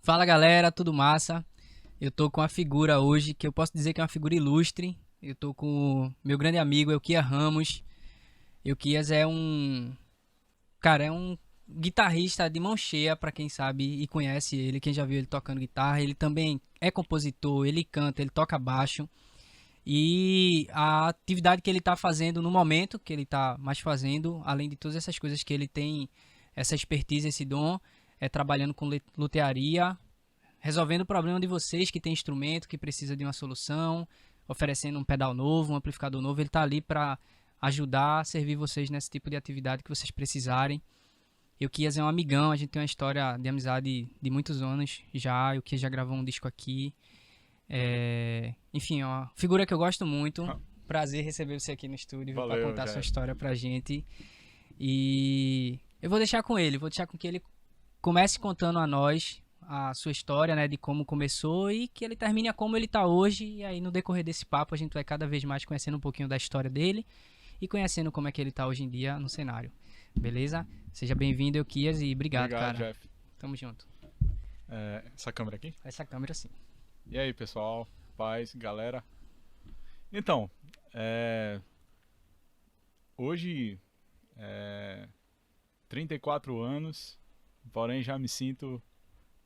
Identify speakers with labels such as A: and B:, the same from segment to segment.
A: Fala galera, tudo massa? Eu tô com uma figura hoje que eu posso dizer que é uma figura ilustre. Eu tô com o meu grande amigo Euquias Ramos. Euquias é um guitarrista de mão cheia pra quem sabe e conhece ele, quem já viu ele tocando guitarra. Ele também é compositor, ele canta, ele toca baixo. E a atividade que ele tá fazendo no momento, que ele tá mais fazendo, além de todas essas coisas que ele tem, essa expertise, esse dom, é trabalhando com lutearia, resolvendo o problema de vocês que tem instrumento, que precisa de uma solução, oferecendo um pedal novo, um amplificador novo. Ele está ali para ajudar, servir vocês nesse tipo de atividade que vocês precisarem. Eu Kias é um amigão, a gente tem uma história de amizade de muitos anos já. O Kias já gravou um disco aqui. Enfim, é uma figura que eu gosto muito. Prazer receber você aqui no estúdio para
B: Valeu,
A: contar sua
B: Jeff.
A: história pra gente. E eu vou deixar com ele, vou deixar com que ele comece contando a nós a sua história, né, de como começou e que ele termine a como ele está hoje. E aí no decorrer desse papo a gente vai cada vez mais conhecendo um pouquinho da história dele e conhecendo como é que ele está hoje em dia no cenário. Beleza? Seja bem-vindo, Euquias, e obrigado,
B: Obrigado,
A: cara.
B: Jeff.
A: Tamo junto.
B: Essa câmera aqui?
A: Essa câmera sim.
B: E aí, pessoal? Paz, galera? Então, hoje, 34 anos, porém já me sinto,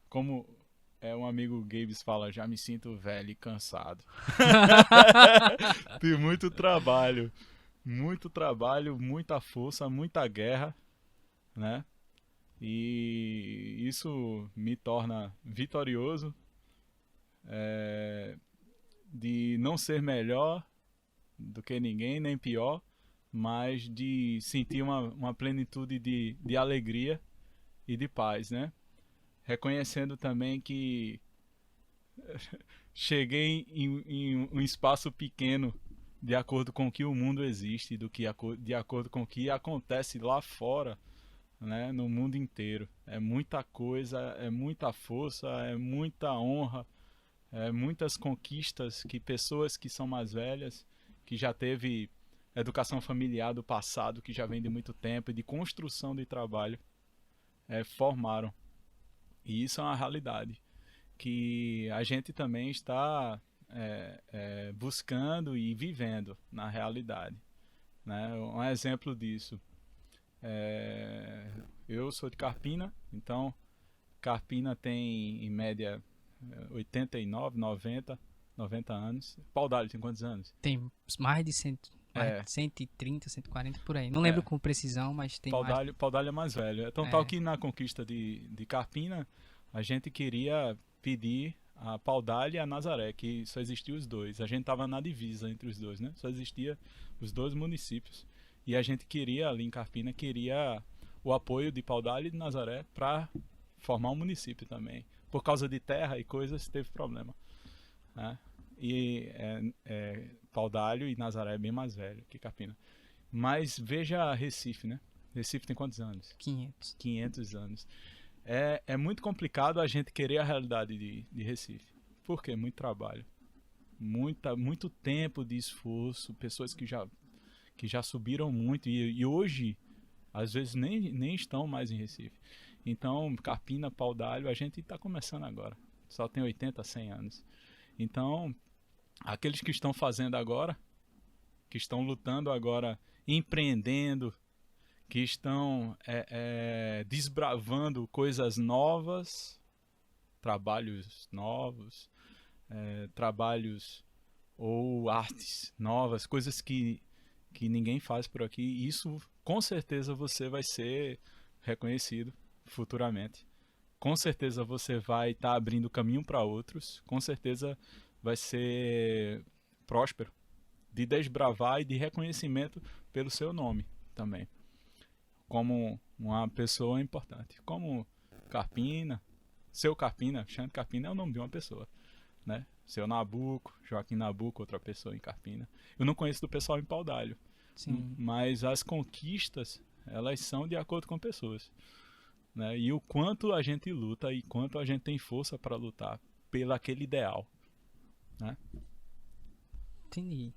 B: como um amigo Gabes fala, já me sinto velho e cansado. Tem muito trabalho, muita força, muita guerra, né? E isso me torna vitorioso, de não ser melhor do que ninguém, nem pior, mas de sentir uma plenitude de alegria e de paz, né? Reconhecendo também que cheguei em um espaço pequeno de acordo com o que o mundo existe, de acordo com o que acontece lá fora, né, no mundo inteiro. É muita coisa, é muita força, é muita honra, muitas conquistas que pessoas que são mais velhas, que já teve educação familiar do passado, que já vem de muito tempo, e de construção de trabalho, formaram. E isso é uma realidade que a gente também está buscando e vivendo na realidade, né? Um exemplo disso, eu sou de Carpina, então Carpina tem em média 89, 90 anos. Paudalho tem quantos anos?
A: Tem mais de 100, mais
B: É,
A: de 130, 140 por aí. Não lembro
B: é.
A: com precisão, mas tem mais.
B: Paudalho é mais velho. Então, tal
A: É,
B: que na conquista de Carpina, a gente queria pedir a Paudalho e a Nazaré, que só existiam os dois. A gente estava na divisa entre os dois, né? Só existia os dois municípios. E a gente queria, ali em Carpina, queria o apoio de Paudalho e de Nazaré para formar um município também. Por causa de terra e coisas, teve problema, né? E Paudalho e Nazaré é bem mais velho que Carpina. Mas veja Recife, né? Recife tem quantos anos?
A: 500.
B: 500 anos. É muito complicado a gente querer a realidade de Recife. Por quê? Muito trabalho. Muito tempo de esforço, pessoas que já subiram muito e hoje, às vezes, nem estão mais em Recife. Então, Carpina, Paudalho, a gente está começando agora. Só tem 80, 100 anos. Então, aqueles que estão fazendo agora, que estão lutando agora, empreendendo, que estão desbravando coisas novas, trabalhos novos, trabalhos ou artes novas, coisas que ninguém faz por aqui. E isso, com certeza, você vai ser reconhecido futuramente. Com certeza você vai estar abrindo caminho para outros. Com certeza vai ser próspero, de desbravar e de reconhecimento pelo seu nome também, como uma pessoa importante, como Carpina, seu Carpina, Xande Carpina é o nome de uma pessoa, né? Seu Nabuco, Joaquim Nabuco, outra pessoa em Carpina. Eu não conheço do pessoal em Paudalho,
A: Sim.
B: mas as conquistas, elas são de acordo com pessoas, né? E o quanto a gente luta e quanto a gente tem força para lutar pelo aquele ideal, né?
A: Entendi.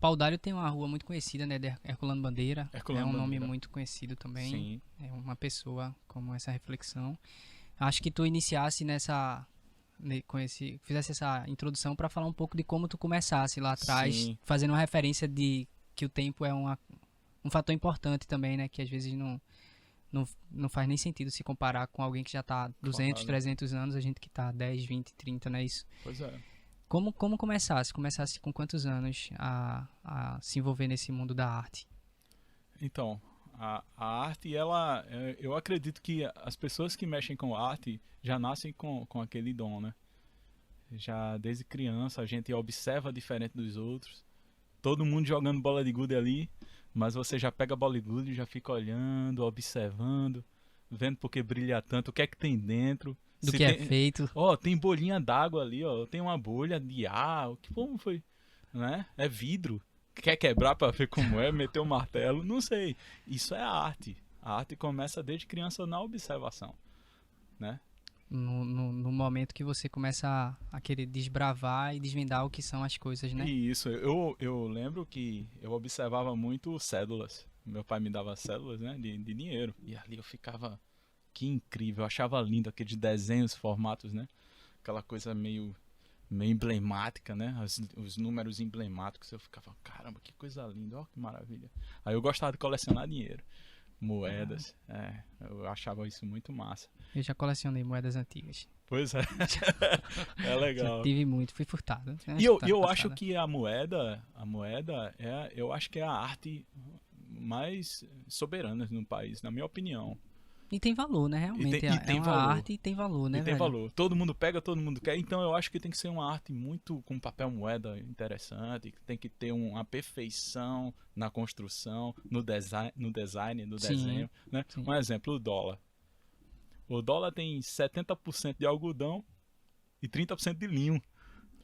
A: Paudalho tem uma rua muito conhecida, né? De Herculano Bandeira. É
B: Herculano
A: um nome
B: Bandeira.
A: muito conhecido também.
B: Sim.
A: É uma pessoa como essa reflexão. Acho que tu iniciasse fizesse essa introdução para falar um pouco de como tu começasse lá atrás,
B: Sim,
A: fazendo uma referência de que o tempo é um fator importante também, né? Que às vezes não faz nem sentido se comparar com alguém que já tá 200,
B: claro.
A: 300 anos, a gente que tá 10, 20, 30, não é isso?
B: Pois é.
A: Como começasse? Começasse com quantos anos a se envolver nesse mundo da arte?
B: Então, a arte, eu acredito que as pessoas que mexem com arte já nascem com aquele dom, né? Já desde criança a gente observa diferente dos outros. Todo mundo jogando bola de gude ali, mas você já pega a bola de gude e já fica olhando, observando, vendo porque brilha tanto, o que é que tem dentro.
A: Do
B: Se
A: que é
B: tem,
A: feito?
B: ó, tem bolinha d'água ali, ó, tem uma bolha de ar, o que como foi, né? É vidro. Quer quebrar pra ver como é, meter o martelo, não sei. Isso é arte. A arte começa desde criança na observação, né?
A: No momento que você começa a querer desbravar e desvendar o que são as coisas, né?
B: E isso, eu lembro que eu observava muito cédulas. Meu pai me dava cédulas, né, de dinheiro. E ali eu ficava, que incrível, eu achava lindo aqueles desenhos, formatos, né? Aquela coisa meio emblemática, né? Os números emblemáticos. Eu ficava, caramba, que coisa linda, ó, que maravilha. Aí eu gostava de colecionar dinheiro,
A: Ah,
B: moedas, eu achava isso muito massa.
A: eu já colecionei moedas antigas.
B: Pois é, é
A: Já
B: legal.
A: tive muito, fui furtado, né?
B: E
A: Acho que tá
B: eu acho
A: passada.
B: que a moeda eu acho que é a arte mais soberana no país, na minha opinião.
A: E tem valor, né?
B: E tem,
A: Realmente,
B: e
A: é
B: tem
A: uma
B: valor.
A: arte e tem valor,
B: E
A: né,
B: tem
A: velho?
B: valor. Todo mundo pega, todo mundo quer. Então eu acho que tem que ser uma arte muito com papel moeda interessante. Tem que ter uma perfeição na construção, no
A: Sim,
B: desenho. Né?
A: sim.
B: Um exemplo, o dólar. O dólar tem 70% de algodão e 30% de linho.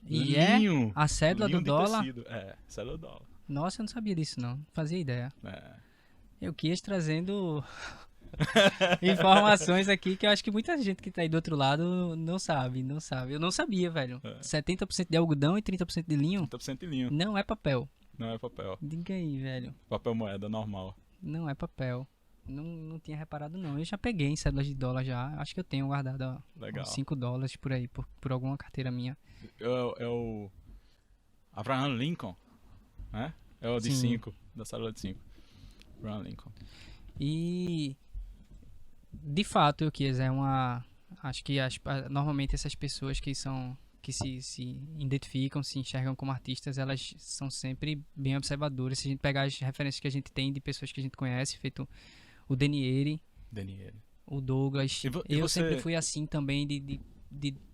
A: E é
B: Linho!
A: a cédula do
B: Linho de
A: dólar.
B: tecido. É, isso é o dólar.
A: Nossa, eu não sabia disso, não. Não fazia ideia.
B: É.
A: Eu quis trazendo informações aqui que eu acho que muita gente que tá aí do outro lado não sabe, não sabe. Eu não sabia, velho.
B: É.
A: 70% de algodão e 30% de linho
B: 30% de linho.
A: não é papel.
B: Não é papel.
A: Diga aí, velho.
B: Papel moeda normal.
A: Não é papel. Não tinha reparado, não. Eu já peguei em cédulas de dólar já. Acho que eu tenho guardado ó, uns
B: Legal.
A: $5 por aí, por alguma carteira minha.
B: É o Abraham Lincoln, né? É o de
A: Sim.
B: 5 da célula de 5. Abraham Lincoln.
A: E de fato, eu quis, é uma. Acho que normalmente essas pessoas que se identificam, se enxergam como artistas, elas são sempre bem observadoras. Se a gente pegar as referências que a gente tem de pessoas que a gente conhece, feito o Denieri,
B: Daniele.
A: o Douglas,
B: E
A: eu sempre
B: você.
A: fui assim também de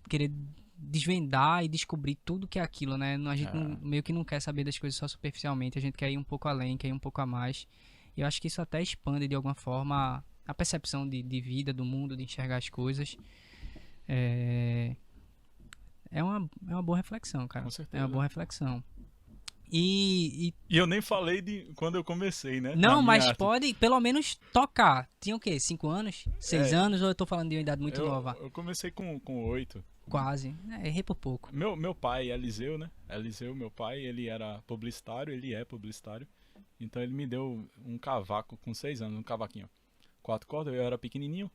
A: querer desvendar e descobrir tudo que é aquilo, né? A gente
B: Ah,
A: meio que não quer saber das coisas só superficialmente, a gente quer ir um pouco além, quer ir um pouco a mais. E eu acho que isso até expande de alguma forma a percepção de vida, do mundo, de enxergar as coisas. É, é uma boa reflexão,
B: com
A: cara. É uma
B: certeza.
A: boa reflexão. E
B: E eu nem falei de quando eu comecei, né? Na
A: não,
B: minha
A: mas
B: arte.
A: pode pelo menos tocar. Tinha o quê? 5 anos? 6
B: É,
A: anos? Ou eu tô falando de uma idade muito nova?
B: eu comecei com 8.
A: Quase. Errei por pouco.
B: Meu pai, Eliseu, né? Eliseu, meu pai, ele era publicitário, ele é publicitário. Então ele me deu um cavaco com 6 anos, um cavaquinho. 4 cordas, eu era pequenininho.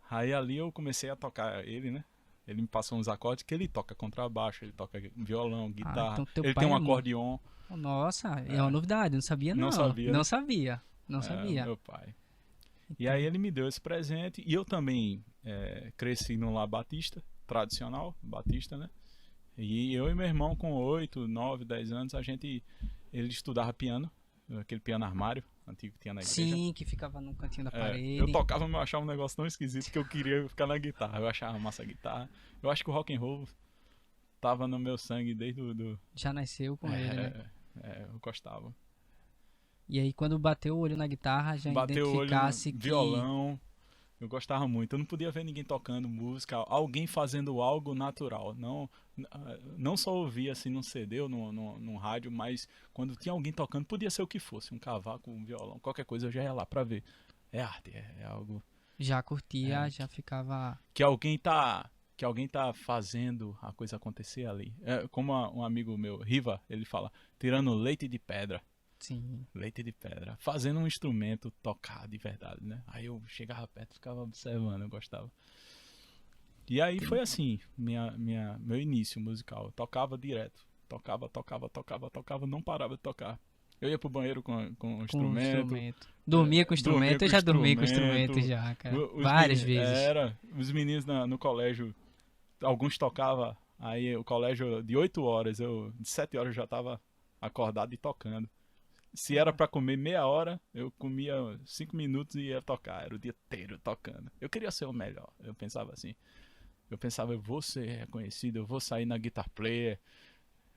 B: Aí ali eu comecei a tocar ele, né? Ele me passou uns acordes que ele toca contrabaixo, ele toca violão,
A: Ah,
B: guitarra,
A: então teu
B: ele tem
A: pai
B: um
A: é.
B: acordeon.
A: Nossa, é uma
B: É,
A: novidade. Não sabia,
B: não
A: não.
B: sabia,
A: Não
B: né?
A: sabia. Não
B: É,
A: sabia.
B: meu pai. E aí
A: Então,
B: ele me deu esse presente e eu também cresci no lar batista, tradicional, batista, né? E eu e meu irmão com 8, 9, 10 anos, ele estudava piano, aquele piano armário antigo que tinha na igreja.
A: sim, que ficava no cantinho da
B: Eu
A: parede.
B: tocava, mas eu achava um negócio tão esquisito que eu queria ficar na guitarra. Eu achava massa a guitarra. Eu acho que o rock and roll tava no meu sangue desde o.
A: Já nasceu com ele, né?
B: Eu gostava.
A: E aí, quando bateu o olho na guitarra, já
B: Bateu o olho no
A: identificasse que.
B: violão. Eu gostava muito. Eu não podia ver ninguém tocando música, alguém fazendo algo natural. Não só ouvia assim num CD ou num rádio, mas quando tinha alguém tocando, podia ser o que fosse, um cavaco, um violão, qualquer coisa, eu já ia lá pra ver. É arte, é algo
A: Já curtia,
B: é,
A: já ficava.
B: que alguém tá fazendo a coisa acontecer ali. É, como um amigo meu, Riva, ele fala, tirando leite de pedra.
A: Sim.
B: Leite de pedra. Fazendo um instrumento tocar de verdade, né? Aí eu chegava perto e ficava observando, eu gostava. E aí foi assim, meu início musical. Eu tocava direto. Tocava, não parava de tocar. Eu ia pro banheiro com o
A: Com o
B: instrumento.
A: instrumento. Dormia com o
B: Dormia
A: instrumento,
B: com
A: eu
B: o
A: já dormi com o instrumento
B: instrumento.
A: já, cara.
B: Os
A: Várias
B: meni-
A: vezes.
B: Era, os meninos no colégio, alguns tocavam, aí o colégio de 8 horas, de 7 horas eu já tava acordado e tocando. Se era pra comer meia hora, eu comia 5 minutos e ia tocar. Era o dia inteiro tocando. Eu queria ser o melhor. Eu pensava assim. Eu pensava, eu vou ser reconhecido, eu vou sair na Guitar Player,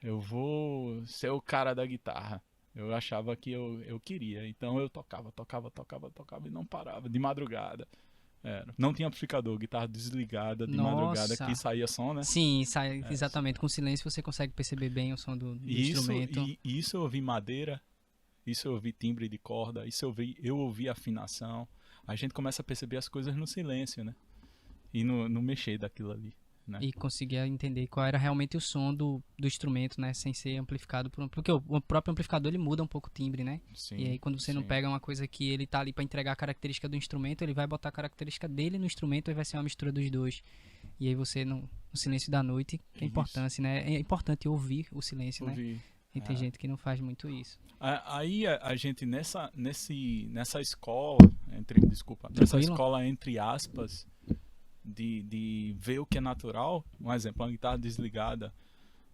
B: eu vou ser o cara da guitarra. Eu achava que eu queria. Então eu tocava e não parava. De madrugada. Não tinha amplificador, guitarra desligada de madrugada
A: Nossa.
B: que saía som, né?
A: Sim, sai exatamente. Com silêncio você consegue perceber bem o som do instrumento.
B: Isso eu ouvi madeira, isso eu ouvi timbre de corda, isso eu ouvi afinação. A gente começa a perceber as coisas no silêncio, né? E no mexer daquilo ali, né?
A: E conseguia entender qual era realmente o som do instrumento, né? Sem ser amplificado porque o próprio amplificador ele muda um pouco o timbre, né?
B: Sim,
A: E aí quando você não
B: sim.
A: pega uma coisa que ele tá ali pra entregar a característica do instrumento, ele vai botar a característica dele no instrumento e vai ser uma mistura dos dois. E aí você no silêncio da noite, que é
B: Isso.
A: importante, né? É importante ouvir o silêncio, né?
B: Ouvi.
A: E tem gente que não faz muito isso.
B: Aí a gente nessa escola, nessa
A: Tranquilo?
B: escola entre aspas, de ver o que é natural, um exemplo, uma guitarra desligada,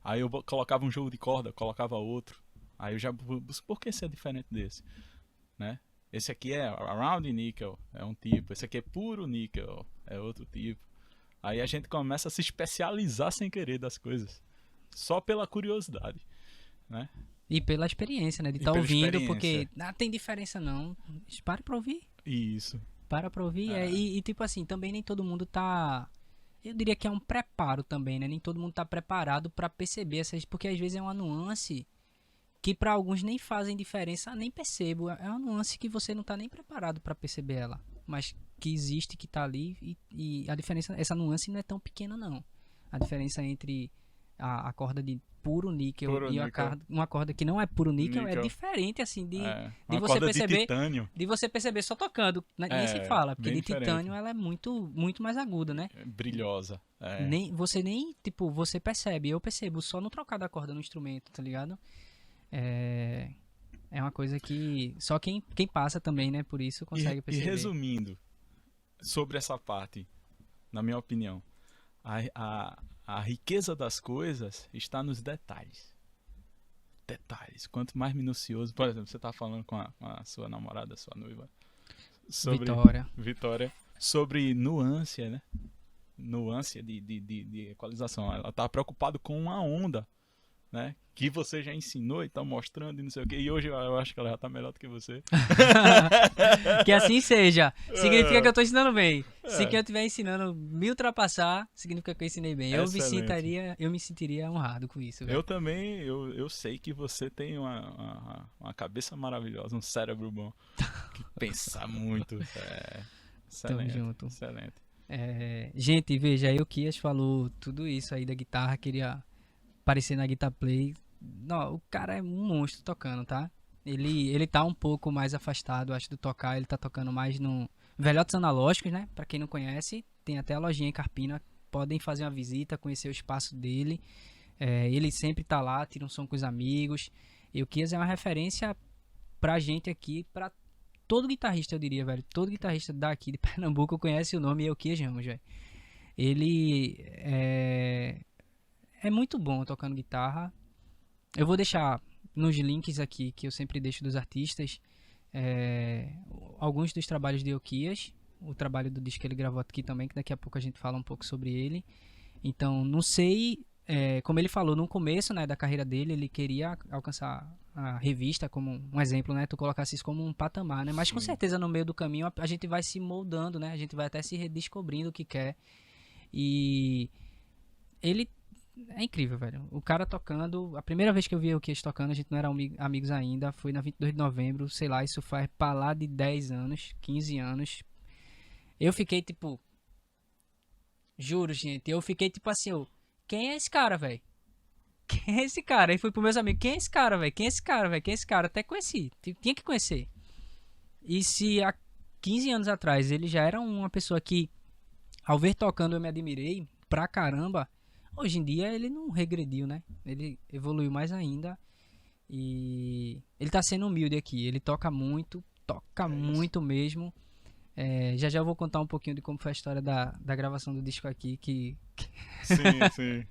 B: aí eu colocava um jogo de corda, colocava outro, aí eu já busco, por que esse é diferente desse, né? Esse aqui é around nickel, é um tipo, esse aqui é puro níquel, é outro tipo. Aí a gente começa a se especializar sem querer das coisas, só pela curiosidade, né?
A: E pela experiência, né? De
B: E
A: estar
B: pela
A: ouvindo,
B: experiência.
A: porque não tem diferença não. Pare pra ouvir.
B: Isso.
A: Para pra ouvir.
B: É.
A: E tipo assim, também nem todo mundo tá. Eu diria que é um preparo também, né? Nem todo mundo tá preparado pra perceber essas. Porque às vezes é uma nuance que pra alguns nem fazem diferença, nem percebo. É uma nuance que você não tá nem preparado pra perceber ela. Mas que existe, que tá ali. E a diferença, essa nuance não é tão pequena, não. A diferença entre a corda de puro níquel e uma corda que não é puro níquel é diferente, assim, de você perceber.
B: De titânio.
A: De você perceber só tocando. Nem se fala, porque
B: bem
A: de titânio ela é muito, muito mais aguda, né?
B: Brilhosa.
A: Você nem, tipo, você percebe, eu percebo só no trocar da corda no instrumento, tá ligado? É uma coisa que só quem passa também, né, por isso consegue perceber.
B: E resumindo sobre essa parte, na minha opinião, a riqueza das coisas está nos detalhes. Detalhes. Quanto mais minucioso... Por exemplo, você está falando com a sua namorada, sua noiva. Sobre Vitória. Sobre nuance, né? Nuance de equalização. Ela está preocupada com uma onda, né? Que você já ensinou e está mostrando e não sei o quê. E hoje eu acho que ela já está melhor do que você.
A: Que assim seja. Significa que eu estou ensinando bem. Se quem eu estiver ensinando me ultrapassar, significa que eu ensinei bem. Eu me sentiria honrado com isso. Velho.
B: Eu também, eu sei que você tem uma cabeça maravilhosa, um cérebro bom. Que pensa muito. Excelente.
A: Tamo junto.
B: Excelente.
A: Gente, veja, aí o Kias falou tudo isso aí da guitarra, queria aparecer na Guitar Play. Não, o cara é um monstro tocando, tá? Ele tá um pouco mais afastado, acho, do tocar. Ele tá tocando mais no Velhotes Analógicos, né? Pra quem não conhece, tem até a lojinha em Carpina. Podem fazer uma visita, conhecer o espaço dele. Ele sempre tá lá, tira um som com os amigos. E o Kias é uma referência pra gente aqui, pra todo guitarrista, eu diria, velho. Todo guitarrista daqui de Pernambuco conhece o nome Kias Ramos, velho. Ele é muito bom tocando guitarra. Eu vou deixar nos links aqui que eu sempre deixo dos artistas alguns dos trabalhos de Kias, o trabalho do disco que ele gravou aqui também, que daqui a pouco a gente fala um pouco sobre ele. Então, não sei, como ele falou no começo, né, da carreira dele, ele queria alcançar a revista como um exemplo, né, tu colocasse isso como um patamar, né, mas com certeza no meio do caminho a gente vai se moldando, né, a gente vai até se redescobrindo o que quer. E ele é incrível, velho. O cara tocando, a primeira vez que eu vi o Kias tocando, a gente não era amigos ainda, foi na 22 de novembro, sei lá, isso faz pra lá de 10 anos, 15 anos. Eu fiquei tipo, juro, gente, eu fiquei tipo assim, quem é esse cara, velho? Quem é esse cara? Aí fui pros meus amigos, quem é esse cara, velho? Quem é esse cara, velho? Quem é esse cara? Até conheci, tinha que conhecer. E se há 15 anos atrás ele já era uma pessoa que Ao ver tocando, eu me admirei pra caramba. Hoje em dia ele não regrediu, né? Ele evoluiu mais ainda. E ele tá sendo humilde aqui. Ele toca
B: É isso.
A: muito mesmo. Já já eu vou contar um pouquinho de como foi a história da gravação do disco aqui,
B: Sim, sim.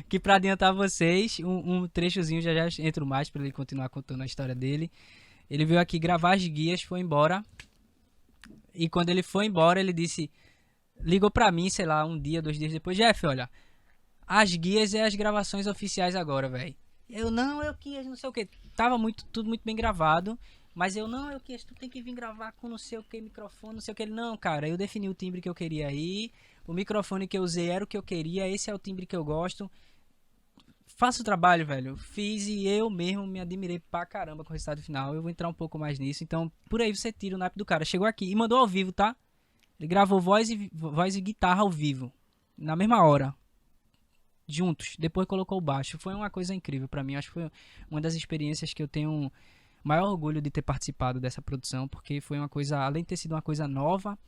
A: que pra adiantar vocês, um trechozinho já já entro mais pra ele continuar contando a história dele. Ele veio aqui gravar as guias, foi embora. E quando ele foi embora, ele disse, ligou pra mim, sei lá, um dia, 2 dias depois, Jeff, olha, as guias é as gravações oficiais agora, velho. Eu quis, não sei o que. Tava tudo muito bem gravado. Mas eu quis, tu tem que vir gravar com não sei o que, microfone, não sei o que. Ele, não, cara, eu defini o timbre que eu queria aí. O microfone que eu usei era o que eu queria. Esse é o timbre que eu gosto. Faço o trabalho, velho. Fiz e eu mesmo me admirei pra caramba com o resultado final. Eu vou entrar um pouco mais nisso. Então, por aí você tira o naipe do cara. Chegou aqui e mandou ao vivo, tá? Ele gravou voz e guitarra ao vivo. Na mesma hora. Juntos. Depois colocou o baixo. Foi uma coisa incrível pra mim. Acho que foi uma das experiências que eu tenho maior orgulho de ter participado dessa produção. Porque foi uma coisa, além de ter sido uma coisa nova,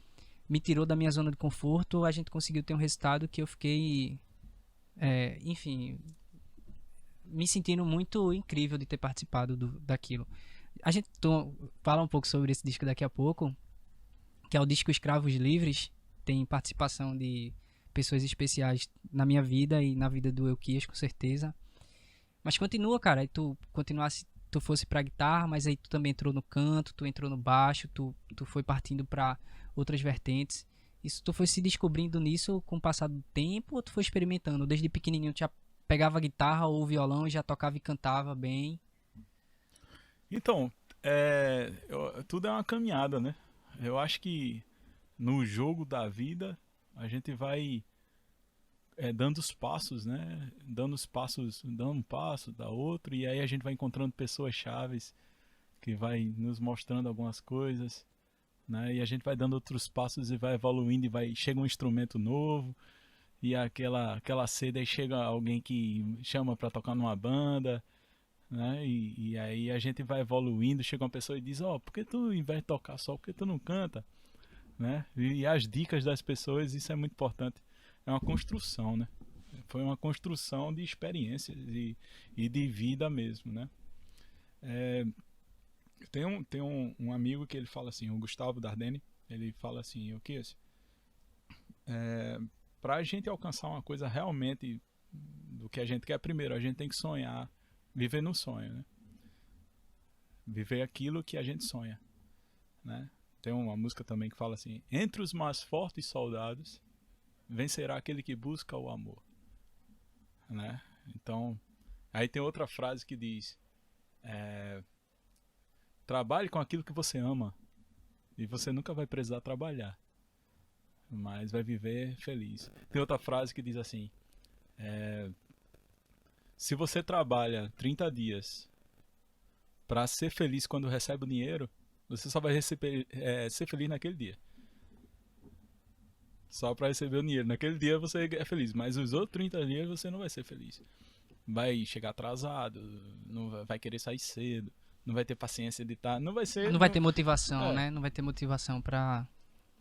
A: me tirou da minha zona de conforto. A gente conseguiu ter um resultado que eu fiquei, enfim, me sentindo muito incrível de ter participado daquilo. A gente fala um pouco sobre esse disco daqui a pouco, que é o disco Escravos Livres. Tem participação de pessoas especiais na minha vida e na vida do Euquias, com certeza. Mas continua, cara. Aí tu fosse pra guitarra, mas aí tu também entrou no canto, tu entrou no baixo, tu foi partindo pra outras vertentes. Isso tu foi se descobrindo nisso com o passar do tempo ou tu foi experimentando? Desde pequenininho tu já pegava a guitarra ou o violão e já tocava e cantava bem?
B: Então, tudo é uma caminhada, né? Eu acho que no jogo da vida a gente vai dando os passos, né? Dando os passos, dando um passo, dá outro, e aí a gente vai encontrando pessoas chaves que vai nos mostrando algumas coisas, né? E a gente vai dando outros passos e vai evoluindo e chega um instrumento novo e aquela sede aí chega alguém que chama para tocar numa banda, né? E aí a gente vai evoluindo, chega uma pessoa e diz, por que tu, em vez de tocar só, por que tu não canta? Né? E as dicas das pessoas, isso é muito importante. É uma construção, né? Foi uma construção de experiências e de vida mesmo, né? Tem um amigo que ele fala assim, o Gustavo Dardenne, ele fala assim, o que é isso? Para a gente alcançar uma coisa realmente do que a gente quer, primeiro a gente tem que sonhar, viver no sonho, né? Viver aquilo que a gente sonha, né? Tem uma música também que fala assim, entre os mais fortes soldados vencerá aquele que busca o amor, né? Então, aí tem outra frase que diz, trabalhe com aquilo que você ama e você nunca vai precisar trabalhar, mas vai viver feliz. Tem outra frase que diz assim, se você trabalha 30 dias para ser feliz quando recebe o dinheiro, você só vai ser feliz naquele dia. Só para receber o dinheiro. Naquele dia você é feliz, mas os outros 30 dias você não vai ser feliz. Vai chegar atrasado, não vai querer sair cedo, não vai ter paciência de estar, não vai ser...
A: Não vai ter motivação, né? Não vai ter motivação pra...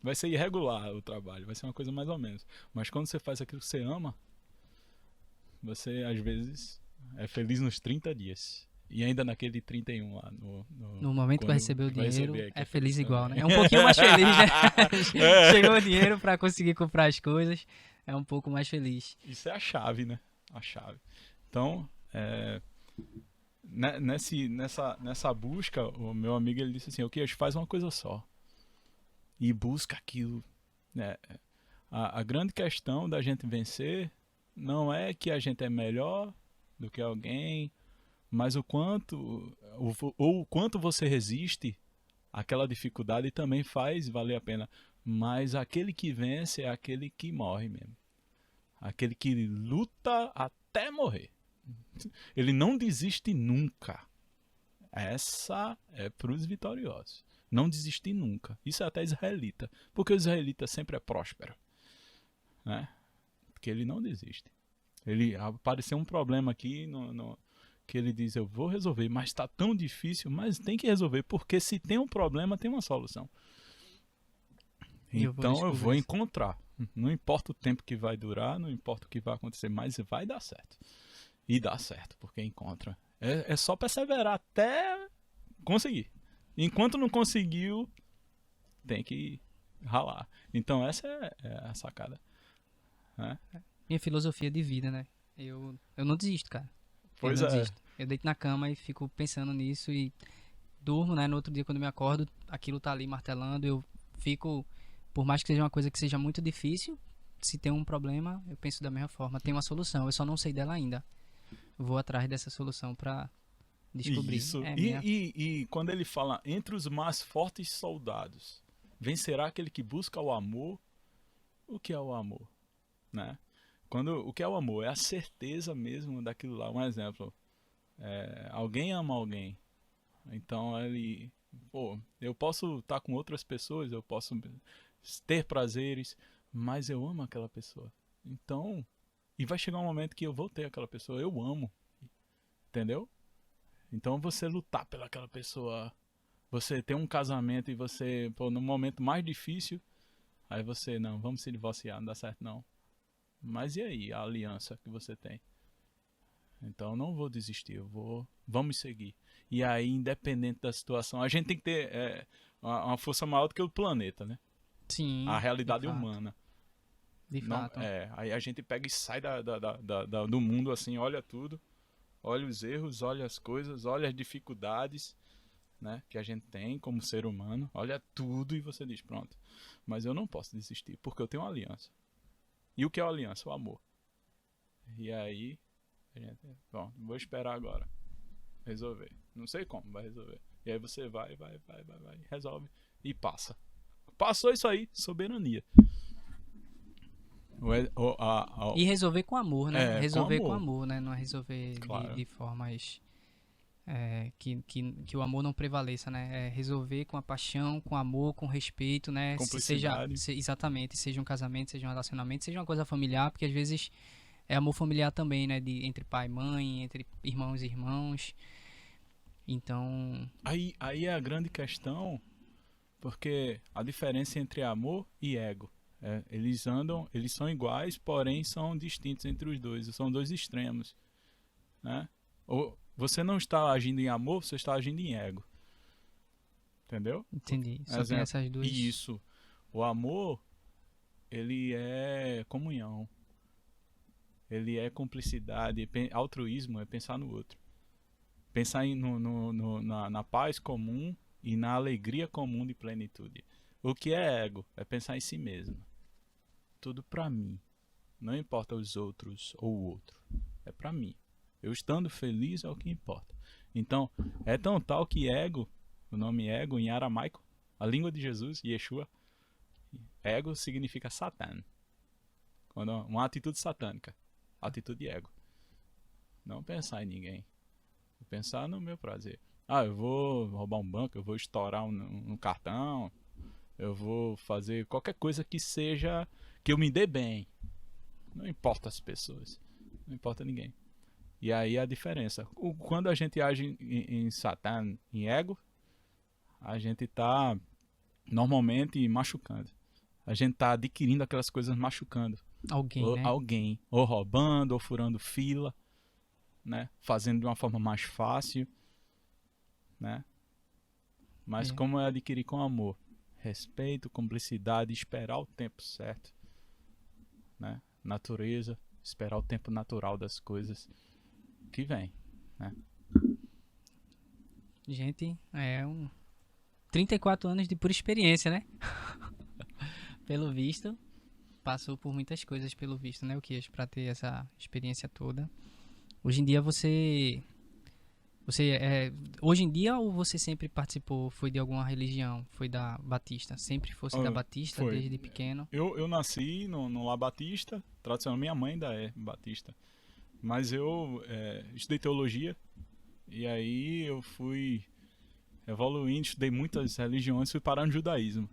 B: Vai ser irregular o trabalho, vai ser uma coisa mais ou menos. Mas quando você faz aquilo que você ama, você às vezes é feliz nos 30 dias. E ainda naquele 31 lá.
A: No momento que vai receber o dinheiro,
B: é
A: feliz igual, né? É um pouquinho mais feliz, né? Chegou o dinheiro pra conseguir comprar as coisas, é um pouco mais feliz.
B: Isso é a chave, né? A chave. Então, nessa busca, o meu amigo ele disse assim, ok, faz uma coisa só. E busca aquilo. Né? A grande questão da gente vencer não é que a gente é melhor do que alguém, mas o quanto você resiste àquela dificuldade também faz valer a pena. Mas aquele que vence é aquele que morre mesmo. Aquele que luta até morrer. Ele não desiste nunca. Essa é para os vitoriosos. Não desistir nunca. Isso é até israelita. Porque o israelita sempre é próspero. Né? Porque ele não desiste. Ele apareceu um problema aqui que ele diz, eu vou resolver, mas está tão difícil, mas tem que resolver, porque se tem um problema, tem uma solução. Então eu vou encontrar. Não importa o tempo que vai durar, não importa o que vai acontecer, mas vai dar certo. E dá certo, porque encontra. É só perseverar até conseguir. Enquanto não conseguiu, tem que ralar. Então essa é a sacada. Né?
A: Minha filosofia de vida, né? Eu não desisto, cara. Eu
B: Pois
A: não
B: é.
A: desisto. Eu deito na cama e fico pensando nisso e durmo, né? No outro dia, quando eu me acordo, aquilo tá ali martelando. Eu fico, por mais que seja uma coisa que seja muito difícil, se tem um problema, eu penso da mesma forma. Tem uma solução, eu só não sei dela ainda. Vou atrás dessa solução pra descobrir.
B: Isso.
A: É minha.
B: E quando ele fala entre os mais fortes soldados, vencerá aquele que busca o amor. O que é o amor? Né? O que é o amor? É a certeza mesmo daquilo lá. Um exemplo. Alguém ama alguém. Então eu posso estar com outras pessoas, eu posso ter prazeres, mas eu amo aquela pessoa. Então, e vai chegar um momento que eu vou ter aquela pessoa, eu amo, entendeu? Então você lutar pelaquela pessoa, você ter um casamento e você, no momento mais difícil, aí você, não, vamos se divorciar, não dá certo não. Mas e aí, a aliança que você tem? Então eu não vou desistir, vamos seguir. E aí, independente da situação, a gente tem que ter uma força maior do que o planeta, né? A
A: Sim, de
B: realidade
A: fato.
B: humana.
A: De
B: Não,
A: fato.
B: aí a gente pega e sai do mundo assim, olha tudo, olha os erros, olha as coisas, olha as dificuldades, né, que a gente tem como ser humano, olha tudo e você diz, pronto, mas eu não posso desistir, porque eu tenho uma aliança. E o que é uma aliança? O amor. E aí, bom, vou esperar agora resolver. Não sei como vai resolver. E aí você vai, resolve e passa. Passou isso aí, soberania.
A: E resolver com amor, né?
B: Com
A: Resolver com
B: amor,
A: amor, né? Não é resolver
B: claro.
A: de formas que o amor não prevaleça, né? É resolver com a paixão, com amor, com respeito, né?
B: Cumplicidade.
A: Exatamente, seja um casamento, seja um relacionamento, seja uma coisa familiar, porque às vezes é amor familiar também, né? Entre pai e mãe, entre irmãos e irmãos. Então,
B: Aí é a grande questão, porque a diferença entre amor e ego. Eles são iguais, porém são distintos entre os dois. São dois extremos, né? Ou você não está agindo em amor, você está agindo em ego. Entendeu?
A: entendi. Só tem
B: Exemplo.
A: essas duas.
B: Isso. O amor, ele é comunhão. Ele é cumplicidade. Altruísmo é pensar no outro. Pensar na paz comum e na alegria comum de plenitude. O que é ego? É pensar em si mesmo. Tudo pra mim. Não importa os outros ou o outro. É pra mim. Eu estando feliz é o que importa. Então, é tão tal que ego, o nome ego em aramaico, a língua de Jesus, Yeshua, ego significa Satã. Uma atitude satânica. Atitude ego. Não pensar em ninguém. Pensar no meu prazer. Eu vou roubar um banco, eu vou estourar um cartão, eu vou fazer qualquer coisa que seja que eu me dê bem. Não importa as pessoas, não importa ninguém. E aí a diferença. Quando a gente age em Satã, em ego, a gente está normalmente machucando. A gente está adquirindo aquelas coisas machucando.
A: Alguém, né?
B: Ou roubando, ou furando fila, né? Fazendo de uma forma mais fácil, né? Mas como é adquirir com amor? Respeito, cumplicidade, esperar o tempo certo, né? Natureza, esperar o tempo natural das coisas que vem, né?
A: Gente, 34 anos de pura experiência, né? Pelo visto, passou por muitas coisas, pelo visto, né? O que para ter essa experiência toda. Hoje em dia hoje em dia ou você sempre participou, foi de alguma religião, foi da Batista? Sempre fosse da Batista
B: Foi.
A: desde pequeno?
B: Eu nasci no Lar Batista, tradicional, minha mãe ainda é batista. Mas eu estudei teologia e aí eu fui evoluindo, estudei muitas religiões, fui parar no judaísmo.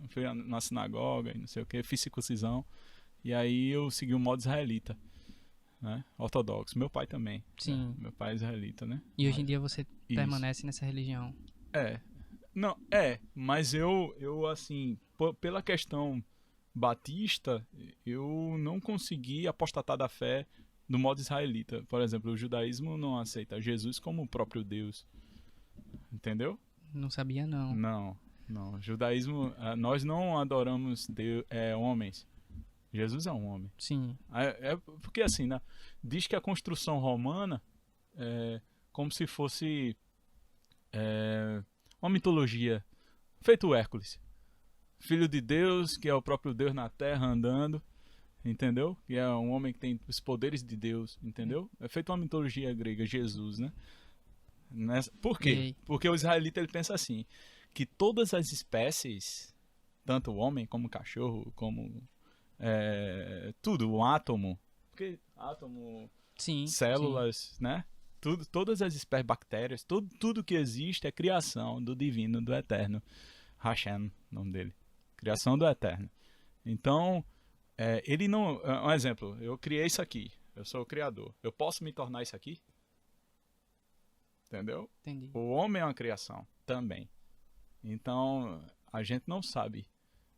B: Fui na sinagoga e não sei o que, fiz circuncisão e aí eu segui o modo israelita, né? Ortodoxo. Meu pai também.
A: Sim.
B: Meu pai é israelita, né?
A: E hoje em dia você permanece nessa religião?
B: Não, mas eu assim, pela questão batista, eu não consegui apostatar da fé do modo israelita. Por exemplo, o judaísmo não aceita Jesus como o próprio Deus. Entendeu?
A: Não sabia, não.
B: Não, não. Judaísmo, nós não adoramos homens. Jesus é um homem.
A: Sim.
B: Porque assim, né? Diz que a construção romana é como se fosse uma mitologia. Feito o Hércules. Filho de Deus, que é o próprio Deus na terra andando. Entendeu? Que é um homem que tem os poderes de Deus. Entendeu? É feito uma mitologia grega, Jesus, né? Por quê? Porque o israelita ele pensa assim, que todas as espécies, tanto o homem como o cachorro, como tudo, o átomo, porque átomo,
A: Sim,
B: células, né? Tudo, todas as espécies, bactérias, tudo que existe é criação do divino, do eterno. Hashem, nome dele. Criação do eterno. Então, ele não... Um exemplo, eu criei isso aqui, eu sou o criador. Eu posso me tornar isso aqui? Entendeu?
A: Entendi.
B: O homem é uma criação também. Então, a gente não sabe.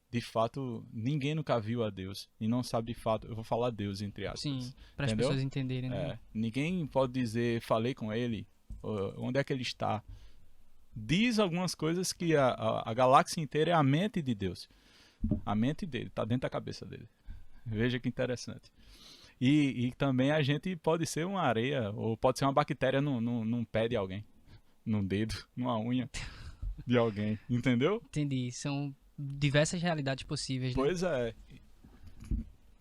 B: De fato, ninguém nunca viu a Deus. E não sabe de fato. Eu vou falar Deus, entre aspas.
A: Sim, para as pessoas entenderem. Né?
B: Ninguém pode dizer, falei com ele, onde é que ele está. Diz algumas coisas que a galáxia inteira é a mente de Deus. A mente dele, está dentro da cabeça dele. Veja que interessante. E também a gente pode ser uma areia, ou pode ser uma bactéria num pé de alguém, num dedo, numa unha de alguém, entendeu?
A: Entendi, são diversas realidades possíveis, né?
B: Pois é.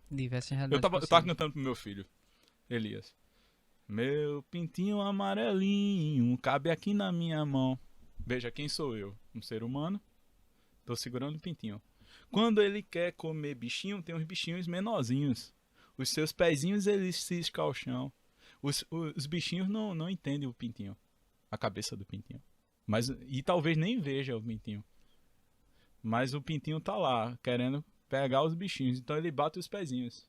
A: Diversas
B: Eu
A: realidades
B: tava
A: possíveis.
B: cantando pro meu filho, Elias. Meu pintinho amarelinho, cabe aqui na minha mão. Veja quem sou eu, um ser humano, tô segurando o pintinho. Quando ele quer comer bichinho, tem uns bichinhos menorzinhos. Os seus pezinhos, eles ciscam ao chão. Os bichinhos não entendem o pintinho. A cabeça do pintinho. E talvez nem veja o pintinho. Mas o pintinho tá lá, querendo pegar os bichinhos. Então ele bate os pezinhos.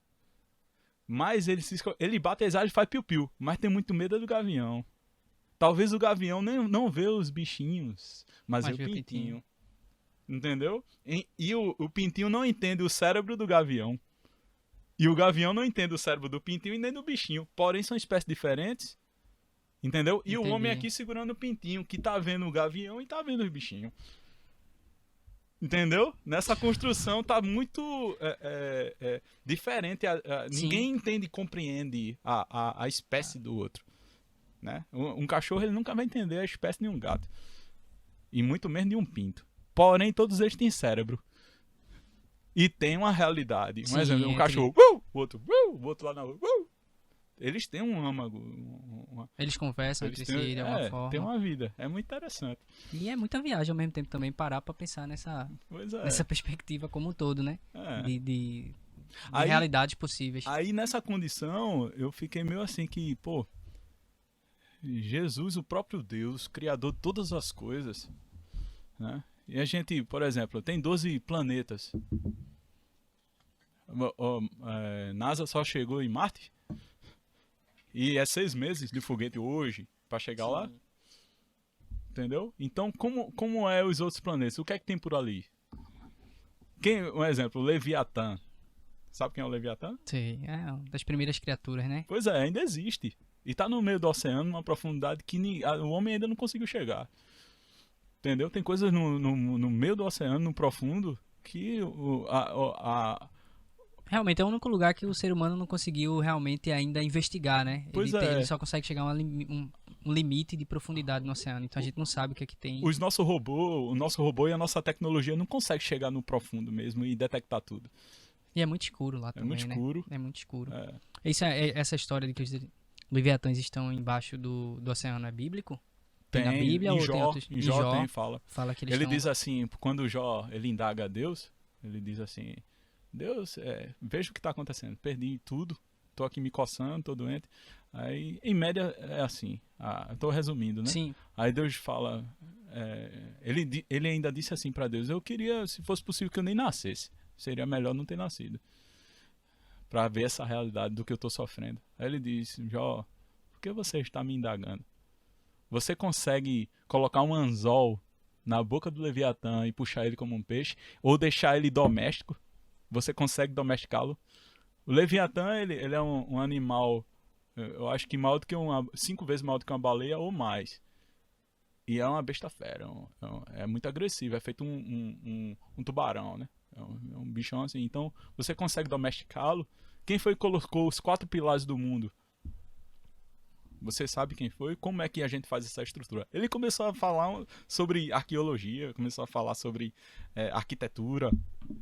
B: Mas ele bate as asas e faz piu-piu. Mas tem muito medo do gavião. Talvez o gavião não vê os bichinhos, mas vê o pintinho. Entendeu? E o pintinho não entende o cérebro do gavião. E o gavião não entende o cérebro do pintinho e nem do bichinho. Porém, são espécies diferentes. Entendeu? E o homem aqui segurando o pintinho, que tá vendo o gavião e tá vendo os bichinhos. Entendeu? Nessa construção tá muito diferente. Ninguém entende e compreende a espécie do outro. Né? Um cachorro ele nunca vai entender a espécie de um gato. E muito menos de um pinto. Porém, todos eles têm cérebro. E tem uma realidade. Um exemplo, um cachorro, o outro lá na rua, eles têm um âmago.
A: Eles conversam entre si de alguma forma.
B: Tem uma vida. É muito interessante.
A: E é muita viagem ao mesmo tempo também parar pra pensar nessa perspectiva como um todo, né? De realidades possíveis.
B: Aí nessa condição, eu fiquei meio assim que, pô, Jesus, o próprio Deus, criador de todas as coisas, né? E a gente, por exemplo, tem 12 planetas. NASA só chegou em Marte. E é 6 meses de foguete hoje para chegar lá. Entendeu? Então, como é os outros planetas? O que é que tem por ali? Um exemplo, o Leviatã. Sabe quem é o Leviatã?
A: Sim, é uma das primeiras criaturas, né?
B: Pois é, ainda existe. E tá no meio do oceano, numa profundidade que o homem ainda não conseguiu chegar. Entendeu? Tem coisas no meio do oceano, no profundo, que
A: realmente é o único lugar que o ser humano não conseguiu realmente ainda investigar, né? Ele só consegue chegar a um limite de profundidade no oceano. Então a gente não sabe o que é que tem.
B: O nosso robô e a nossa tecnologia não consegue chegar no profundo mesmo e detectar tudo.
A: E é muito escuro lá também,
B: muito escuro.
A: Né? É muito escuro. Essa história de que os leviatãs estão embaixo do oceano é bíblico? Tem na Bíblia ou tem outros?
B: Em Jó
A: fala que eles
B: ele diz assim, quando o Jó ele indaga a Deus, ele diz assim: Deus, veja o que está acontecendo, perdi tudo, estou aqui me coçando, estou doente. Aí, em média, é assim, estou resumindo, né?
A: Sim.
B: Aí Deus fala, ele ainda disse assim para Deus: eu queria, se fosse possível, que eu nem nascesse, seria melhor não ter nascido, para ver essa realidade do que eu estou sofrendo. Aí ele disse: Jó, por que você está me indagando? Você consegue colocar um anzol na boca do Leviatã e puxar ele como um peixe? Ou deixar ele doméstico? você consegue domesticá-lo. O Leviatã, ele é um animal, eu acho que maior do que 5 vezes maior do que uma baleia ou mais. E é uma besta fera, é muito agressivo, é feito um tubarão, né? É um bichão assim. Então, você consegue domesticá-lo. Quem foi que colocou os 4 pilares do mundo? Você sabe quem foi? Como é que a gente faz essa estrutura? Ele começou a falar sobre arqueologia, começou a falar sobre arquitetura.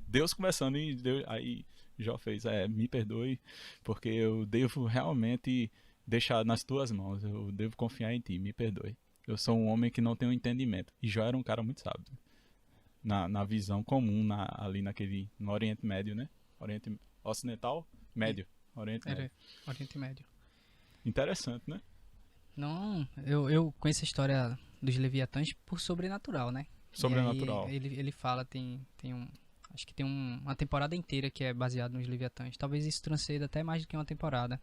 B: Deus conversando e aí Jó fez, me perdoe, porque eu devo realmente deixar nas tuas mãos, eu devo confiar em ti, me perdoe. Eu sou um homem que não tem um entendimento. E Jó era um cara muito sábio. Na visão comum, ali no Oriente Médio, né? Oriente Ocidental, Médio. Oriente Médio.
A: Oriente Médio.
B: Interessante, né?
A: Não, eu conheço a história dos Leviatãs por sobrenatural, né?
B: Sobrenatural.
A: E aí ele fala, acho que tem uma temporada inteira que é baseada nos Leviatãs. Talvez isso transcenda até mais do que uma temporada.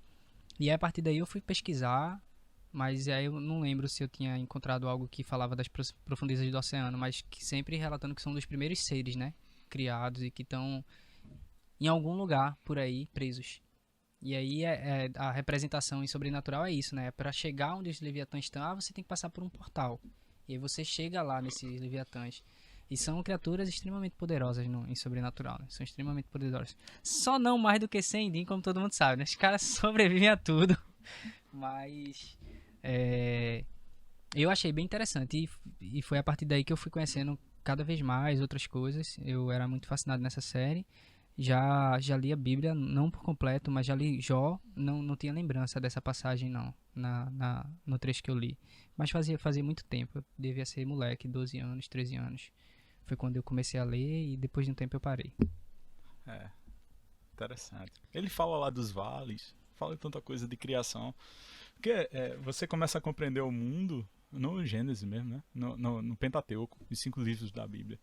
A: E aí, a partir daí eu fui pesquisar, mas aí eu não lembro se eu tinha encontrado algo que falava das profundezas do oceano, mas que sempre relatando que são dos primeiros seres, né? Criados e que estão em algum lugar por aí presos. E aí a representação em sobrenatural é isso, né? Para chegar onde os Leviatãs estão, você tem que passar por um portal. E aí você chega lá nesses Leviatãs. E são criaturas extremamente poderosas em sobrenatural, né? São extremamente poderosas. Só não mais do que Sendin, como todo mundo sabe, né? Os caras sobrevivem a tudo. Mas eu achei bem interessante. E foi a partir daí que eu fui conhecendo cada vez mais outras coisas. Eu era muito fascinado nessa série. Já li a Bíblia, não por completo, mas já li Jó. Não tinha lembrança dessa passagem, não, no trecho que eu li. Mas fazia muito tempo. Eu devia ser moleque, 12 anos, 13 anos. Foi quando eu comecei a ler e depois de um tempo eu parei.
B: Interessante. Ele fala lá dos vales, fala de tanta coisa de criação. Porque você começa a compreender o mundo no Gênesis mesmo, né? No Pentateuco, os 5 livros da Bíblia.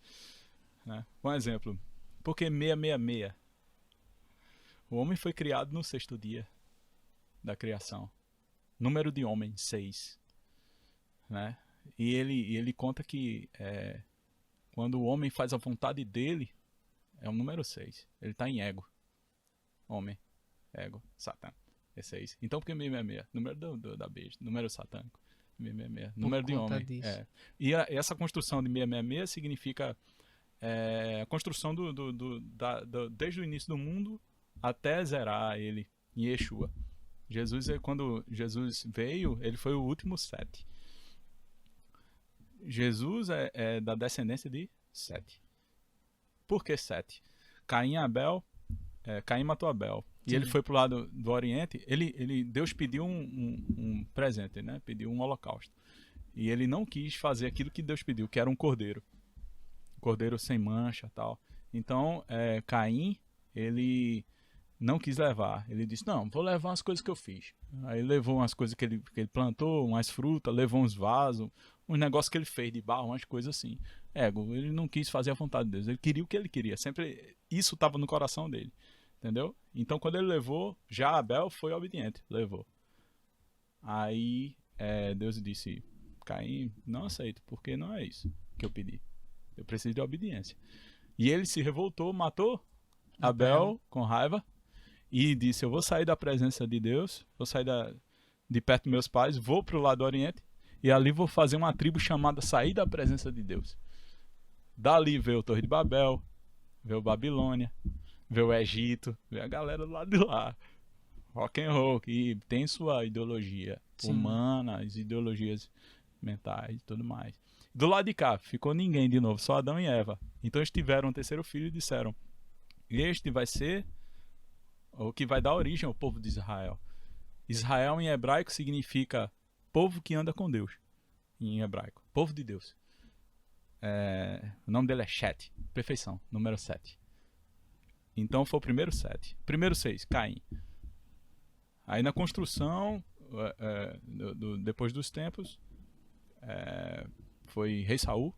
B: Né? Um exemplo. Por que 666? O homem foi criado no 6º dia da criação. Número de homens, 6. Né? E ele conta que quando o homem faz a vontade dele, é o número 6. Ele está em ego. Homem, ego, Satã. É 6. Então por que 666? Número da besta, número satânico. 666. Número de homem. E essa construção de 666 significa a construção desde o início do mundo até zerar ele em Yeshua. Quando Jesus veio, ele foi o último 7. Jesus é da descendência de 7. Por que 7? Caim matou Abel. E ele foi pro lado do Oriente. Deus pediu um presente, né? Pediu um holocausto. E ele não quis fazer aquilo que Deus pediu, que era um cordeiro. Cordeiro sem mancha, tal. Então, Caim, ele não quis levar. Ele disse, não, vou levar as coisas que eu fiz. Aí levou umas coisas que ele plantou, umas frutas, levou uns vasos, uns negócios que ele fez de barro, umas coisas assim. Ele não quis fazer a vontade de Deus. Ele queria o que ele queria. Sempre isso estava no coração dele. Entendeu? Então, quando ele levou, já Abel foi obediente. Levou. Aí, Deus disse, Caim, não aceito, porque não é isso que eu pedi. Eu preciso de obediência. E ele se revoltou, matou Abel com raiva e disse, eu vou sair da presença de Deus, vou sair de perto dos meus pais, vou para o lado do Oriente e ali vou fazer uma tribo chamada Sair da Presença de Deus. Dali veio o Torre de Babel, veio Babilônia, veio o Egito, veio a galera do lado de lá. Rock and roll, que tem sua ideologia humana, as ideologias mentais e tudo mais. Do lado de cá, ficou ninguém de novo, só Adão e Eva. Então eles tiveram um terceiro filho e disseram, este vai ser o que vai dar origem ao povo de Israel. Israel em hebraico significa povo que anda com Deus. Em hebraico, povo de Deus. O nome dele é Shet, perfeição, número 7. Então foi o primeiro 7. Primeiro 6, Caim. Aí na construção, depois dos tempos, foi rei Saul.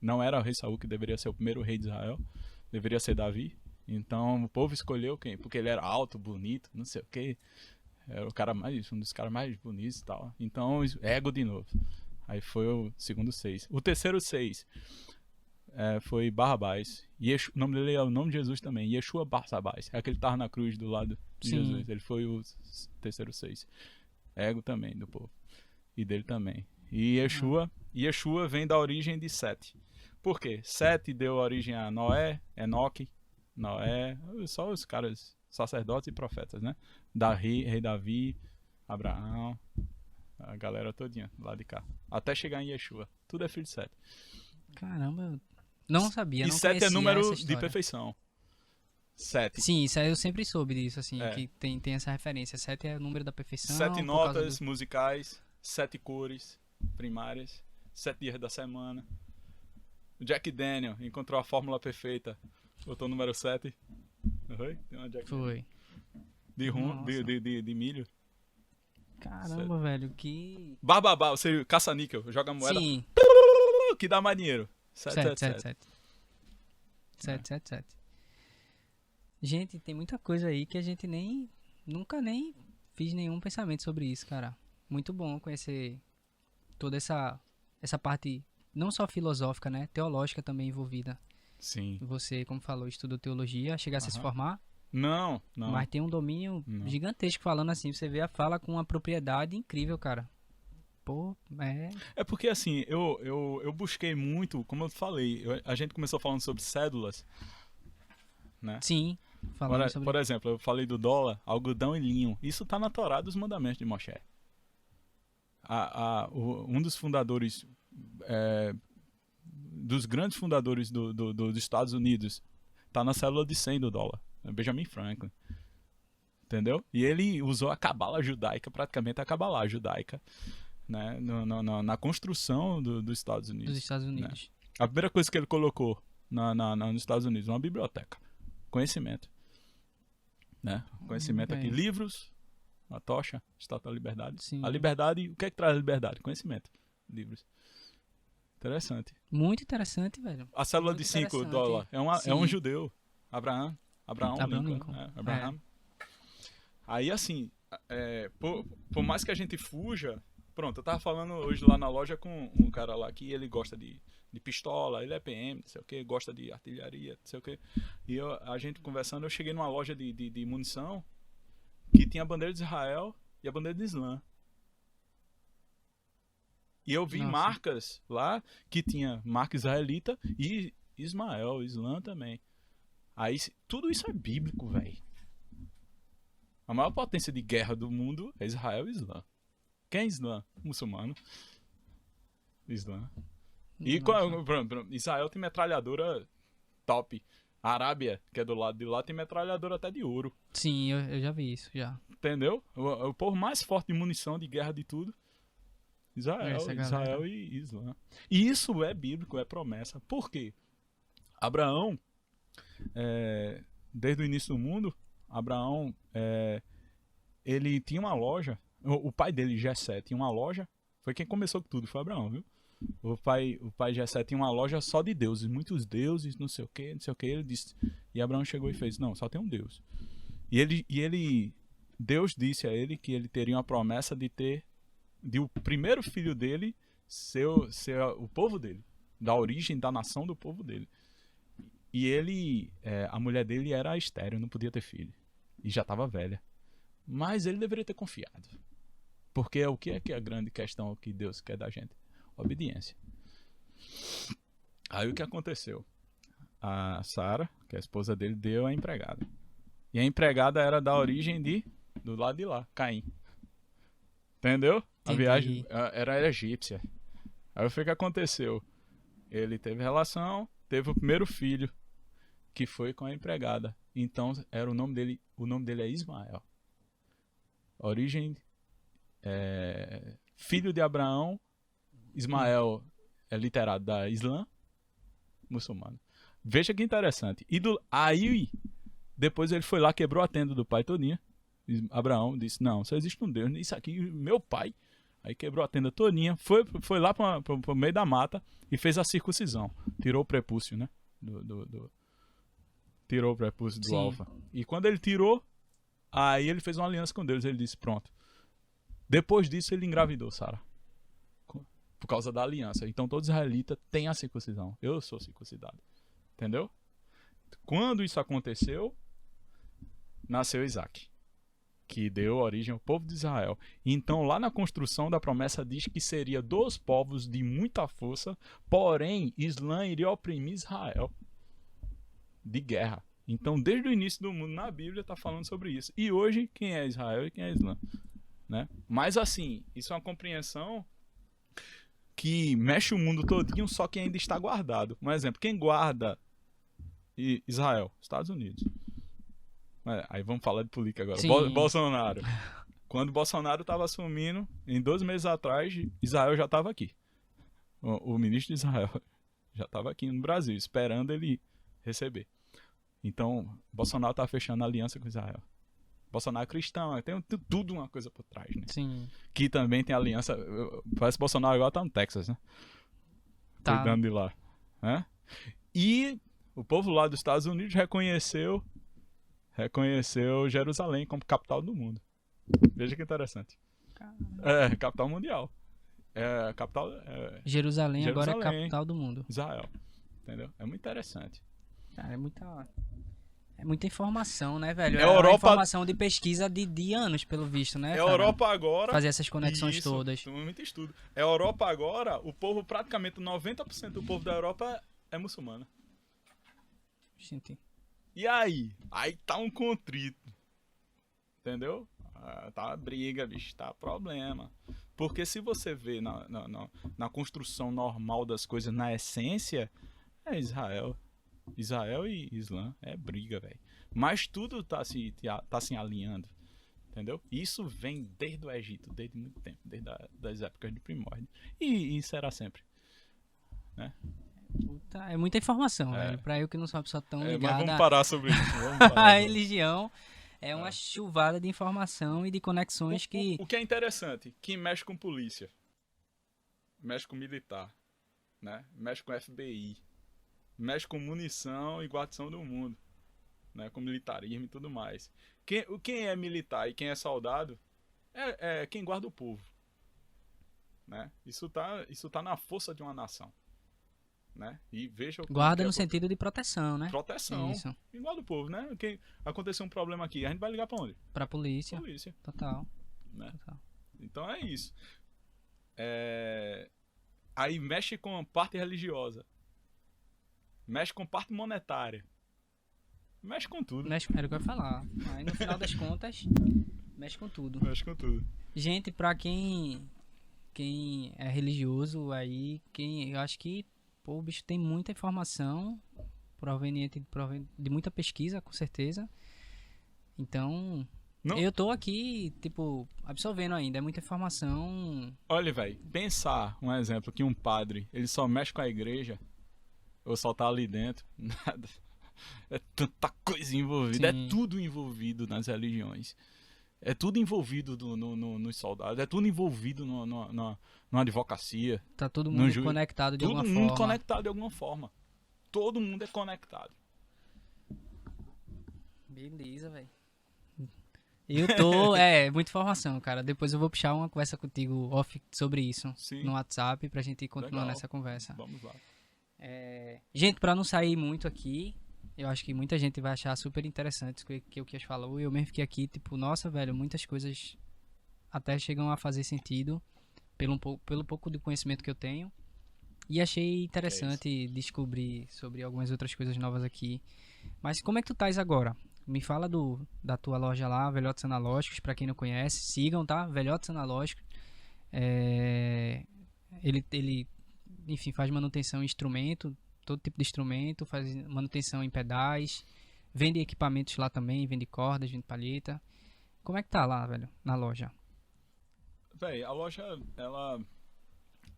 B: Não era o rei Saul que deveria ser o primeiro rei de Israel. Deveria ser Davi. Então o povo escolheu quem? Porque ele era alto, bonito, não sei o que. Era um dos caras mais bonitos e tal. Então, ego de novo. Aí foi o segundo 6. O terceiro 6 foi Barrabás. O nome dele é o nome de Jesus também. Yeshua Barrabás. É aquele que tava na cruz do lado de
A: Sim.
B: Jesus. Ele foi o terceiro 6. Ego também do povo. E dele também. E Yeshua vem da origem de Sete. Por quê? Sete deu origem a Noé, Enoque, Noé, só os caras, sacerdotes e profetas, né? Rei Davi, Abraão, a galera todinha lá de cá. Até chegar em Yeshua. Tudo é filho de Sete.
A: Caramba, não sabia,
B: E
A: não
B: 7 é
A: conhecia
B: número
A: essa
B: de
A: história.
B: perfeição. 7.
A: Sim, isso aí eu sempre soube disso, assim,
B: É.
A: que tem essa referência. 7 é o número da perfeição.
B: 7
A: por causa
B: notas musicais, 7 cores primárias, 7 dias da semana. O Jack Daniel encontrou a fórmula perfeita. Botou o número 7. Foi? Tem uma Jack
A: Foi.
B: Daniel. De milho.
A: Caramba, velho, que...
B: Barbabá, você caça níquel, joga moeda.
A: Sim,
B: Que dá mais dinheiro.
A: 777. 777. Gente, tem muita coisa aí que a gente nunca nem fiz nenhum pensamento sobre isso, cara. Muito bom conhecer toda essa parte, não só filosófica, né? Teológica também envolvida.
B: Sim.
A: Você, como falou, estudou teologia, chegasse a se formar,
B: Não.
A: mas tem um domínio
B: Não.
A: gigantesco falando assim. Você vê a fala com uma propriedade incrível, cara. Pô,
B: É porque assim, eu busquei muito, como eu falei, a gente começou falando sobre cédulas, né?
A: Sim, falando sobre...
B: Por exemplo, eu falei do dólar, algodão e linho. Isso tá na Torá dos mandamentos de Moshe. Um dos fundadores, dos grandes fundadores dos Estados Unidos, tá na célula de 100 do dólar, Benjamin Franklin. Entendeu? E ele usou a cabala judaica, praticamente a cabala judaica, né? Na construção dos Estados Unidos.
A: Dos Estados Unidos.
B: Né? A primeira coisa que ele colocou nos Estados Unidos, uma biblioteca. Conhecimento. Né? Conhecimento aqui. Livros, a tocha, Estátua da Liberdade.
A: Sim.
B: A liberdade, o que é que traz a liberdade? Conhecimento. Livros. Interessante.
A: Muito interessante, velho.
B: A célula
A: Muito
B: de 5
A: interessante.
B: dólares é um
A: Sim.
B: judeu. Abraham Lincoln. Abraham. Aí, assim, por mais que a gente fuja... Pronto, eu tava falando hoje lá na loja com um cara lá que ele gosta de pistola, ele é PM, não sei o que, gosta de artilharia, não sei o que. E a gente conversando, eu cheguei numa loja de munição que tinha a bandeira de Israel e a bandeira de Islã. E eu vi
A: Nossa.
B: marcas lá que tinha marca israelita e Islã também. Aí tudo isso é bíblico, velho. A maior potência de guerra do mundo é Israel e Islã. Quem é Islã? Muçulmano. Islã. E Israel tem metralhadora top. A Arábia, que é do lado de lá, tem metralhadora até de ouro.
A: Sim, eu já vi isso, já.
B: Entendeu? O povo mais forte de munição, de guerra, de tudo. Israel e Islã. E isso é bíblico, é promessa. Por quê? Abraão, desde o início do mundo, Abraão, ele tinha uma loja. O pai dele, Jessé, tinha uma loja. Foi quem começou com tudo, foi Abraão, viu? O pai Jessé tinha uma loja só de deuses, muitos deuses, não sei o que. Ele disse. E Abraão chegou e fez: não, só tem um Deus. Deus disse a ele que ele teria uma promessa de o primeiro filho dele ser o povo dele, da origem da nação do povo dele. E a mulher dele era estéril, não podia ter filho. E já estava velha. Mas ele deveria ter confiado. Porque o que é a grande questão que Deus quer da gente? Obediência. Aí o que aconteceu? A Sara, que é a esposa dele, deu a empregada. E a empregada era da origem do lado de lá, Caim. Entendeu? A viagem era egípcia. Aí o que aconteceu? Ele teve relação, teve o primeiro filho, que foi com a empregada. Então o nome dele é Ismael. Origem, filho de Abraão. Ismael é literado da Islã, muçulmano. Veja que interessante. Aí, depois ele foi lá, quebrou a tenda do pai todinha. Abraão disse: não, só existe um Deus. Isso aqui, meu pai. Aí quebrou a tenda todinha, foi lá pro meio da mata e fez a circuncisão. Tirou o prepúcio, né? Tirou o prepúcio do alfa. E quando ele tirou, aí ele fez uma aliança com Deus. Ele disse: pronto. Depois disso, ele engravidou Sara. por causa da aliança. Então todo israelita tem a circuncisão. Eu sou circuncidado. Entendeu? Quando isso aconteceu, nasceu Isaac, que deu origem ao povo de Israel. Então, lá na construção da promessa diz que seria 2 povos de muita força, porém, Islã iria oprimir Israel de guerra. Então, desde o início do mundo, na Bíblia, está falando sobre isso. E hoje, quem é Israel e quem é Islã? Né? Mas, assim, isso é uma compreensão que mexe o mundo todinho, só que ainda está guardado. Um exemplo, quem guarda Israel? Estados Unidos. Aí vamos falar de política agora. Bolsonaro. Quando Bolsonaro estava assumindo, em 2 meses atrás, Israel já estava aqui. O ministro de Israel já estava aqui no Brasil, esperando ele receber. Então, Bolsonaro está fechando aliança com Israel. Bolsonaro é cristão, tem tudo uma coisa por trás, né?
A: Sim.
B: Que também tem aliança. Parece que Bolsonaro agora tá no Texas, né?
A: Tá.
B: Cuidando de lá. Né? E o povo lá dos Estados Unidos reconheceu Jerusalém como capital do mundo. Veja que interessante.
A: Caramba.
B: Capital mundial. Capital.
A: Jerusalém agora é capital do mundo.
B: Israel. Entendeu? É muito interessante.
A: Cara, é muita informação, né, velho?
B: É Europa...
A: informação de pesquisa de anos, pelo visto, né?
B: É a Europa agora...
A: Fazer essas conexões
B: isso,
A: todas.
B: Muito estudo. É a Europa agora, o povo, praticamente 90% do povo da Europa é muçulmano.
A: Gente.
B: E aí? Aí tá um contrito. Entendeu? Tá uma briga, bicho, tá problema. Porque se você vê na construção normal das coisas, na essência, é Israel. Israel e Islã é briga, velho. Mas tudo tá se alinhando. Entendeu? Isso vem desde o Egito, desde muito tempo, desde das épocas de primórdio. E será sempre. Né?
A: É muita informação, velho. Pra eu que não sou uma pessoa tão ligada...
B: Mas vamos parar sobre isso.
A: A religião é uma chuvada de informação e de conexões que...
B: O que é interessante, quem mexe com polícia, mexe com militar, né? Mexe com FBI, mexe com munição e guarnição do mundo, né? Com militarismo e tudo mais. Quem é militar e quem é soldado é quem guarda o povo, né? Isso tá na força de uma nação, né? E veja
A: guarda no sentido de proteção, né?
B: Proteção.
A: Isso.
B: E guarda o povo, né? Quem acontecer um problema aqui, a gente vai ligar pra onde?
A: Pra polícia. Total.
B: Né?
A: Total.
B: Então é isso. Aí mexe com a parte religiosa. Mexe com parte monetária. Mexe com tudo.
A: Era o que eu ia falar. Aí no final das contas, mexe com tudo.
B: Mexe com tudo.
A: Gente, pra quem é religioso, aí, eu acho que, pô, o bicho tem muita informação proveniente de muita pesquisa, com certeza. Então, eu tô aqui, tipo, absorvendo ainda. É muita informação.
B: Olha, velho, pensar, um exemplo, que um padre, ele só mexe com a igreja, ou só tá ali dentro, nada. É tanta coisa envolvida. Sim. É tudo envolvido nas religiões. É tudo envolvido nos soldados. É tudo envolvido na advocacia.
A: Tá todo mundo conectado de alguma forma.
B: Todo mundo conectado de alguma forma. Todo mundo é conectado.
A: Beleza, velho. Muita informação, cara. Depois eu vou puxar uma conversa contigo off sobre isso.
B: Sim.
A: No WhatsApp pra gente continuar nessa conversa.
B: Vamos lá.
A: Gente, pra não sair muito aqui, eu acho que muita gente vai achar super interessante o que o Kias falou. Eu mesmo fiquei aqui, tipo, nossa, velho, muitas coisas até chegam a fazer sentido pelo pouco de conhecimento que eu tenho. E achei interessante descobrir sobre algumas outras coisas novas aqui. Mas como é que tu estás agora? Me fala da tua loja lá, Velhotes Analógicos, pra quem não conhece. Sigam, tá? Velhotes Analógicos. Ele, enfim, faz manutenção em instrumento, todo tipo de instrumento, faz manutenção em pedais, vende equipamentos lá também, vende cordas, vende palheta. Como é que tá lá, velho, na loja?
B: Véi, a loja, ela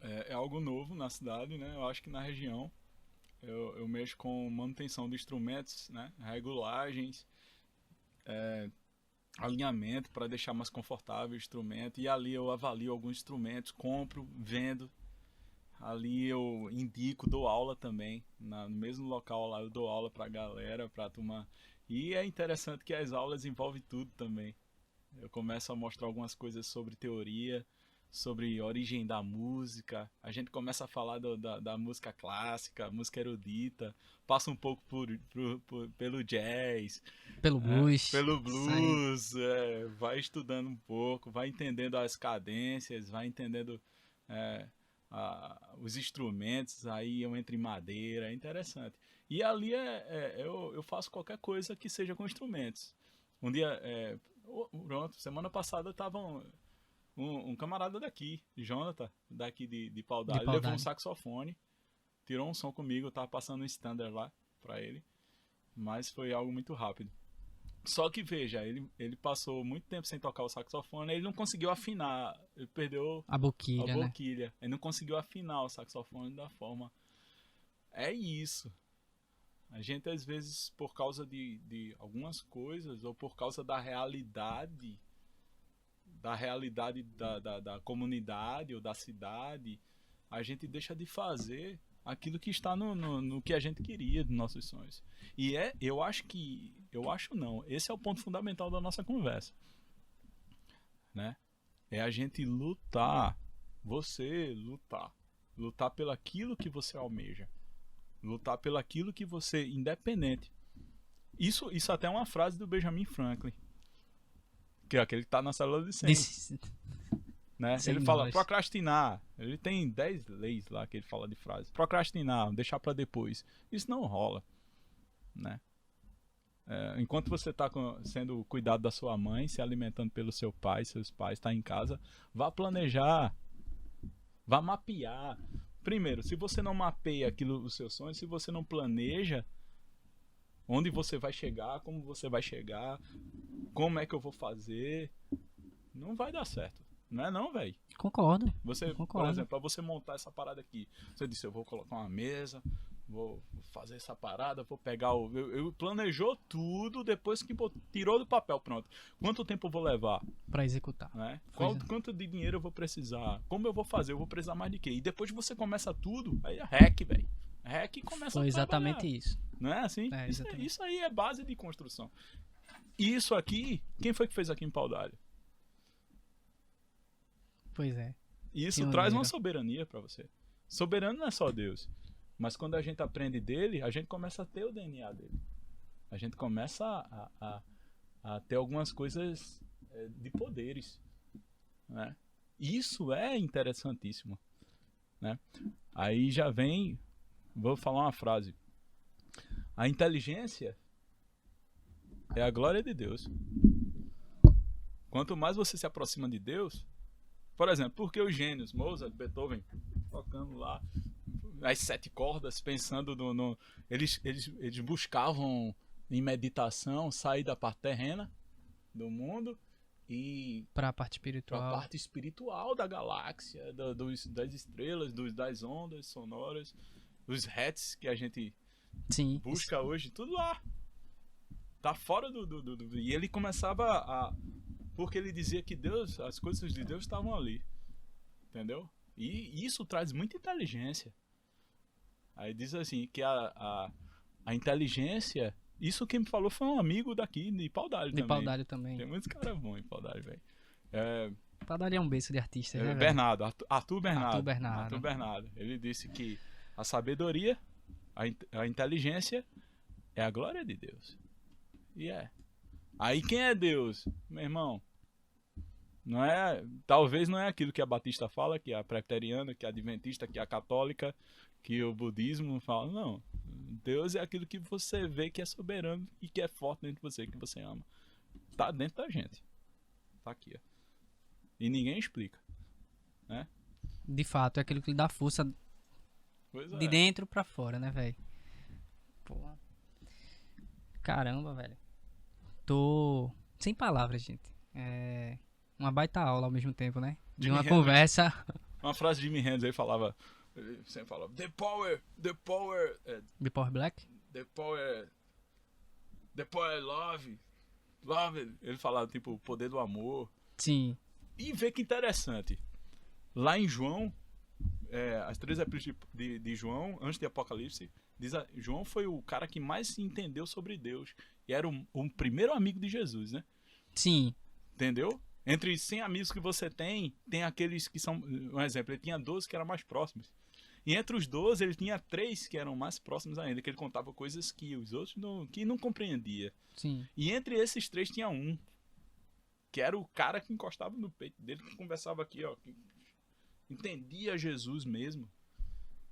B: é algo novo na cidade, né? Eu acho que na região eu mexo com manutenção de instrumentos, né? Regulagens, alinhamento para deixar mais confortável o instrumento. E ali eu avalio alguns instrumentos, compro, vendo. Ali eu indico, dou aula também. No mesmo local lá eu dou aula pra galera, pra turma. E é interessante que as aulas envolvem tudo também. Eu começo a mostrar algumas coisas sobre teoria, sobre a origem da música, a gente começa a falar da música clássica, música erudita, passa um pouco pelo jazz,
A: Pelo blues.
B: pelo
A: Isso aí.
B: blues, vai estudando um pouco, vai entendendo as cadências, vai entendendo é, os instrumentos, aí eu entro em madeira, é interessante. E ali eu faço qualquer coisa que seja com instrumentos. Um dia, pronto, semana passada tava um camarada daqui, Jonathan, daqui de Pau
A: De
B: d'Arco, levou um
A: Paudalho.
B: saxofone, tirou um som comigo, eu tava passando um standard lá pra ele, mas foi algo muito rápido. Só que veja, ele passou muito tempo sem tocar o saxofone, ele não conseguiu afinar, ele perdeu
A: A
B: a
A: boquilha, né?
B: boquilha, ele não conseguiu afinar o saxofone da forma. É isso. A gente às vezes, por causa de algumas coisas, ou por causa da realidade da comunidade ou da cidade, a gente deixa de fazer aquilo que está no que a gente queria dos nossos sonhos. E eu acho não, esse é o ponto fundamental da nossa conversa, né? É a gente lutar, você lutar pelo aquilo que você almeja, lutar pelo aquilo que você, independente. Isso até é uma frase do Benjamin Franklin, que é aquele que está na célula de 100. Né?
A: Sem
B: Ele fala
A: nós.
B: procrastinar. Ele tem 10 leis lá que ele fala de frase. Procrastinar, deixar para depois. Isso não rola, né? Enquanto você está sendo cuidado da sua mãe, se alimentando pelo seu pai, seus pais, está em casa, vá planejar, vá mapear. Primeiro, se você não mapeia aquilo, os seus sonhos, se você não planeja onde você vai chegar, como você vai chegar, como é que eu vou fazer, não vai dar certo. Não é não, velho.
A: Concordo.
B: Você, por
A: Concordo.
B: exemplo, para você montar essa parada aqui, você disse, eu vou colocar uma mesa, vou fazer essa parada, vou pegar eu planejou tudo depois que tirou do papel, pronto. Quanto tempo eu vou levar?
A: Pra executar.
B: Né?
A: Pois é.
B: Quanto de dinheiro eu vou precisar? Como eu vou fazer? Eu vou precisar mais de quê? E depois que você começa tudo, aí é hack, velho. Hack e começa
A: Foi
B: a
A: exatamente
B: trabalhar.
A: isso.
B: Não é assim?
A: É, exatamente.
B: Isso aí é base de construção. E isso aqui, quem foi que fez aqui em Pau d'Arco?
A: Pois é.
B: E isso
A: Pioneiro.
B: traz uma soberania para você. Soberano não é só Deus. Mas quando a gente aprende dele, a gente começa a ter o DNA dele. A gente começa a ter algumas coisas de poderes. Né? Isso é interessantíssimo. Né? Aí já vem, vou falar uma frase. A inteligência é a glória de Deus. Quanto mais você se aproxima de Deus, por exemplo, porque os gênios, Mozart, Beethoven, tocando lá as 7 cordas, pensando eles buscavam em meditação sair da parte terrena do mundo e
A: Pra parte
B: para a
A: espiritual.
B: parte espiritual da galáxia, das estrelas, das ondas sonoras, dos hertz que a gente
A: Sim.
B: busca hoje, tudo lá. Tá fora E ele começava porque ele dizia que Deus, as coisas de Deus estavam ali. Entendeu? E isso traz muita inteligência. Aí diz assim, que a inteligência... Isso quem me falou foi um amigo daqui, de Pau d'Arco
A: De
B: também.
A: Paudalho também.
B: Tem muitos caras bons em Pau d'Arco, velho.
A: Paudalho é um berço de artistas, né, velho?
B: Bernardo, Arthur Bernardo.
A: Arthur Bernardo.
B: Arthur Bernardo. Ele disse que a sabedoria, a inteligência é a glória de Deus. E é. Aí quem é Deus? Meu irmão, talvez não é aquilo que a Batista fala, que a presbiteriana, que a adventista, que a católica, que o budismo fala. Não. Deus é aquilo que você vê que é soberano e que é forte dentro de você, que você ama. Tá dentro da gente. Tá aqui, ó. E ninguém explica. Né?
A: De fato, é aquilo que lhe dá força
B: Pois
A: de dentro pra fora, né, velho? Pô. Caramba, velho. Tô sem palavras, gente. É uma baita aula ao mesmo tempo, né? De
B: Jimi
A: uma
B: Hendrix.
A: conversa.
B: Uma frase de Jimi Hendrix, ele sempre falava, the power,
A: De Power Black?
B: the power love, ele falava tipo, o poder do amor.
A: Sim.
B: E vê que interessante, lá em João, as 3 epístolas de João, antes de Apocalipse, João foi o cara que mais entendeu sobre Deus, e era um primeiro amigo de Jesus, né?
A: Sim.
B: Entendeu? Entre 100 amigos que você tem aqueles que são... Um exemplo, ele tinha 12 que eram mais próximos. E entre os 12, ele tinha 3 que eram mais próximos ainda, que ele contava coisas que os outros não compreendia.
A: Sim.
B: E entre esses 3 tinha um, que era o cara que encostava no peito dele, que conversava aqui, ó, que entendia Jesus mesmo,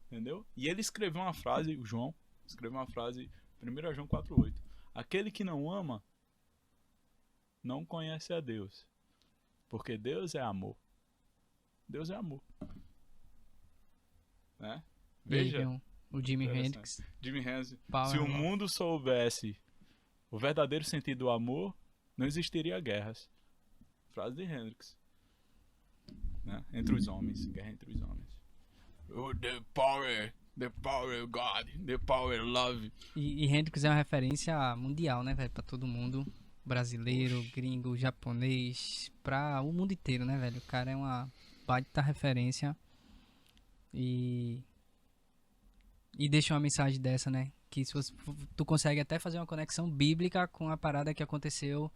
B: entendeu? E ele escreveu uma frase, o João, escreveu uma frase, 1 João 4,8. Aquele que não ama, não conhece a Deus, porque Deus é amor. Deus é amor. Né? Veja.
A: João, o Jimi Hendrix.
B: Jimi Hendrix.
A: Power
B: Se o
A: Love.
B: mundo soubesse o verdadeiro sentido do amor, não existiria guerras. Frase de Hendrix. Né? Entre os homens. Guerra entre os homens. Oh, the power of God, the power of love.
A: E Hendrix é uma referência mundial, né, velho? Pra todo mundo. Brasileiro, gringo, japonês, pra o mundo inteiro, né, velho? O cara é uma baita referência. E deixa uma mensagem dessa, né? Que se você, tu consegue até fazer uma conexão bíblica com a parada que aconteceu.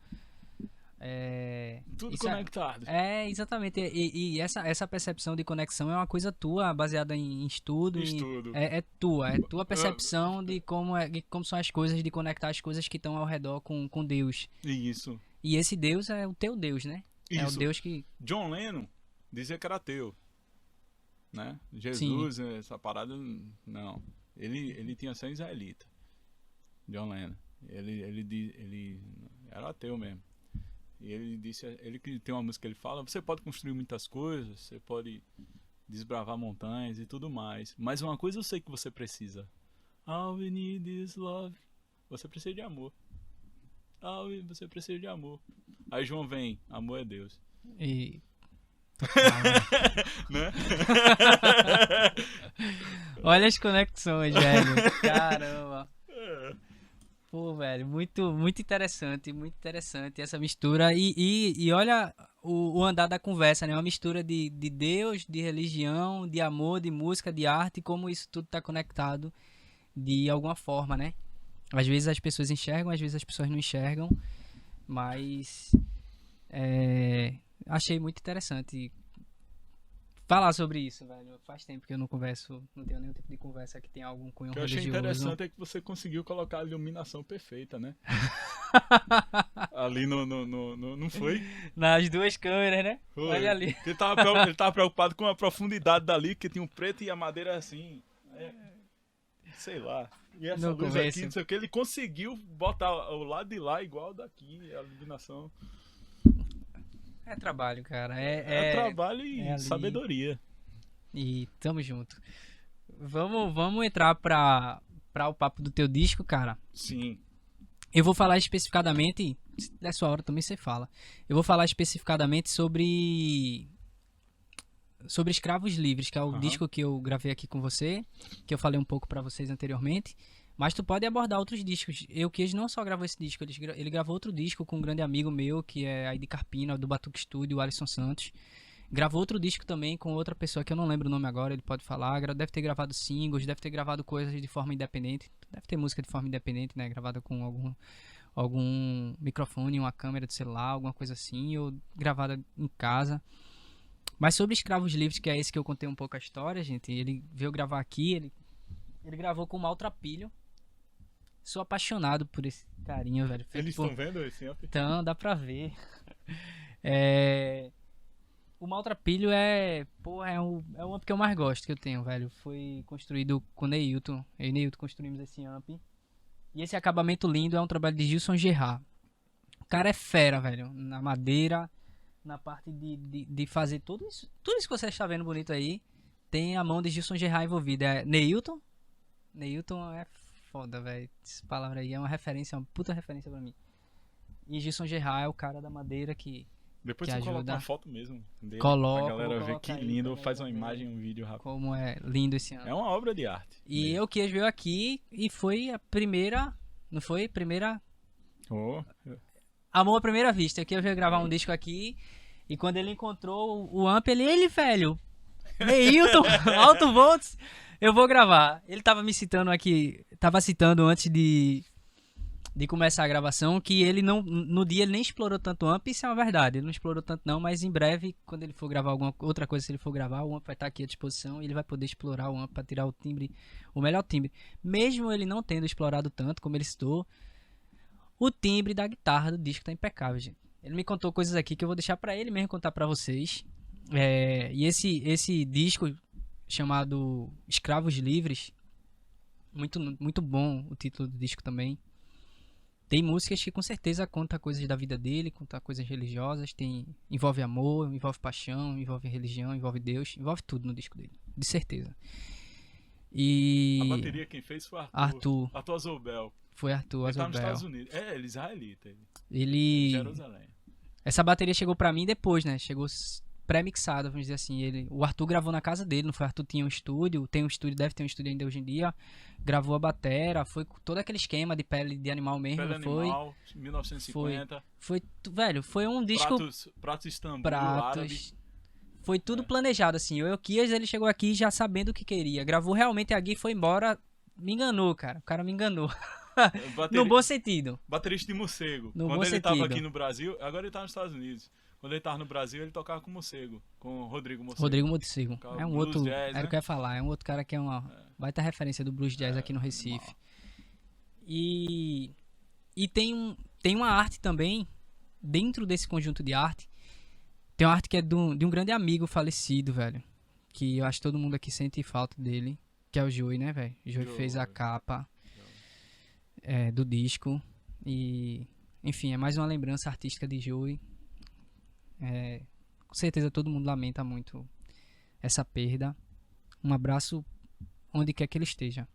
B: Tudo
A: isso
B: conectado.
A: Exatamente. E essa percepção de conexão é uma coisa tua, baseada em estudo.
B: Estudo.
A: É tua percepção de como são as coisas, de conectar as coisas que estão ao redor com Deus.
B: Isso.
A: E esse Deus é o teu Deus, né? É o
B: Isso.
A: Deus que...
B: John Lennon dizia que era ateu. Né? Jesus, essa parada, não. Ele tinha sangue israelita. John Lennon. Ele era ateu mesmo. E ele que tem uma música que ele fala, você pode construir muitas coisas, você pode desbravar montanhas e tudo mais, mas uma coisa eu sei que você precisa. All we need is love. Você precisa de amor. Você precisa de amor. Aí João vem, amor é Deus.
A: E...
B: Né?
A: Olha as conexões, velho. Caramba. Pô, velho, muito, muito interessante essa mistura. E olha o andar da conversa, né? Uma mistura de Deus, de religião, de amor, de música, de arte, como isso tudo tá conectado de alguma forma, né? Às vezes as pessoas enxergam, às vezes as pessoas não enxergam, mas achei muito interessante falar sobre isso, velho. Faz tempo que eu não converso, não tenho nenhum tipo de conversa que tenha algum cunho
B: O que eu achei
A: religioso.
B: interessante é que você conseguiu colocar a iluminação perfeita, né? Ali não foi?
A: Nas duas câmeras, né?
B: Foi.
A: Olha ali.
B: Ele tava preocupado com a profundidade dali, que tinha um preto e a madeira assim. Sei lá. E essa
A: No
B: luz
A: começo.
B: aqui, não sei o que, ele conseguiu botar o lado de lá igual daqui, a iluminação.
A: É trabalho, cara.
B: É trabalho e
A: ali.
B: sabedoria.
A: E tamo junto. Vamos entrar pra o papo do teu disco, cara.
B: Sim.
A: Eu vou falar especificadamente, se der sua hora também você fala. Eu vou falar especificadamente sobre Escravos Livres, que é o disco que eu gravei aqui com você, que eu falei um pouco pra vocês anteriormente. Mas tu pode abordar outros discos. Euquias não só gravou esse disco, ele gravou outro disco com um grande amigo meu, que é aí de Carpina, do Batuque Studio, o Alisson Santos. Gravou outro disco também com outra pessoa que eu não lembro o nome agora, ele pode falar. Deve ter gravado singles, deve ter gravado coisas de forma independente. Deve ter música de forma independente, né? Gravada com algum microfone, uma câmera de celular, alguma coisa assim, ou gravada em casa. Mas sobre Escravos Livres, que é esse que eu contei um pouco a história, gente, ele veio gravar aqui, ele gravou com o Maltrapilho. Sou apaixonado por esse carinha, velho.
B: Eles estão vendo esse amp?
A: Então, dá pra ver. O Maltrapilho é o amp que eu mais gosto que eu tenho, velho. Foi construído com o Neilton. Eu e Neilton construímos esse amp. E esse acabamento lindo é um trabalho de Gilson Gerard. O cara é fera, velho. Na madeira, na parte de fazer tudo isso que você está vendo bonito aí, tem a mão de Gilson Gerard envolvida. É Neilton. Neilton é foda, velho. Essa palavra aí é uma referência, uma puta referência pra mim. E Gilson Gerard é o cara da madeira que
B: Depois você coloca uma foto mesmo dele,
A: Coloca,
B: pra galera ver que
A: aí,
B: lindo,
A: pra
B: faz uma
A: galera
B: imagem, um vídeo rápido.
A: como é lindo esse ano.
B: É uma obra de arte.
A: E eu que veio aqui e foi a primeira, não foi? Amor à primeira vista. Que eu veio gravar um disco aqui e quando ele encontrou o amp, ele velho, Neilton, Alto Volts, eu vou gravar. Ele tava me citando aqui, tava citando antes de de começar a gravação, que ele não, no dia ele nem explorou tanto o amp, isso é uma verdade, ele não explorou tanto não, mas em breve, quando ele for gravar alguma outra coisa, se ele for gravar, o amp vai estar aqui à disposição e ele vai poder explorar o amp para tirar o timbre, o melhor timbre. Mesmo ele não tendo explorado tanto, como ele citou, o timbre da guitarra do disco tá impecável, gente. Ele me contou coisas aqui que eu vou deixar para ele mesmo contar para vocês. E esse disco chamado Escravos Livres, muito bom o título do disco também. Tem músicas que com certeza conta coisas da vida dele, conta coisas religiosas, envolve amor, envolve paixão, envolve religião, envolve Deus, envolve tudo no disco dele, de certeza. E
B: A bateria quem fez foi
A: Arthur.
B: Arthur Azobel.
A: Foi Arthur
B: Ele tá
A: Azobel.
B: nos Estados Unidos. Ele é israelita.
A: Ele...
B: Jerusalém.
A: Essa bateria chegou pra mim depois, né? Chegou pré-mixada, vamos dizer assim. O Arthur gravou na casa dele, não foi? O Arthur tinha um estúdio, deve ter um estúdio ainda hoje em dia. Gravou a batera, foi todo aquele esquema de pele de animal mesmo,
B: Pele
A: foi.
B: Animal, 1950.
A: Velho, foi um disco...
B: Pratos Istambul, árabe.
A: Foi tudo planejado, assim. O Euquias, ele chegou aqui já sabendo o que queria. Gravou realmente aqui e foi embora. Me enganou, cara. O cara me enganou. No bom sentido.
B: Baterista de morcego.
A: No
B: Quando
A: bom
B: ele tava
A: sentido.
B: aqui no Brasil, agora ele tá nos Estados Unidos. Quando ele tava no Brasil, ele tocava com morcego, com o Rodrigo Morcego.
A: Rodrigo Morcego. É um outro.
B: Jazz,
A: era o que eu ia falar. É um outro cara que é uma baita referência do blues jazz aqui no Recife. E tem uma arte também, dentro desse conjunto de arte. Tem uma arte que é de um grande amigo falecido, velho. Que eu acho que todo mundo aqui sente falta dele. Que é o Joey, né, velho? O Joey fez a capa do disco. E, enfim, é mais uma lembrança artística de Joey. Com certeza todo mundo lamenta muito essa perda. Um abraço onde quer que ele esteja.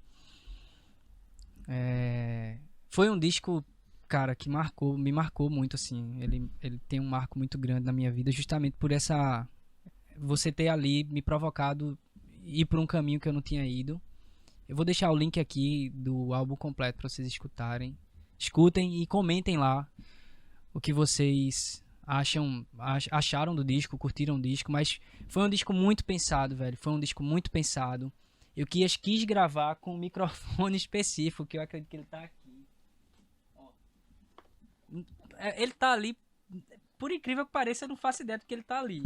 A: Foi um disco, cara, que me marcou muito, assim. Ele tem um marco muito grande na minha vida, justamente por você ter ali me provocado ir por um caminho que eu não tinha ido. Eu vou deixar o link aqui do álbum completo para vocês escutarem. Escutem e comentem lá o que vocês acharam do disco, curtiram o disco, mas foi um disco muito pensado, velho. Foi um disco muito pensado. Eu quis gravar com um microfone específico, que eu acredito que ele tá aqui. Ó. Ele tá ali, por incrível que pareça, eu não faço ideia do que ele tá ali.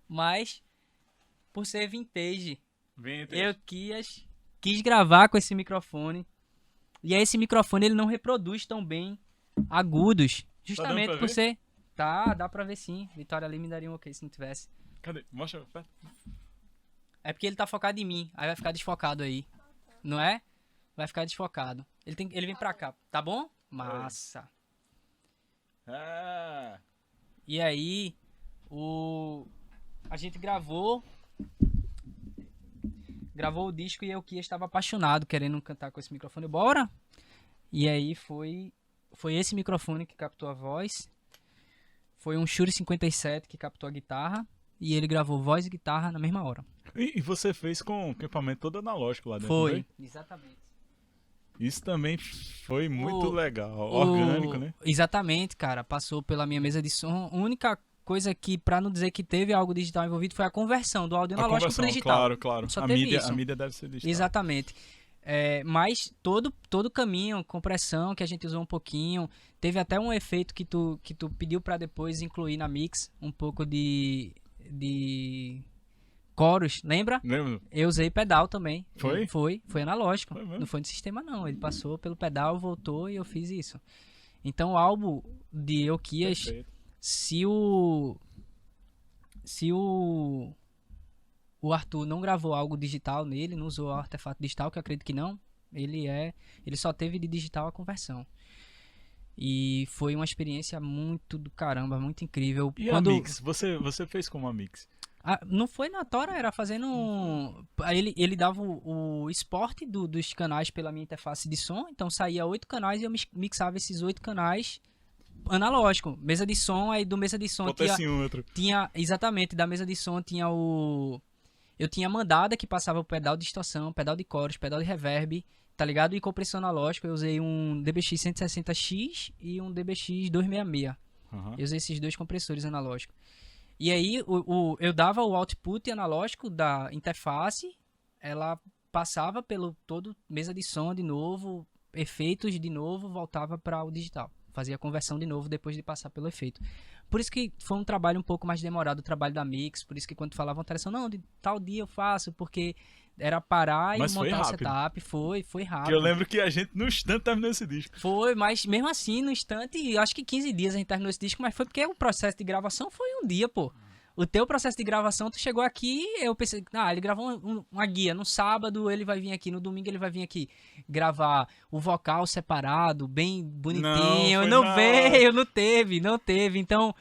A: Mas, por ser vintage. Eu quis gravar com esse microfone. E aí esse microfone ele não reproduz tão bem agudos. Justamente por ser... dá pra ver sim. Vitória ali me daria um ok se não tivesse.
B: Cadê? Mostra perto.
A: É porque ele tá focado em mim. Aí vai ficar desfocado aí. Não é? Vai ficar desfocado. Ele vem pra cá. Tá bom? Massa. E aí, a gente gravou o disco e eu que estava apaixonado, querendo cantar com esse microfone. Bora! E aí foi esse microfone que captou a voz. Foi um Shure 57 que captou a guitarra. E ele gravou voz e guitarra na mesma hora.
B: E você fez com equipamento todo analógico lá dentro,
A: Foi,
B: né?
A: exatamente.
B: Isso também foi muito legal, orgânico, né?
A: Exatamente, cara. Passou pela minha mesa de som. A única coisa que, pra não dizer que teve algo digital envolvido, foi a conversão do áudio analógico pro digital.
B: Claro.
A: Só
B: A
A: teve isso.
B: mídia deve ser digital.
A: Exatamente. Mas todo o caminho, compressão que a gente usou um pouquinho, teve até um efeito que tu pediu pra depois incluir na mix, um pouco de coros, lembra?
B: Lembro.
A: Eu usei pedal também.
B: Foi?
A: Foi analógico.
B: Foi mesmo?
A: Não foi no sistema não, ele passou pelo pedal, voltou e eu fiz isso. Então o álbum de Euquias,
B: Perfeito.
A: se o Arthur não gravou algo digital nele, não usou artefato digital, que eu acredito que não, ele só teve de digital a conversão. E foi uma experiência muito do caramba, muito incrível.
B: E a mix? Você fez como a mix?
A: Não foi na Tora, era fazendo... Ele dava o export dos canais pela minha interface de som, então saía 8 canais e eu mixava esses 8 canais analógico. Mesa de som, aí do mesa de som tinha... Exatamente, da mesa de som tinha eu tinha mandada que passava o pedal de distorção, pedal de chorus, pedal de reverb, tá ligado? E compressor analógico, eu usei um DBX 160X e um DBX 266.
B: Uhum.
A: Eu usei esses dois compressores analógicos. E aí eu dava o output analógico da interface, ela passava pelo todo mesa de som de novo, efeitos de novo, voltava para o digital. Fazia a conversão de novo depois de passar pelo efeito. Por isso que foi um trabalho um pouco mais demorado, o trabalho da Mix. Por isso que quando falavam alteração, não, de tal dia eu faço, porque era parar
B: Mas
A: e
B: foi
A: montar o
B: rápido.
A: setup. Foi
B: Que eu
A: rápido.
B: lembro que a gente no instante terminou esse disco.
A: Foi, mas mesmo assim, no instante, acho que 15 dias a gente terminou esse disco, mas foi porque o processo de gravação foi um dia, pô. O teu processo de gravação, tu chegou aqui, eu pensei, ele gravou uma guia, no sábado ele vai vir aqui, no domingo ele vai vir aqui gravar o vocal separado, bem
B: Não,
A: bonitinho,
B: foi
A: não
B: na
A: veio, não teve, então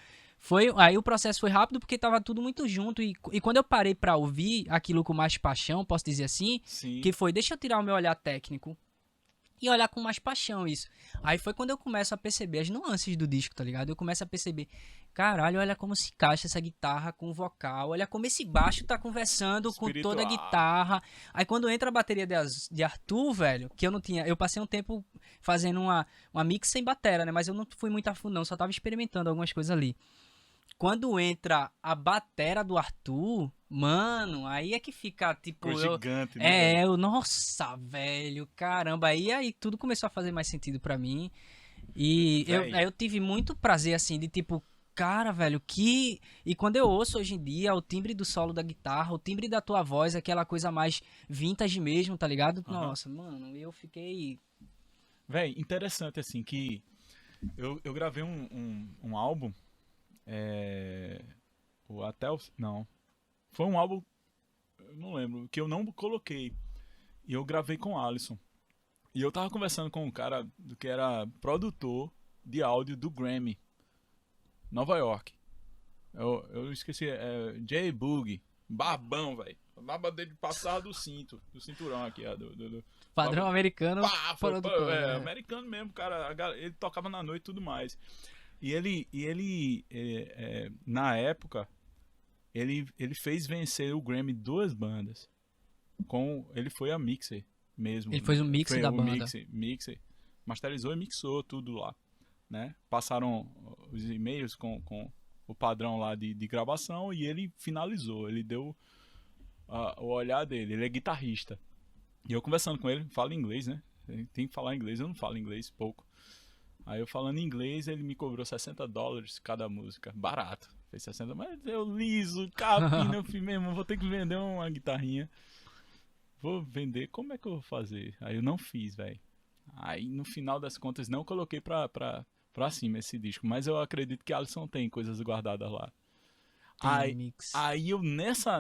A: aí o processo foi rápido porque tava tudo muito junto e quando eu parei pra ouvir aquilo com mais paixão, posso dizer assim,
B: Sim.
A: que foi, deixa eu tirar o meu olhar técnico e olhar com mais paixão isso. Aí foi quando eu começo a perceber as nuances do disco, tá ligado? Eu começo a perceber, caralho, olha como se encaixa essa guitarra com o vocal, olha como esse baixo tá conversando com toda a
B: Espiritual.
A: guitarra. Aí quando entra a bateria de Arthur, velho, que eu não tinha, eu passei um tempo fazendo uma mix sem batera, né? Mas eu não fui muito a fundo não, só tava experimentando algumas coisas ali. Quando entra a batera do Arthur, mano, aí é que fica, tipo...
B: Ficou gigante, né?
A: Nossa, velho, caramba. Aí tudo começou a fazer mais sentido pra mim. E
B: Véi.
A: eu tive muito prazer, assim, de tipo... Cara, velho, que... E quando eu ouço hoje em dia o timbre do solo da guitarra, o timbre da tua voz, aquela coisa mais vintage mesmo, tá ligado?
B: Aham.
A: Nossa, mano, eu fiquei...
B: Véi, interessante assim que eu gravei um álbum. O até o, não. Foi um álbum, eu não lembro, que eu não coloquei. E eu gravei com o Alisson. E eu tava conversando com um cara que era produtor de áudio do Grammy, Nova York. Eu esqueci, Jay Boogie, barbão, velho. Barba dele passar do cinto, do cinturão aqui,
A: Padrão
B: barba-
A: americano,
B: foi,
A: produtor, né?
B: americano mesmo, cara. Ele tocava na noite e tudo mais. E na época, ele fez vencer o Grammy duas bandas. Ele foi a mixer mesmo.
A: Ele fez o mix
B: Foi
A: da
B: o
A: banda.
B: Mixer, masterizou e mixou tudo lá, né? Passaram os e-mails com o padrão lá de gravação e ele finalizou. Ele deu o olhar dele. Ele é guitarrista. E eu conversando com ele, falo inglês, né? Tem que falar inglês, eu não falo inglês pouco. Aí eu falando inglês, ele me cobrou $60 cada música. Barato. Fez 60, mas eu liso, capina, eu fui mesmo, vou ter que vender uma guitarrinha. Vou vender, como é que eu vou fazer? Aí eu não fiz, velho. Aí no final das contas não coloquei pra cima esse disco. Mas eu acredito que Alisson tem coisas guardadas lá.
A: Tem mix.
B: Aí eu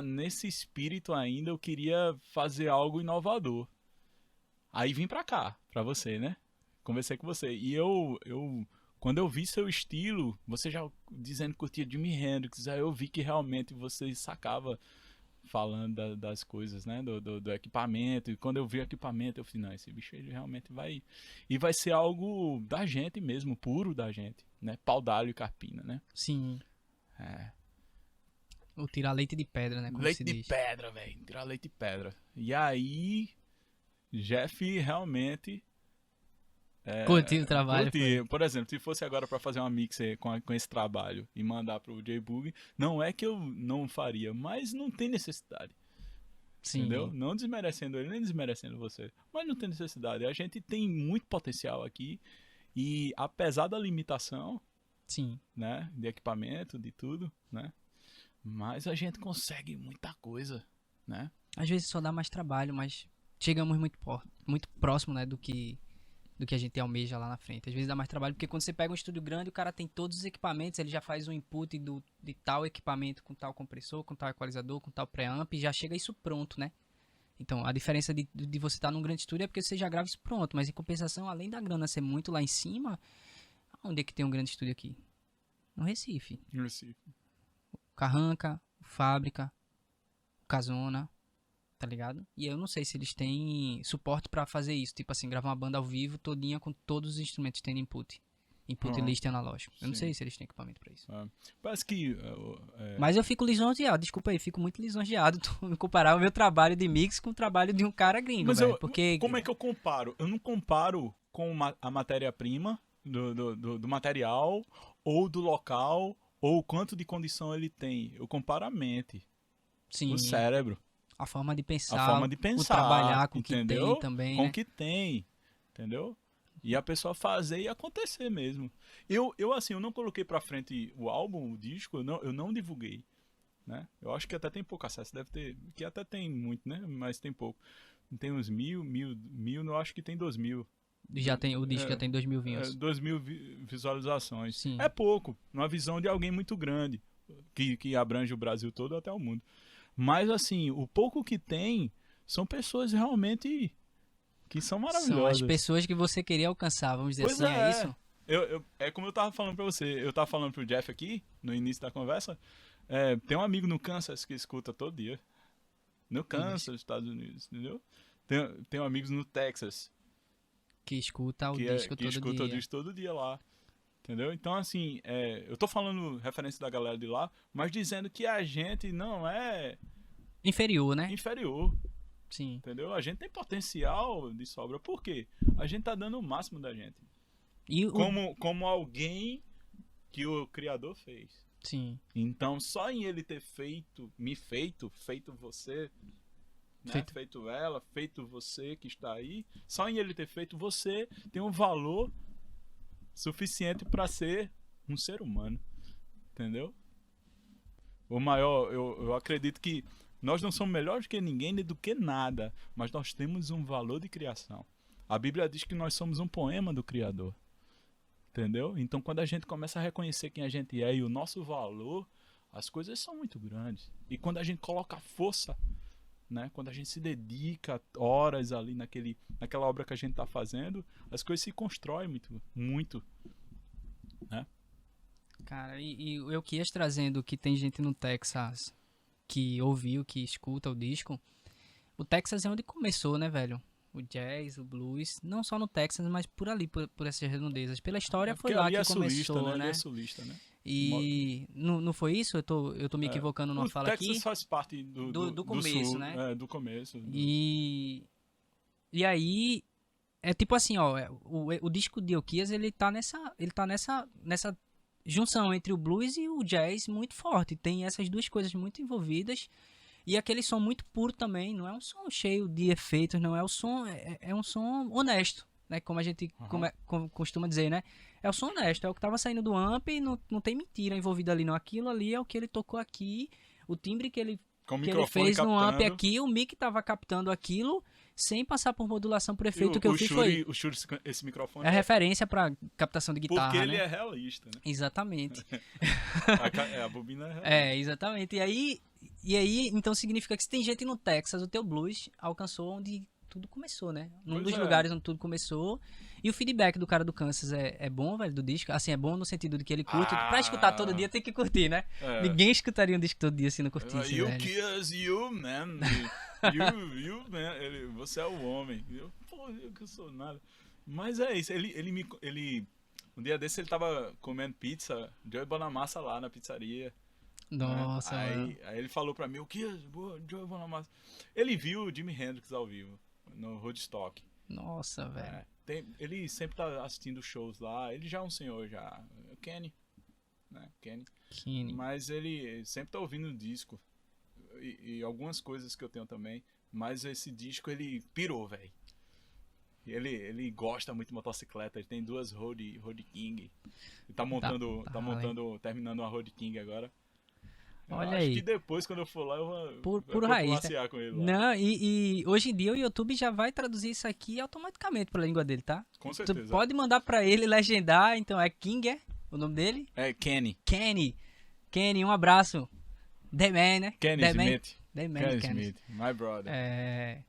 B: nesse espírito ainda eu queria fazer algo inovador. Aí vim pra cá, pra você, né? Conversei com você. E quando eu vi seu estilo, você já dizendo que curtia Jimi Hendrix, aí eu vi que realmente você sacava falando das coisas, né? Do equipamento. E quando eu vi o equipamento, eu falei, não, esse bicho ele realmente vai... E vai ser algo da gente mesmo, puro da gente, né? Pau d'alho e carpina, né?
A: Sim. O tirar leite de pedra, né? Como
B: Leite
A: se
B: de
A: diz.
B: pedra, velho. Tirar leite de pedra. E aí, Jeff realmente...
A: Curti o trabalho.
B: curti. Por exemplo, se fosse agora pra fazer uma mix com esse trabalho e mandar pro J-Bug, não é que eu não faria, mas não tem necessidade.
A: Sim.
B: Entendeu? Não desmerecendo ele, nem desmerecendo você. Mas não tem necessidade. A gente tem muito potencial aqui e apesar da limitação,
A: Sim.
B: né, de equipamento, de tudo, né? Mas a gente consegue muita coisa, né?
A: Às vezes só dá mais trabalho, mas chegamos muito próximo, né, do que a gente almeja lá na frente. Às vezes dá mais trabalho, porque quando você pega um estúdio grande, o cara tem todos os equipamentos, ele já faz um input de tal equipamento com tal compressor, com tal equalizador, com tal preamp, e já chega isso pronto, né? Então, a diferença de você estar num grande estúdio é porque você já grava isso pronto, mas em compensação, além da grana ser muito lá em cima, onde é que tem um grande estúdio aqui? No Recife. O Carranca, o Fábrica, o Casona, tá ligado? E eu não sei se eles têm suporte pra fazer isso, tipo assim, gravar uma banda ao vivo todinha com todos os instrumentos tendo input e list analógico. Eu não
B: Sim.
A: sei se eles têm equipamento pra isso.
B: Parece que...
A: Mas eu fico lisonjeado, desculpa aí, fico muito lisonjeado tu comparar o meu trabalho de mix com o trabalho de um cara gringo,
B: Mas
A: velho, porque...
B: como é que eu comparo? Eu não comparo com a matéria-prima do material ou do local ou o quanto de condição ele tem. Eu comparo a mente,
A: Sim,
B: o cérebro,
A: a forma de pensar,
B: a forma de pensar,
A: o trabalhar com o que
B: entendeu?
A: tem também,
B: Com
A: né?
B: o que tem, entendeu? E a pessoa fazer e acontecer mesmo. Assim, eu não coloquei pra frente o álbum, o disco, eu não divulguei, né? Eu acho que até tem pouco acesso, deve ter, que até tem muito, né? Mas tem pouco. Tem uns mil, eu acho que tem 2.000.
A: Já tem, o disco já tem 2.000 views.
B: 2.000 visualizações.
A: Sim.
B: É pouco, numa visão de alguém muito grande, que abrange o Brasil todo até o mundo. Mas, assim, o pouco que tem são pessoas realmente que são maravilhosas.
A: São as pessoas que você queria alcançar, vamos dizer
B: Pois
A: assim, é
B: é.
A: isso?
B: É como eu tava falando pra você. Eu tava falando pro Jeff aqui, no início da conversa. Tem um amigo no Kansas que escuta todo dia. No Kansas, Estados Unidos, entendeu? Tem amigos no Texas
A: Que escuta o
B: que
A: disco todo
B: escuta
A: dia.
B: o disco todo dia lá. Entendeu? Então, assim, eu tô falando referência da galera de lá, mas dizendo que a gente não é
A: Inferior, né?
B: inferior.
A: Sim.
B: Entendeu? A gente tem potencial de sobra. Por quê? A gente tá dando o máximo da gente.
A: E
B: Como alguém que o Criador fez.
A: Sim.
B: Então, só em ele ter feito você, né? Feito ela, feito você que está aí, só em ele ter feito você tem um valor suficiente para ser um ser humano. Entendeu? O maior, eu acredito que nós não somos melhores que ninguém nem do que nada, mas nós temos um valor de criação. A Bíblia diz que nós somos um poema do Criador. Entendeu? Então, quando a gente começa a reconhecer quem a gente é e o nosso valor, as coisas são muito grandes. E quando a gente coloca força, né? Quando a gente se dedica horas ali naquela obra que a gente está fazendo, as coisas se constroem muito, muito, né?
A: Cara, e eu quis trazendo que tem gente no Texas que ouviu, que escuta o disco. O Texas é onde começou, né, velho? O jazz, o blues, não só no Texas, mas por ali, por essas redondezas. Pela história foi lá que começou, né?
B: É sulista, né?
A: E não foi isso? Eu tô me equivocando numa fala aqui?
B: O Texas faz parte
A: do começo,
B: sul,
A: né?
B: Do começo.
A: E aí, é tipo assim, ó, o disco de Okias, ele tá nessa junção entre o blues e o jazz muito forte. Tem essas duas coisas muito envolvidas. E aquele som muito puro também, não é um som cheio de efeitos, não é o som, é um som honesto, né? Como a gente costuma dizer, né? É o som honesto, é o que tava saindo do amp e não tem mentira envolvida ali, não. Aquilo ali é o que ele tocou aqui, o timbre que ele fez no amp aqui, o mic tava captando aquilo sem passar por modulação, por efeito que eu fiz foi...
B: O Shure, esse microfone
A: é referência para captação de guitarra,
B: porque ele
A: né?
B: é realista, né?
A: Exatamente.
B: A bobina é realista.
A: Exatamente. E aí, então significa que se tem gente no Texas, o teu blues alcançou onde tudo começou, né? Num dos lugares onde tudo começou. E o feedback do cara do Kansas é bom, velho, do disco. Assim, é bom no sentido de que ele curte. Pra escutar todo dia tem que curtir, né? Ninguém escutaria um disco todo dia se não curtisse,
B: You
A: velho.
B: kiss you, man. You, man. Você é o homem. Pô, eu que sou nada. Mas é isso. Um dia desse ele tava comendo pizza, Joey Bonamassa lá na pizzaria.
A: Nossa,
B: aí ele falou pra mim, o que? Joey Bonamassa. Ele viu o Jimi Hendrix ao vivo, no Woodstock.
A: Nossa, velho.
B: Ele sempre tá assistindo shows lá, ele já é um senhor já. Kenny, né? Kenny. Mas ele sempre tá ouvindo o disco. E algumas coisas que eu tenho também. Mas esse disco ele pirou, velho. Ele gosta muito de motocicleta, ele tem 2 Road King. Ele tá montando, terminando uma Road King agora.
A: Olha
B: acho
A: aí.
B: que depois, quando eu for lá, eu
A: vou
B: raiz,
A: passear,
B: né? Com ele lá.
A: Não, e hoje em dia o YouTube já vai traduzir isso aqui automaticamente pra língua dele, tá?
B: Com certeza.
A: Tu pode mandar pra ele legendar, então é King, o nome dele?
B: É Kenny.
A: Kenny, um abraço. The Man, né?
B: Kenny Smith.
A: Kenny
B: Smith, my brother.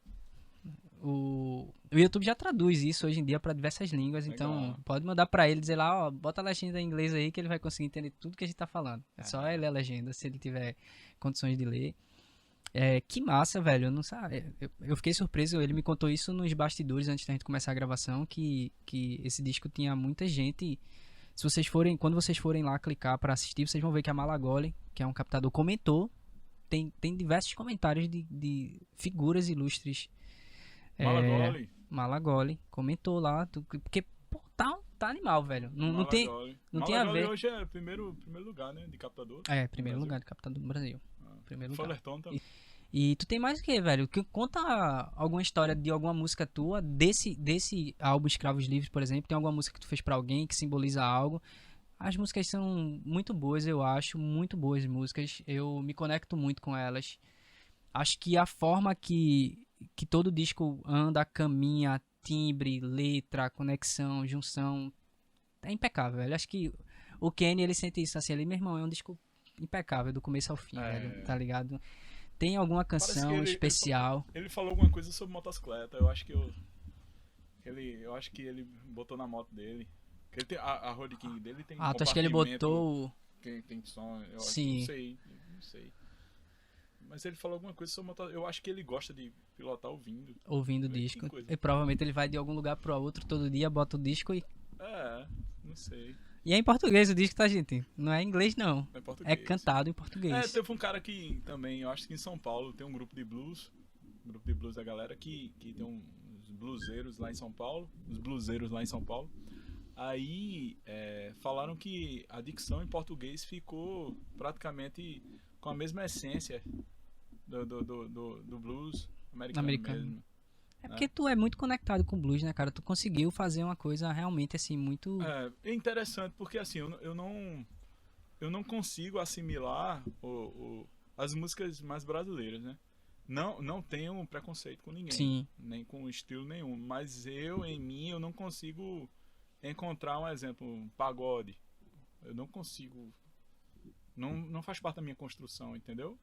A: O YouTube já traduz isso hoje em dia para diversas línguas,
B: Legal.
A: então pode mandar para ele, dizer lá, ó, bota a legenda em inglês aí que ele vai conseguir entender tudo que a gente tá falando. É só ele ler a legenda, se ele tiver condições de ler. Que massa, velho, eu não sabe. Eu fiquei surpreso, ele me contou isso nos bastidores antes da gente começar a gravação, que esse disco tinha muita gente. Quando vocês forem lá clicar para assistir, vocês vão ver que a Malagoli, que é um captador, comentou. Tem diversos comentários de figuras ilustres. Malagoli comentou lá, porque pô, tá animal, velho. Não tem a ver.
B: Hoje é primeiro lugar, né, de captador.
A: Primeiro lugar de captador no Brasil. Primeiro lugar.
B: Fullerton também.
A: E tu tem mais o que, velho? Conta alguma história de alguma música tua, desse álbum Escravos Livres, por exemplo. Tem alguma música que tu fez pra alguém que simboliza algo. As músicas são muito boas, eu acho. Muito boas músicas. Eu me conecto muito com elas. Acho que a forma que todo disco anda, caminha, timbre, letra, conexão, junção, é impecável, velho. Acho que o Kenny, ele sente isso assim, ele, meu irmão, é um disco impecável do começo ao fim, velho,
B: É,
A: tá ligado? Tem alguma
B: parece que
A: canção especial?
B: ele falou alguma coisa sobre motocicleta. Eu acho que eu acho que ele botou na moto dele. Que ele tem, a Road King dele tem
A: Ah, tu acha que ele
B: compartimento,
A: botou.
B: tem som. Eu acho, não
A: Sim,
B: sei, não sei. Mas ele falou alguma coisa sobre moto. Eu acho que ele gosta de pilotar ouvindo.
A: ouvindo o
B: Vê que
A: disco.
B: coisa.
A: E provavelmente ele vai de algum lugar pro outro todo dia, bota o disco e.
B: É, não sei.
A: E é em português o disco, tá, gente? Não é em inglês, não.
B: É
A: É
B: português.
A: cantado em
B: É,
A: português.
B: teve um cara que também, eu acho que em São Paulo tem um grupo de blues. Um grupo de blues da galera que tem uns bluseiros lá em São Paulo. Os bluseiros lá em São Paulo. Aí falaram que a dicção em português ficou praticamente com a mesma essência do blues americano
A: Americano.
B: mesmo.
A: É
B: Né?
A: porque tu é muito conectado com o blues, né, cara? Tu conseguiu fazer uma coisa realmente assim, muito.
B: É interessante porque assim, eu não consigo assimilar as músicas mais brasileiras, né? Não tenho um preconceito com ninguém,
A: Sim,
B: nem com estilo nenhum, mas em mim, eu não consigo encontrar um exemplo, um pagode. Eu não consigo, não faz parte da minha construção, entendeu?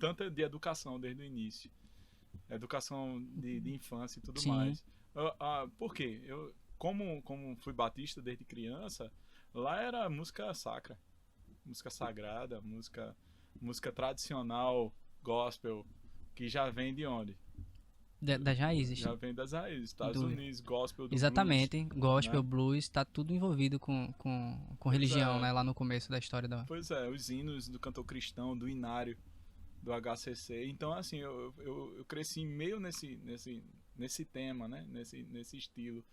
B: Tanto de educação desde o início, educação de infância e tudo
A: sim,
B: mais. Por quê? Como fui batista desde criança, lá era música sacra, música sagrada, música tradicional, gospel, que já vem de onde?
A: das raízes.
B: Já vem das raízes, Estados
A: Do...
B: Unidos, gospel do blues,
A: Exatamente, gospel,
B: né?
A: blues, tá tudo envolvido com
B: Pois
A: religião,
B: é,
A: né? Lá no começo da história da.
B: pois é, os hinos do cantor cristão, do inário, do HCC. Então, assim, eu cresci meio nesse tema, né? Nesse estilo.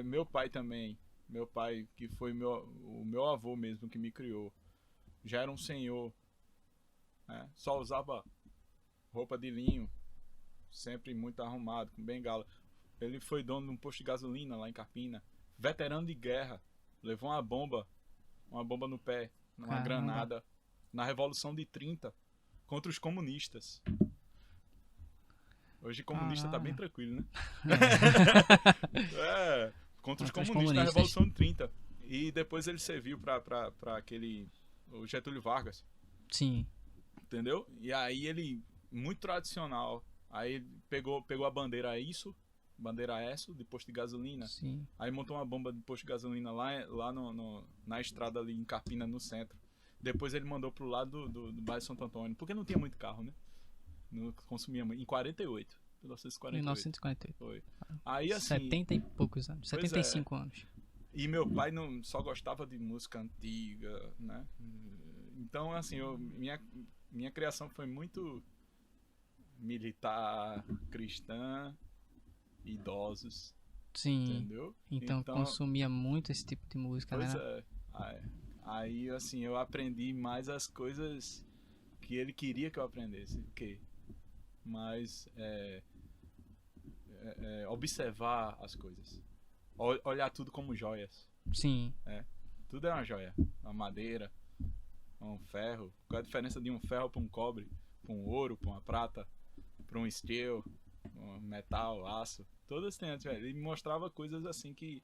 B: Meu pai também, meu pai, que foi o meu avô mesmo que me criou, já era um senhor, né? Só usava roupa de linho, sempre muito arrumado, com bengala. Ele foi dono de um posto de gasolina lá em Carpina, veterano de guerra, levou uma bomba no pé, uma
A: Caramba.
B: granada, na Revolução de 30, contra os comunistas. Hoje comunista tá bem
A: Caralho.
B: tranquilo, né?
A: É.
B: É, contra os
A: Contra os
B: comunistas na
A: comunistas.
B: Revolução de 30. E depois ele serviu pra aquele, o Getúlio Vargas,
A: Sim,
B: entendeu? E aí ele, muito tradicional, aí ele pegou a bandeira isso, bandeira ESSO, de posto de gasolina,
A: sim.
B: aí montou uma bomba de posto de gasolina lá na estrada ali em Carpina, no centro. Depois ele mandou pro lado do bairro Santo Antônio, porque não tinha muito carro, né? Não consumia muito. Em 48, 1948.
A: 1948.
B: Foi. Aí assim,
A: 70 e poucos anos.
B: pois é.
A: 75 anos.
B: E meu pai não só gostava de música antiga, né? Então, assim, minha criação foi muito militar, cristã, idosos,
A: Sim.
B: entendeu?
A: Então
B: Então,
A: consumia muito esse tipo de música,
B: pois
A: né?
B: é. Aí, assim, eu aprendi mais as coisas que ele queria que eu aprendesse. O quê? Mas observar as coisas. Olhar tudo como joias.
A: Sim.
B: Tudo é uma joia. Uma madeira, um ferro. Qual é a diferença de um ferro para um cobre, para um ouro, para uma prata, para um steel, um metal, aço? Todas têm. Ele me mostrava coisas assim que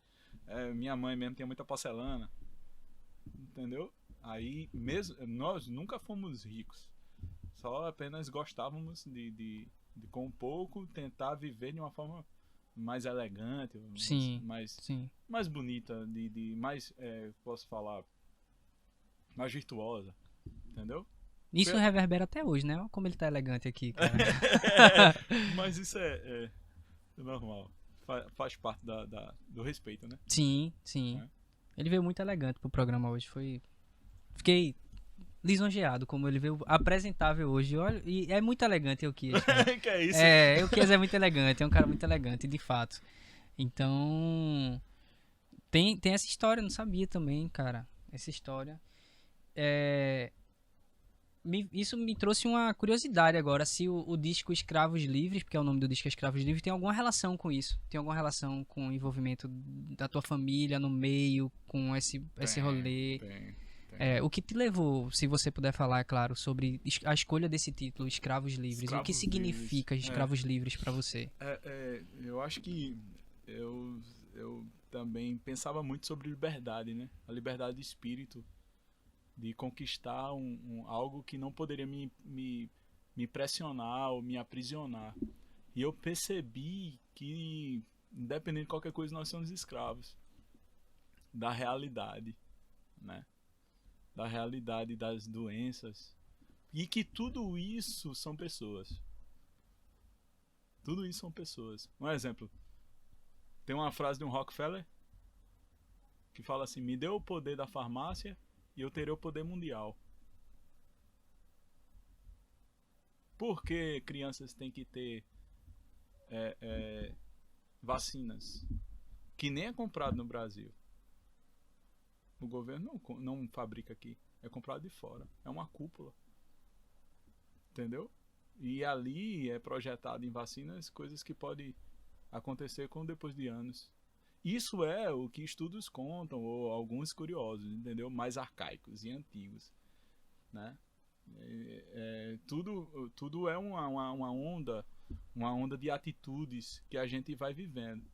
B: minha mãe mesmo tinha muita porcelana, entendeu? Aí mesmo nós nunca fomos ricos, só apenas gostávamos de com pouco tentar viver de uma forma mais elegante,
A: Sim.
B: mais
A: Sim.
B: mais bonita, de mais posso falar mais virtuosa, entendeu?
A: Isso reverbera até hoje, né? Olha como ele tá elegante aqui, cara.
B: Mas isso é normal. Faz parte do respeito, né?
A: Sim, sim.
B: É.
A: Ele veio muito elegante pro programa hoje. Fiquei lisonjeado como ele veio apresentável hoje. Olha, e é muito elegante o Kies, cara.
B: Que é isso?
A: O Kies é muito elegante, é um cara muito elegante, de fato. Então, tem essa história, eu não sabia também, cara. Essa história. Isso me trouxe uma curiosidade agora, se o disco Escravos Livres, porque é o nome do disco Escravos Livres, tem alguma relação com isso? Tem alguma relação com o envolvimento da tua família no meio, com esse rolê?
B: Tem.
A: O que te levou, se você puder falar, é claro, sobre a escolha desse título, Escravos Livres? O que
B: Escravos
A: significa
B: Livres.
A: Escravos Livres pra você?
B: Eu acho que eu também pensava muito sobre liberdade, né? A liberdade de espírito, de conquistar algo que não poderia me pressionar ou me aprisionar. E eu percebi que, independente de qualquer coisa, nós somos escravos da realidade, né? Da realidade das doenças. E que tudo isso são pessoas. Tudo isso são pessoas. Um exemplo. Tem uma frase de um Rockefeller que fala assim: me dê o poder da farmácia e eu terei o poder mundial. Por que crianças têm que ter vacinas que nem é comprado no Brasil? O governo não fabrica aqui, é comprado de fora. É uma cúpula. Entendeu? E ali é projetado em vacinas coisas que podem acontecer depois de anos. Isso é o que estudos contam, ou alguns curiosos, entendeu? Mais arcaicos e antigos, né? Tudo é uma onda de atitudes que a gente vai vivendo,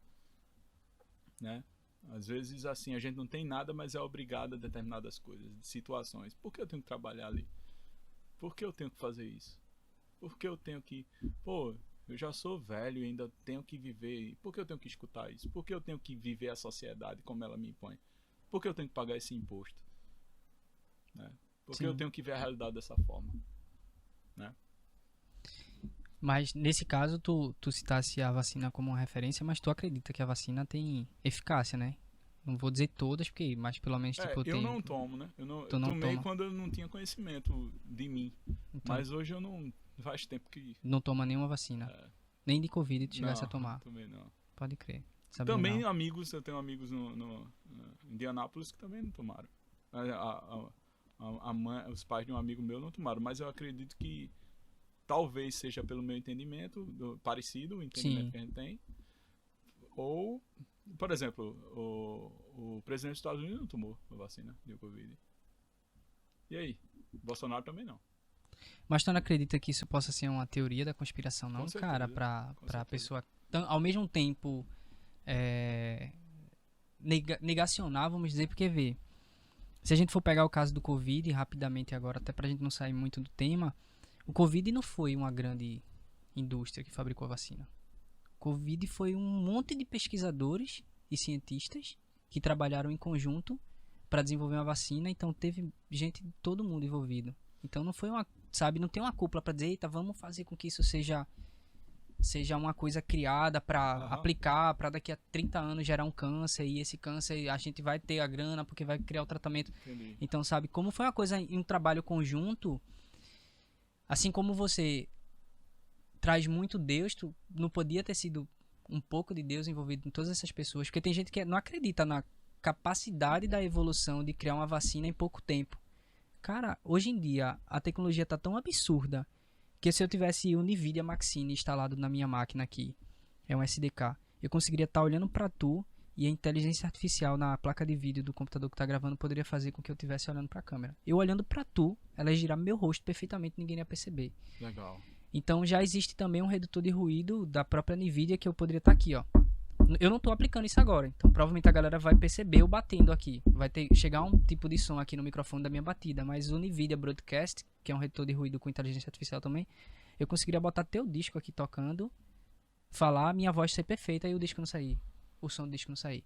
B: né? Às vezes, assim, a gente não tem nada, mas é obrigado a determinadas coisas, situações. Por que eu tenho que trabalhar ali? Por que eu tenho que fazer isso? Por que eu tenho que... Pô, eu já sou velho e ainda tenho que viver. Por que eu tenho que escutar isso? Por que eu tenho que viver a sociedade como ela me impõe? Por que eu tenho que pagar esse imposto? Né? Por que eu tenho que ver a realidade dessa forma? Né?
A: Mas nesse caso, tu citasse a vacina como uma referência, mas tu acredita que a vacina tem eficácia, né? Não vou dizer todas, mas pelo menos tipo
B: eu não tomo, né? Eu tomei
A: toma.
B: quando eu não tinha conhecimento de mim. Então, mas hoje eu não... Faz tempo que...
A: Não toma nenhuma vacina. Nem de Covid tu chegasse a tomar.
B: Também não.
A: Pode crer.
B: Também não. Eu tenho amigos no Indianápolis que também não tomaram. Os pais de um amigo meu não tomaram, mas eu acredito que talvez seja pelo meu entendimento, parecido o entendimento que a gente tem. Ou, por exemplo, o presidente dos Estados Unidos não tomou a vacina de Covid. E aí? Bolsonaro também não.
A: Mas tu não acredita que isso possa ser uma teoria da conspiração, não, cara? Pra pessoa, ao mesmo tempo, negacionar, vamos dizer, porque vê. Se a gente for pegar o caso do Covid, rapidamente agora, até pra gente não sair muito do tema, o Covid não foi uma grande indústria que fabricou a vacina. O Covid foi um monte de pesquisadores e cientistas que trabalharam em conjunto para desenvolver uma vacina, então teve gente de todo mundo envolvido. Então não foi não tem uma cúpula para dizer, eita, vamos fazer com que isso seja uma coisa criada para aplicar, para daqui a 30 anos gerar um câncer, e esse câncer a gente vai ter a grana porque vai criar o tratamento.
B: Entendi.
A: Então, sabe, como foi uma coisa em um trabalho conjunto, assim como você traz muito Deus, tu não podia ter sido um pouco de Deus envolvido em todas essas pessoas, porque tem gente que não acredita na capacidade da evolução de criar uma vacina em pouco tempo. Cara, hoje em dia a tecnologia tá tão absurda que se eu tivesse o NVIDIA Maxine instalado na minha máquina aqui, é um SDK, eu conseguiria estar olhando para tu e a inteligência artificial na placa de vídeo do computador que tá gravando poderia fazer com que eu estivesse olhando para a câmera. Eu olhando para tu, ela ia girar meu rosto perfeitamente, ninguém ia perceber.
B: Legal.
A: Então já existe também um redutor de ruído da própria NVIDIA que eu poderia estar aqui, ó. Eu não tô aplicando isso agora, então provavelmente a galera vai perceber eu batendo aqui. Vai chegar um tipo de som aqui no microfone da minha batida, mas o NVIDIA Broadcast, que é um redutor de ruído com inteligência artificial também, eu conseguiria botar teu disco aqui tocando, falar, minha voz ser perfeita e o disco não sair. O som do disco não sair.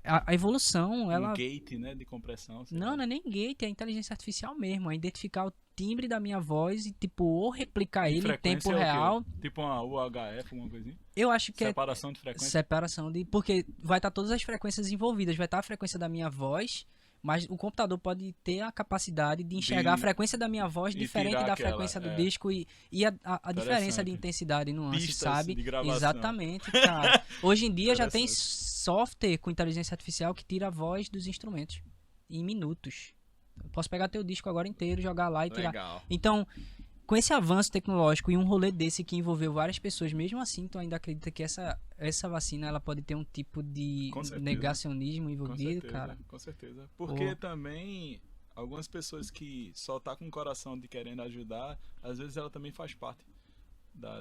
A: A evolução, ela...
B: Um gate, né, de compressão.
A: Não é nem gate, é inteligência artificial mesmo. É identificar o timbre da minha voz e, tipo, ou replicar ele em tempo real.
B: Tipo uma UHF, alguma coisinha?
A: Eu acho que
B: separação de frequência?
A: Separação de... Porque vai estar todas as frequências envolvidas. Vai estar a frequência da minha voz, mas o computador pode ter a capacidade de enxergar a frequência da minha voz diferente da frequência do disco e a diferença de intensidade, nuance,
B: pistas
A: sabe?
B: De gravação.
A: Exatamente, cara. Hoje em dia já tem software com inteligência artificial que tira a voz dos instrumentos em minutos. Eu posso pegar teu disco agora inteiro, jogar lá e tirar.
B: Legal.
A: Então, com esse avanço tecnológico e um rolê desse que envolveu várias pessoas, mesmo assim, tu ainda acredita que essa vacina ela pode ter um tipo de
B: Com certeza.
A: negacionismo
B: Com
A: envolvido,
B: certeza,
A: cara?
B: com certeza. Porque
A: Pô.
B: também algumas pessoas que só tá com o coração de querendo ajudar, às vezes ela também faz parte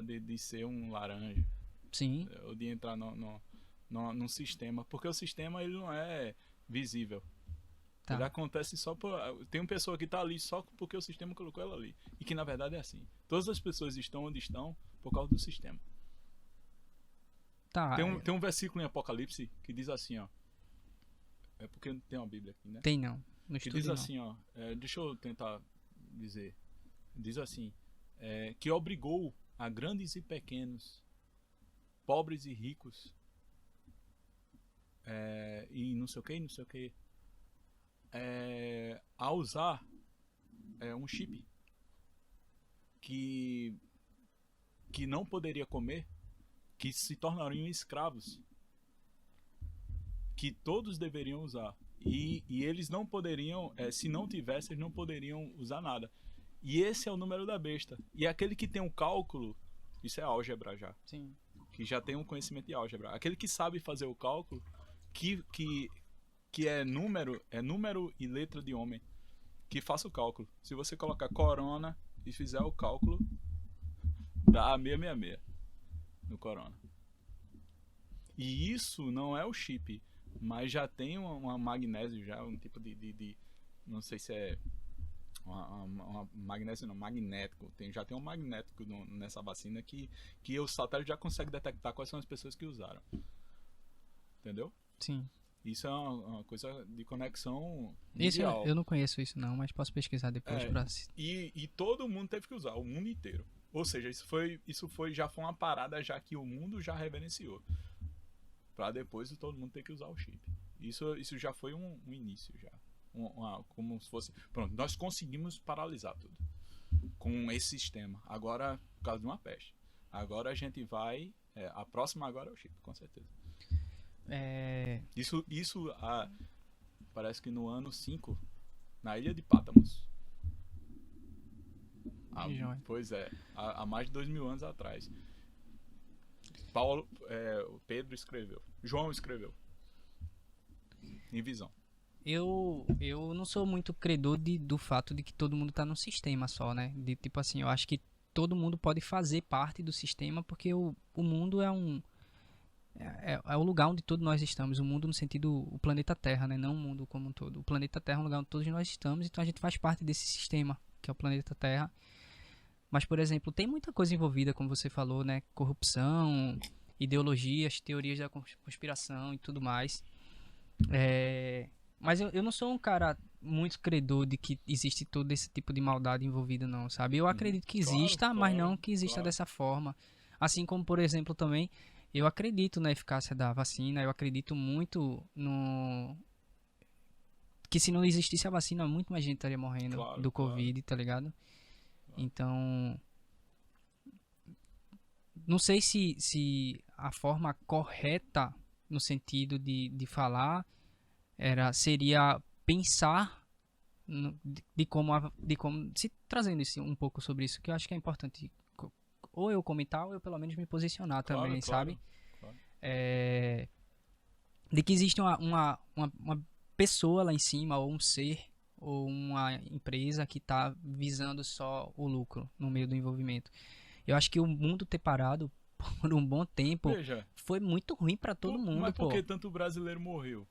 B: de ser um laranja,
A: Sim,
B: ou de entrar num sistema. Porque o sistema ele não é visível. Ele
A: tá.
B: acontece só por. Tem uma pessoa que tá ali só porque o sistema colocou ela ali. E que na verdade é assim. Todas as pessoas estão onde estão por causa do sistema.
A: Tá,
B: Tem um versículo em Apocalipse que diz assim, ó. É porque tem uma Bíblia aqui, né?
A: tem não. No
B: Que
A: estúdio
B: diz
A: não.
B: assim, ó. Deixa eu tentar dizer. Diz assim. Que obrigou a grandes e pequenos, pobres e ricos, e não sei o que, não sei o que, a usar um chip que não poderia comer, que se tornariam escravos, que todos deveriam usar. E eles não poderiam, se não tivessem, eles não poderiam usar nada. E esse é o número da besta. E aquele que tem um cálculo, isso é álgebra já,
A: Sim.
B: que já tem um conhecimento de álgebra. Aquele que sabe fazer o cálculo, que é número e letra de homem, que faça o cálculo. Se você colocar corona e fizer o cálculo, dá 666 no corona. E isso não é o chip, mas já tem uma magnésio, já um tipo de não sei se é uma magnésio, não, magnético. Já tem um magnético nessa vacina que o satélite já consegue detectar quais são as pessoas que usaram. Entendeu?
A: Sim.
B: Isso é uma coisa de conexão
A: Isso
B: mundial.
A: eu não conheço isso não, mas posso pesquisar depois pra...
B: E todo mundo teve que usar, o mundo inteiro. Ou seja, já foi uma parada já que o mundo já reverenciou. Pra depois todo mundo ter que usar o chip. Isso já foi um início já. Como se fosse... Pronto, nós conseguimos paralisar tudo com esse sistema. Agora, por causa de uma peste. Agora a gente vai... a próxima agora é o chip, com certeza. Isso parece que no ano 5, na ilha de Patmos. Pois é, há mais de 2000 anos atrás. Pedro escreveu, João escreveu, em visão.
A: Eu não sou muito credor do fato de que todo mundo tá num sistema só, né? De tipo assim, eu acho que todo mundo pode fazer parte do sistema porque o mundo é o lugar onde todos nós estamos. O mundo no sentido, o planeta Terra, né? Não o mundo como um todo. O planeta Terra é um lugar onde todos nós estamos, então a gente faz parte desse sistema, que é o planeta Terra. Mas, por exemplo, tem muita coisa envolvida, como você falou, né? Corrupção, ideologias, teorias da conspiração e tudo mais. Mas eu não sou um cara muito credor de que existe todo esse tipo de maldade envolvida, não, sabe? Eu acredito que exista, mas não que exista dessa forma. Assim como, por exemplo, também, eu acredito na eficácia da vacina, eu acredito muito que se não existisse a vacina, muito mais gente estaria morrendo do Covid, tá ligado? Então, não sei se a forma correta no sentido de falar seria pensar de como se trazendo um pouco sobre isso, que eu acho que é importante ou eu comentar ou eu pelo menos me posicionar também, sabe?
B: Claro.
A: De que existe uma pessoa lá em cima, ou um ser, ou uma empresa que está visando só o lucro no meio do envolvimento. Eu acho que o mundo ter parado por um bom tempo foi muito ruim para todo mundo.
B: Mas por que tanto brasileiro morreu?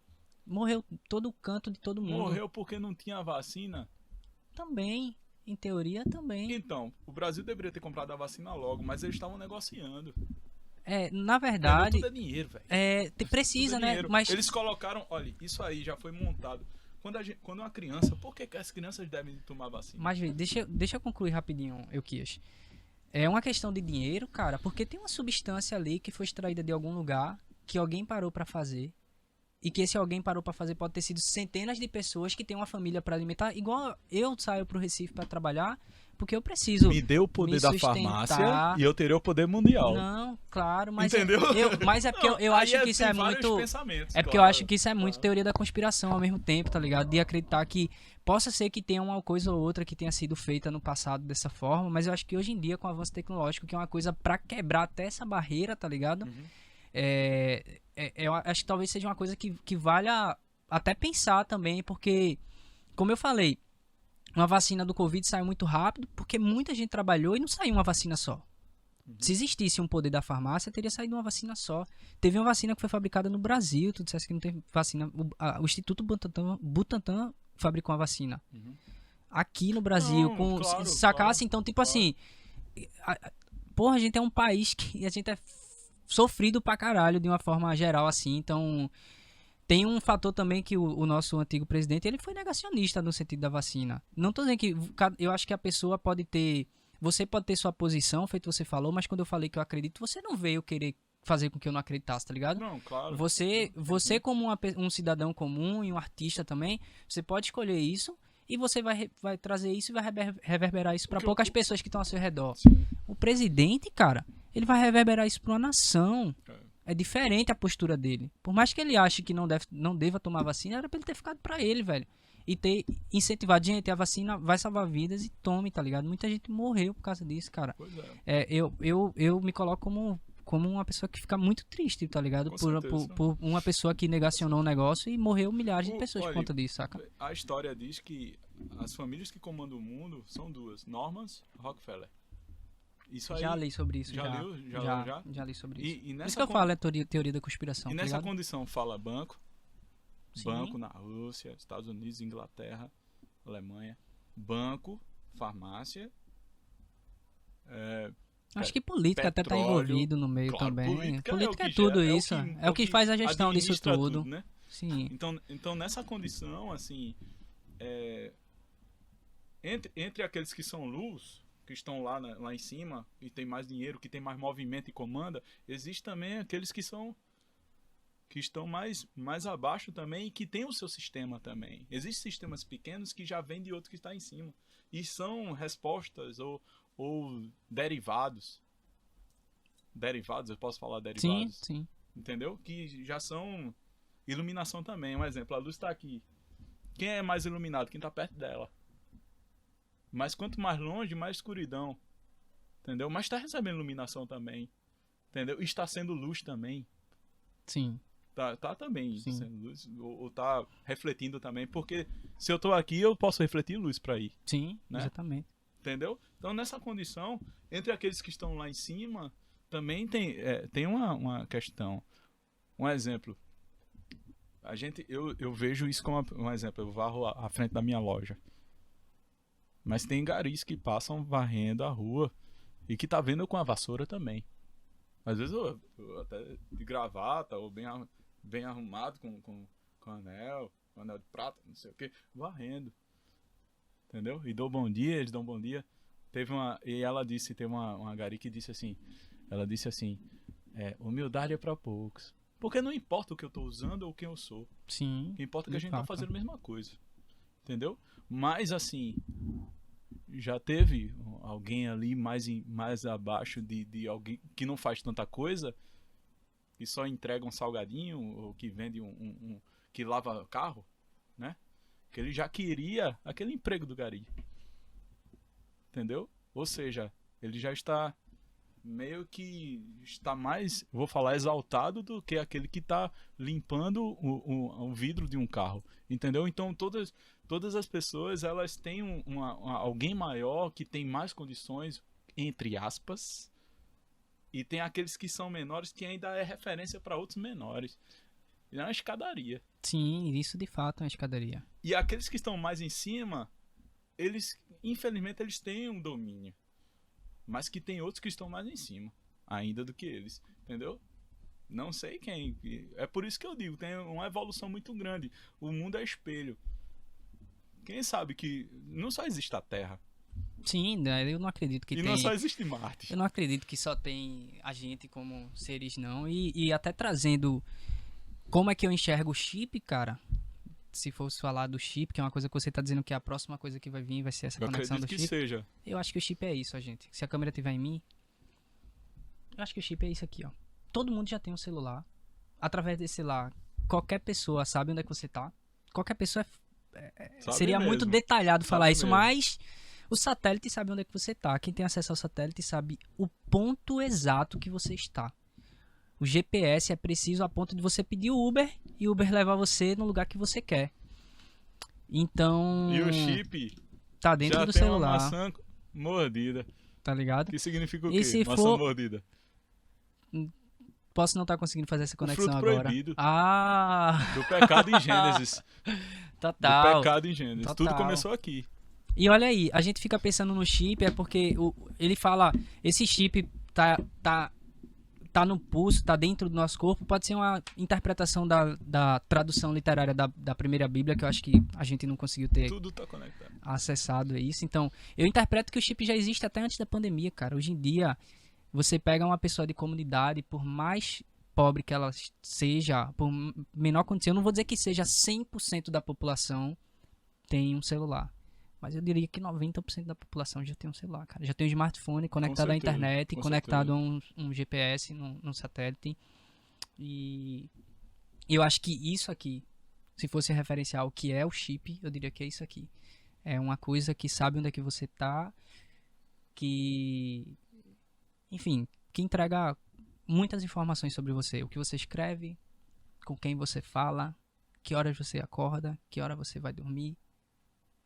A: Morreu todo canto de todo mundo.
B: Morreu porque não tinha vacina?
A: Também, em teoria também.
B: Então, o Brasil deveria ter comprado a vacina logo, mas eles estavam negociando.
A: Na verdade...
B: Tudo é dinheiro, velho.
A: Precisa, né?
B: Mas eles colocaram... Olha, isso aí já foi montado. Quando uma criança... Por que as crianças devem tomar vacina?
A: Mas, deixa eu concluir rapidinho, Euquias. É uma questão de dinheiro, cara, porque tem uma substância ali que foi extraída de algum lugar, que alguém parou pra fazer, e que esse alguém parou pra fazer pode ter sido centenas de pessoas que têm uma família pra alimentar. Igual eu saio pro Recife pra trabalhar, porque eu preciso
B: Me dê o poder
A: me
B: da
A: sustentar.
B: farmácia e eu terei o poder mundial.
A: Não, claro, mas
B: Entendeu?
A: mas é porque eu
B: Aí
A: acho que isso
B: tem
A: é
B: vários
A: muito.
B: pensamentos,
A: É porque eu
B: claro,
A: acho que isso é muito
B: claro.
A: teoria da conspiração ao mesmo tempo, tá ligado? De acreditar que possa ser que tenha uma coisa ou outra que tenha sido feita no passado dessa forma, mas eu acho que hoje em dia, com o avanço tecnológico, que é uma coisa pra quebrar até essa barreira, tá ligado?
B: Uhum.
A: Eu acho que talvez seja uma coisa que valha até pensar também, porque, como eu falei, uma vacina do Covid saiu muito rápido, porque muita gente trabalhou e não saiu uma vacina só. Se existisse um poder da farmácia, teria saído uma vacina só. Teve uma vacina que foi fabricada no Brasil, tu disseste que não teve vacina. O Instituto Butantan fabricou uma vacina. Aqui no Brasil,
B: Não, claro,
A: sacasse,
B: claro,
A: então, tipo
B: claro.
A: assim, porra, a gente é um país que a gente é sofrido pra caralho de uma forma geral, assim, então tem um fator também que o nosso antigo presidente, ele foi negacionista no sentido da vacina. Não tô dizendo que, eu acho que a pessoa pode ter, você pode ter sua posição, feito você falou, mas quando eu falei que eu acredito, você não veio querer fazer com que eu não acreditasse, tá ligado?
B: Não, claro.
A: Você como um cidadão comum e um artista também, você pode escolher isso e você vai trazer isso e vai reverberar isso para poucas pessoas que estão ao seu redor.
B: Sim.
A: O presidente, cara, ele vai reverberar isso para uma nação. É diferente a postura dele. Por mais que ele ache que não deva tomar vacina, era pra ele ter ficado pra ele, velho. E ter incentivado, gente, a vacina vai salvar vidas e tome, tá ligado? Muita gente morreu por causa disso, cara.
B: Pois é.
A: Eu me coloco como uma pessoa que fica muito triste, tá ligado?
B: Com
A: Por
B: certeza.
A: uma pessoa que negacionou o negócio e morreu milhares de pessoas
B: Olha,
A: por conta disso, saca?
B: A história diz que as famílias que comandam o mundo são duas: Normans e Rockefeller. Isso aí.
A: Já li sobre isso,
B: Já
A: já.
B: leu?
A: Já li sobre isso.
B: E
A: Por
B: nessa
A: isso que eu falo, é teoria da conspiração,
B: E
A: tá
B: nessa
A: ligado?
B: condição fala banco,
A: Sim.
B: banco na Rússia, Estados Unidos, Inglaterra, Alemanha, banco, farmácia,
A: Acho que política até tá
B: petróleo.
A: envolvido no meio
B: Claro,
A: também.
B: política
A: Política
B: é
A: é
B: o que
A: tudo
B: gera-
A: isso. É o que faz a gestão disso
B: administra
A: tudo.
B: né?
A: Sim.
B: Então nessa condição, assim, entre aqueles que são luz, que estão lá em cima, e tem mais dinheiro, que tem mais movimento e comanda, existe também aqueles que estão mais abaixo também e que tem o seu sistema também. Existem sistemas pequenos que já vêm de outro que está em cima. E são respostas ou derivados. Derivados, eu posso falar derivados?
A: Sim.
B: Entendeu? Que já são iluminação também. Um exemplo, a luz está aqui. Quem é mais iluminado? Quem está perto dela. Mas quanto mais longe, mais escuridão. Entendeu? Mas está recebendo iluminação também. Entendeu? E está sendo luz também.
A: Sim.
B: Tá também
A: Sim.
B: sendo luz. Ou tá refletindo também. Porque se eu tô aqui, eu posso refletir luz para aí.
A: Sim,
B: né?
A: exatamente.
B: Entendeu? Então, nessa condição, entre aqueles que estão lá em cima, também tem uma questão. Um exemplo. Eu vejo isso como um exemplo. Eu varro à frente da minha loja. Mas tem garis que passam varrendo a rua e que tá vendo com a vassoura também. Às vezes eu até de gravata ou bem arrumado com anel de prata, não sei o que, varrendo. Entendeu? E dou bom dia, eles dão bom dia. E ela disse, tem uma gari que disse assim, ela disse assim, humildade é para poucos. Porque não importa o que eu tô usando ou quem eu sou.
A: Sim.
B: O que importa é que a gente tá fazendo a mesma coisa. Entendeu? Mas assim, já teve alguém ali mais abaixo de alguém que não faz tanta coisa e só entrega um salgadinho ou que vende que lava carro, né? Que ele já queria aquele emprego do gari. Entendeu? Ou seja, ele já está meio que está mais, vou falar, exaltado do que aquele que está limpando o vidro de um carro. Entendeu? Então todas as pessoas, elas têm alguém maior que tem mais condições, entre aspas, e tem aqueles que são menores que ainda é referência para outros menores. É uma escadaria.
A: Sim, isso de fato é uma escadaria.
B: E aqueles que estão mais em cima, infelizmente, eles têm um domínio. Mas que tem outros que estão mais em cima ainda do que eles. Entendeu? Não sei quem. É por isso que eu digo, tem uma evolução muito grande. O mundo é espelho. Quem sabe que não só existe a Terra.
A: Sim, eu não acredito que
B: e
A: tem...
B: não só existe Marte.
A: Eu não acredito que só tem a gente como seres, não. E até trazendo como é que eu enxergo o chip, cara. se fosse falar do chip, que é uma coisa que você tá dizendo que a próxima coisa que vai vir vai ser essa
B: Eu
A: conexão do
B: acredito que
A: chip.
B: seja.
A: Eu acho que o chip é isso, ó, gente. Se a câmera tiver em mim, eu acho que o chip é isso aqui, ó. Todo mundo já tem um celular. Através desse celular, qualquer pessoa sabe onde é que você tá. Qualquer pessoa
B: Sabe
A: seria
B: mesmo.
A: muito detalhado falar
B: Sabe
A: isso,
B: mesmo.
A: mas o satélite sabe onde é que você tá. Quem tem acesso ao satélite sabe o ponto exato que você está. O GPS é preciso a ponto de você pedir o Uber e o Uber levar você no lugar que você quer. Então,
B: E o chip
A: tá dentro
B: já
A: do
B: tem uma
A: celular,
B: maçã mordida.
A: tá ligado?
B: Que significa o
A: E
B: quê?
A: se
B: Maçã
A: for-
B: mordida.
A: Posso não estar conseguindo fazer essa conexão
B: fruto
A: agora.
B: proibido.
A: Ah,
B: Do pecado em Gênesis. Do
A: total.
B: pecado em Gênesis.
A: Total.
B: Tudo começou aqui.
A: E olha aí, a gente fica pensando no chip, é porque ele fala, esse chip tá no pulso, tá dentro do nosso corpo, pode ser uma interpretação da tradução literária da primeira Bíblia, que eu acho que a gente não conseguiu ter
B: Tudo tá conectado.
A: acessado a isso. Então, eu interpreto que o chip já existe até antes da pandemia, cara. Hoje em dia, você pega uma pessoa de comunidade, por mais pobre que ela seja, por menor condição, eu não vou dizer que seja 100% da população tem um celular. Mas eu diria que 90% da população já tem um celular, cara. Já tem um smartphone conectado à
B: certeza,
A: internet,
B: com
A: conectado a um GPS num satélite. E eu acho que isso aqui, se fosse referenciar o que é o chip, eu diria que é isso aqui. É uma coisa que sabe onde é que você tá, que... Enfim, que entrega muitas informações sobre você. O que você escreve, com quem você fala, que horas você acorda, que hora você vai dormir,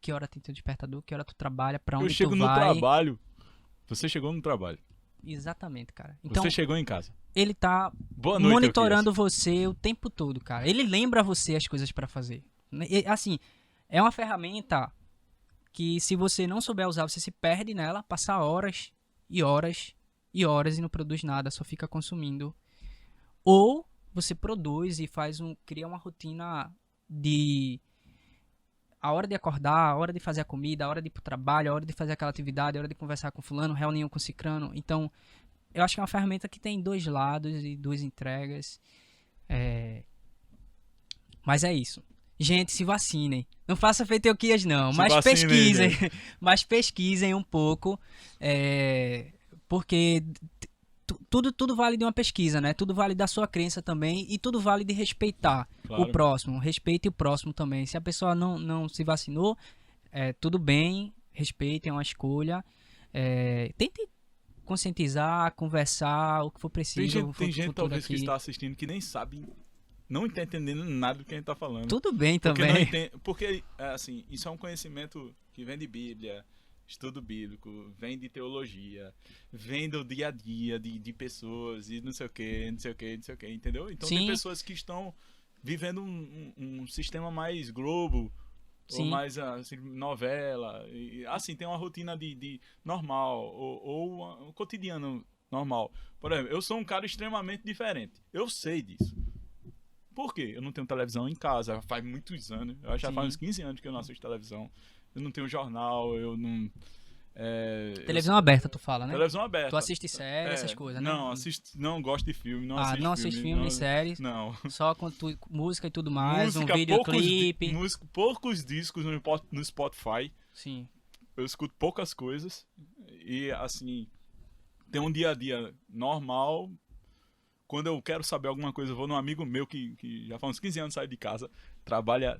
A: que hora tem teu despertador, que hora tu trabalha, pra onde
B: Eu chego
A: tu
B: no
A: vai.
B: trabalho. Você chegou no trabalho.
A: Exatamente, cara. Então,
B: Você chegou em casa.
A: ele tá
B: Boa noite,
A: monitorando você o tempo todo, cara. Ele lembra você as coisas pra fazer. E, assim, é uma ferramenta que se você não souber usar, você se perde nela, passa horas e horas e horas e não produz nada, só fica consumindo. Ou você produz e cria uma rotina de a hora de acordar, a hora de fazer a comida, a hora de ir pro trabalho, a hora de fazer aquela atividade, a hora de conversar com fulano, reunião com cicrano. Então, eu acho que é uma ferramenta que tem dois lados e duas entregas. Mas é isso. Gente, se vacinem. Não façam feito Euquias, não.
B: Se
A: Mas
B: vacinem,
A: pesquisem.
B: gente.
A: Mas pesquisem um pouco. Porque tudo vale de uma pesquisa, né? Tudo vale da sua crença também. E tudo vale de respeitar
B: Claro.
A: o próximo. Respeite o próximo também. Se a pessoa não se vacinou, tudo bem. Respeitem, é uma escolha. Tente conscientizar, conversar, o que for preciso.
B: Tem gente talvez
A: aqui.
B: que está assistindo que nem sabe, não está entendendo nada do que a gente está falando.
A: Tudo bem
B: Porque
A: também.
B: não entende, porque assim, isso é um conhecimento que vem de Bíblia, estudo bíblico, vem de teologia, vem do dia a dia de pessoas e não sei o que, não sei o que, não sei o que, entendeu? Então
A: Sim.
B: tem pessoas que estão vivendo um sistema mais Globo, ou
A: Sim.
B: mais assim, novela, e, assim, tem uma rotina de normal, ou um cotidiano normal. Por exemplo, eu sou um cara extremamente diferente. Eu sei disso. Por quê? Eu não tenho televisão em casa, faz muitos anos. Eu já
A: Sim.
B: faz uns 15 anos que eu não assisto televisão. Eu não tenho jornal, eu não...
A: Televisão aberta, tu fala, né?
B: Televisão aberta.
A: Tu assiste série, essas coisas, né?
B: Não, não gosto de filme, não assisto
A: não assiste filme,
B: não,
A: nem séries.
B: Não.
A: Só com música e tudo mais,
B: Música,
A: um videoclipe.
B: poucos discos no Spotify.
A: Sim.
B: Eu escuto poucas coisas. E, assim, tem um dia a dia normal. Quando eu quero saber alguma coisa, eu vou num amigo meu que já faz uns 15 anos sai de casa. Trabalha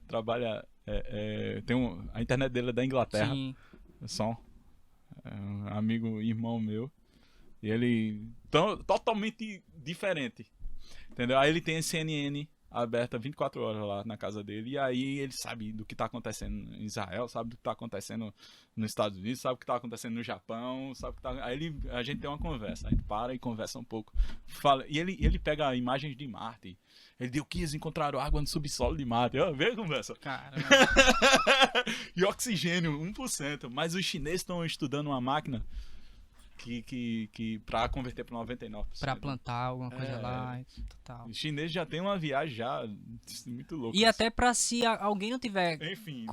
B: a internet dele é da Inglaterra.
A: Sim.
B: Som. É um amigo, irmão meu. E ele totalmente diferente. Entendeu? Aí ele tem a CNN aberta 24 horas lá na casa dele. E aí ele sabe do que tá acontecendo em Israel, sabe do que tá acontecendo nos Estados Unidos, sabe o que tá acontecendo no Japão, sabe o que tá... Aí a gente tem uma conversa, a gente para e conversa um pouco. Fala, e ele pega imagens de Marte. Ele deu que eles encontraram água no subsolo de Marte. Vê a conversa.
A: Cara,
B: E oxigênio, 1%. Mas os chineses estão estudando uma máquina que pra converter para 99%.
A: pra plantar alguma coisa lá e tal.
B: Os chineses já tem uma viagem já muito louca.
A: E até pra se alguém não tiver
B: Enfim.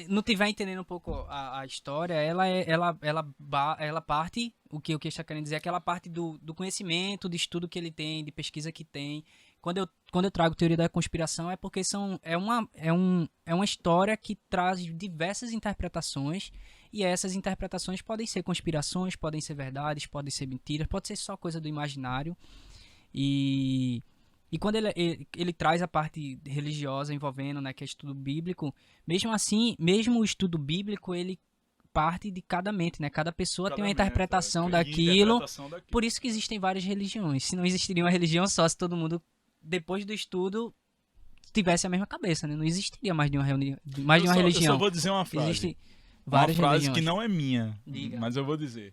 A: não tiver entendendo um pouco a história, ela parte, o que está querendo dizer é que ela parte do conhecimento, de estudo que ele tem, de pesquisa que tem, quando eu trago teoria da conspiração é porque é uma história que traz diversas interpretações, e essas interpretações podem ser conspirações, podem ser verdades, podem ser mentiras, pode ser só coisa do imaginário. E quando ele traz a parte religiosa envolvendo, né, que é estudo bíblico, mesmo assim, mesmo o estudo bíblico, ele parte de cada mente, né? Cada pessoa tem uma interpretação daquilo. Por isso que existem várias religiões. Se não existiria uma religião só, se todo mundo, depois do estudo, tivesse a mesma cabeça, né? Não existiria mais de uma religião.
B: Eu só vou dizer uma frase.
A: Existem várias religiões.
B: Que não é minha, mas eu vou dizer.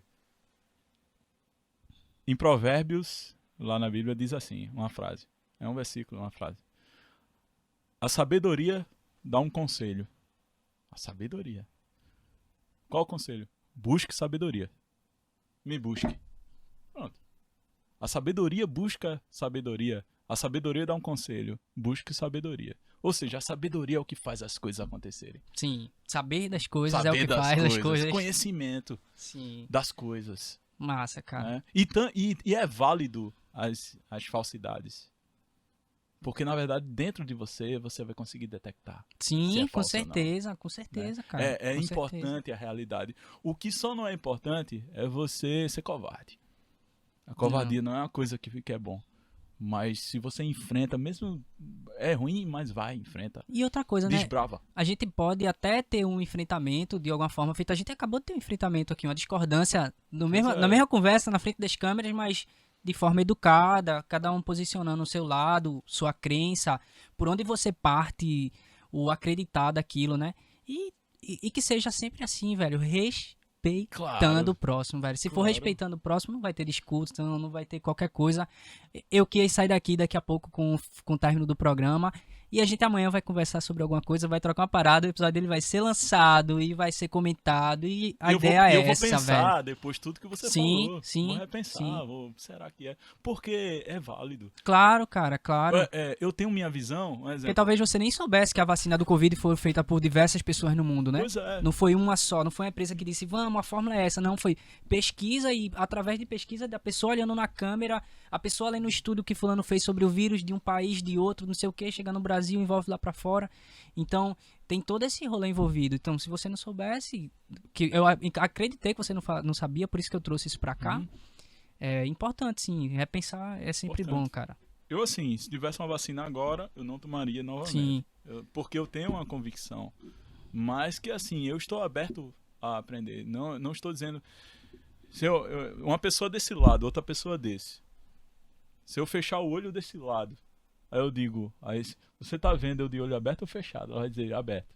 B: Em Provérbios, lá na Bíblia, diz assim, uma frase. É um versículo, uma frase. A sabedoria dá um conselho. A sabedoria. Qual o conselho? Busque sabedoria. Me busque. Pronto. A sabedoria busca sabedoria. A sabedoria dá um conselho. Busque sabedoria. Ou seja, a sabedoria é o que faz as coisas acontecerem.
A: Sim. Saber das coisas é o que faz as coisas.
B: Conhecimento das coisas.
A: Massa, cara.
B: Né? E é válido as falsidades. Porque, na verdade, dentro de você vai conseguir detectar.
A: Sim, com certeza,
B: né?
A: Cara.
B: É importante a realidade. O que só não é importante é você ser covarde. A covardia não é uma coisa que é bom. Mas se você enfrenta, mesmo é ruim, mas vai, enfrenta.
A: E outra coisa,
B: Desbrava.
A: Né? A gente pode até ter um enfrentamento de alguma forma feito. A gente acabou de ter um enfrentamento aqui, uma discordância na mesma conversa, na frente das câmeras, mas de forma educada, cada um posicionando o seu lado, sua crença, por onde você parte, o acreditar daquilo, né? E que seja sempre assim, velho, respeitando o próximo, velho. Se for respeitando o próximo, não vai ter discussão, não vai ter qualquer coisa. Eu quis sair daqui a pouco com o término do programa. E a gente amanhã vai conversar sobre alguma coisa, vai trocar uma parada, o episódio dele vai ser lançado e vai ser comentado. E a ideia é essa, velho. Eu vou
B: pensar depois tudo que você falou.
A: Sim,
B: vou repensar, será que é? Porque é válido.
A: Claro, cara, claro.
B: Eu tenho minha visão, um exemplo.
A: Porque talvez você nem soubesse que a vacina do Covid foi feita por diversas pessoas no mundo, né?
B: Pois é.
A: Não foi uma só, não foi uma empresa que disse, vamos, a fórmula é essa. Não, foi pesquisa e através de pesquisa da pessoa olhando na câmera, a pessoa lendo o estudo que fulano fez sobre o vírus de um país, de outro, não sei o que, chega no Brasil, envolve lá pra fora. Então, tem todo esse rolê envolvido. Então, se você não soubesse, que eu acreditei que você não sabia, por isso que eu trouxe isso pra cá. É importante, sim. Repensar é sempre bom, cara.
B: Eu, assim, se tivesse uma vacina agora, eu não tomaria novamente. Sim. Porque eu tenho uma convicção. Mas que, assim, eu estou aberto a aprender. Não estou dizendo... Se uma pessoa desse lado, outra pessoa desse. Se eu fechar o olho desse lado, aí eu digo, você tá vendo eu de olho aberto ou fechado? Ela vai dizer, aberto.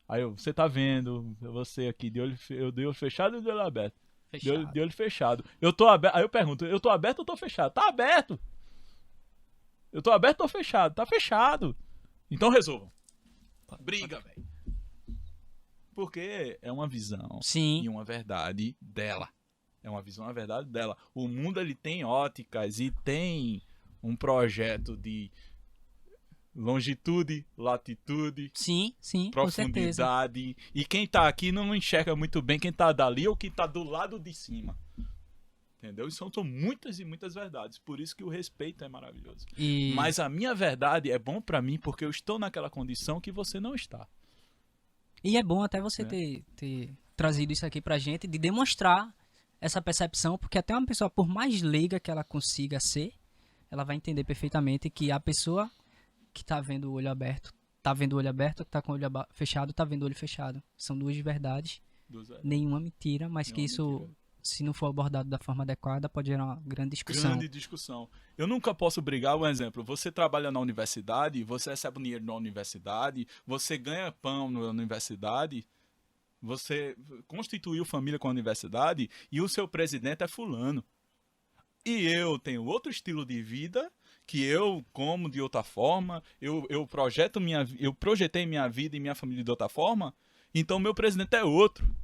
B: Aí você tá vendo, você aqui, eu de olho fechado ou de olho aberto? De olho fechado. Eu tô aberto. Aí eu pergunto, eu tô aberto ou tô fechado? Tá aberto! Eu tô aberto ou fechado? Tá fechado! Então resolvam. Briga, velho. Porque é uma visão e uma verdade dela. É uma visão, uma verdade dela. O mundo, ele tem óticas e tem um projeto de longitude, latitude, profundidade. E quem tá aqui não enxerga muito bem quem tá dali ou quem tá do lado de cima. Entendeu? São muitas e muitas verdades. Por isso que o respeito é maravilhoso. Mas a minha verdade é bom pra mim porque eu estou naquela condição que você não está.
A: E é bom até você ter trazido isso aqui pra gente, de demonstrar essa percepção, porque até uma pessoa, por mais leiga que ela consiga ser, ela vai entender perfeitamente que a pessoa que tá vendo o olho aberto, que tá com o olho fechado, tá vendo o olho fechado. São duas verdades, nenhuma mentira, mas que isso, se não for abordado da forma adequada, pode gerar uma grande discussão.
B: Eu nunca posso brigar, um exemplo, você trabalha na universidade, você recebe dinheiro na universidade, você ganha pão na universidade, você constituiu família com a universidade e o seu presidente é fulano. E eu tenho outro estilo de vida, que eu como de outra forma, eu projetei minha vida e minha família de outra forma, então meu presidente é outro.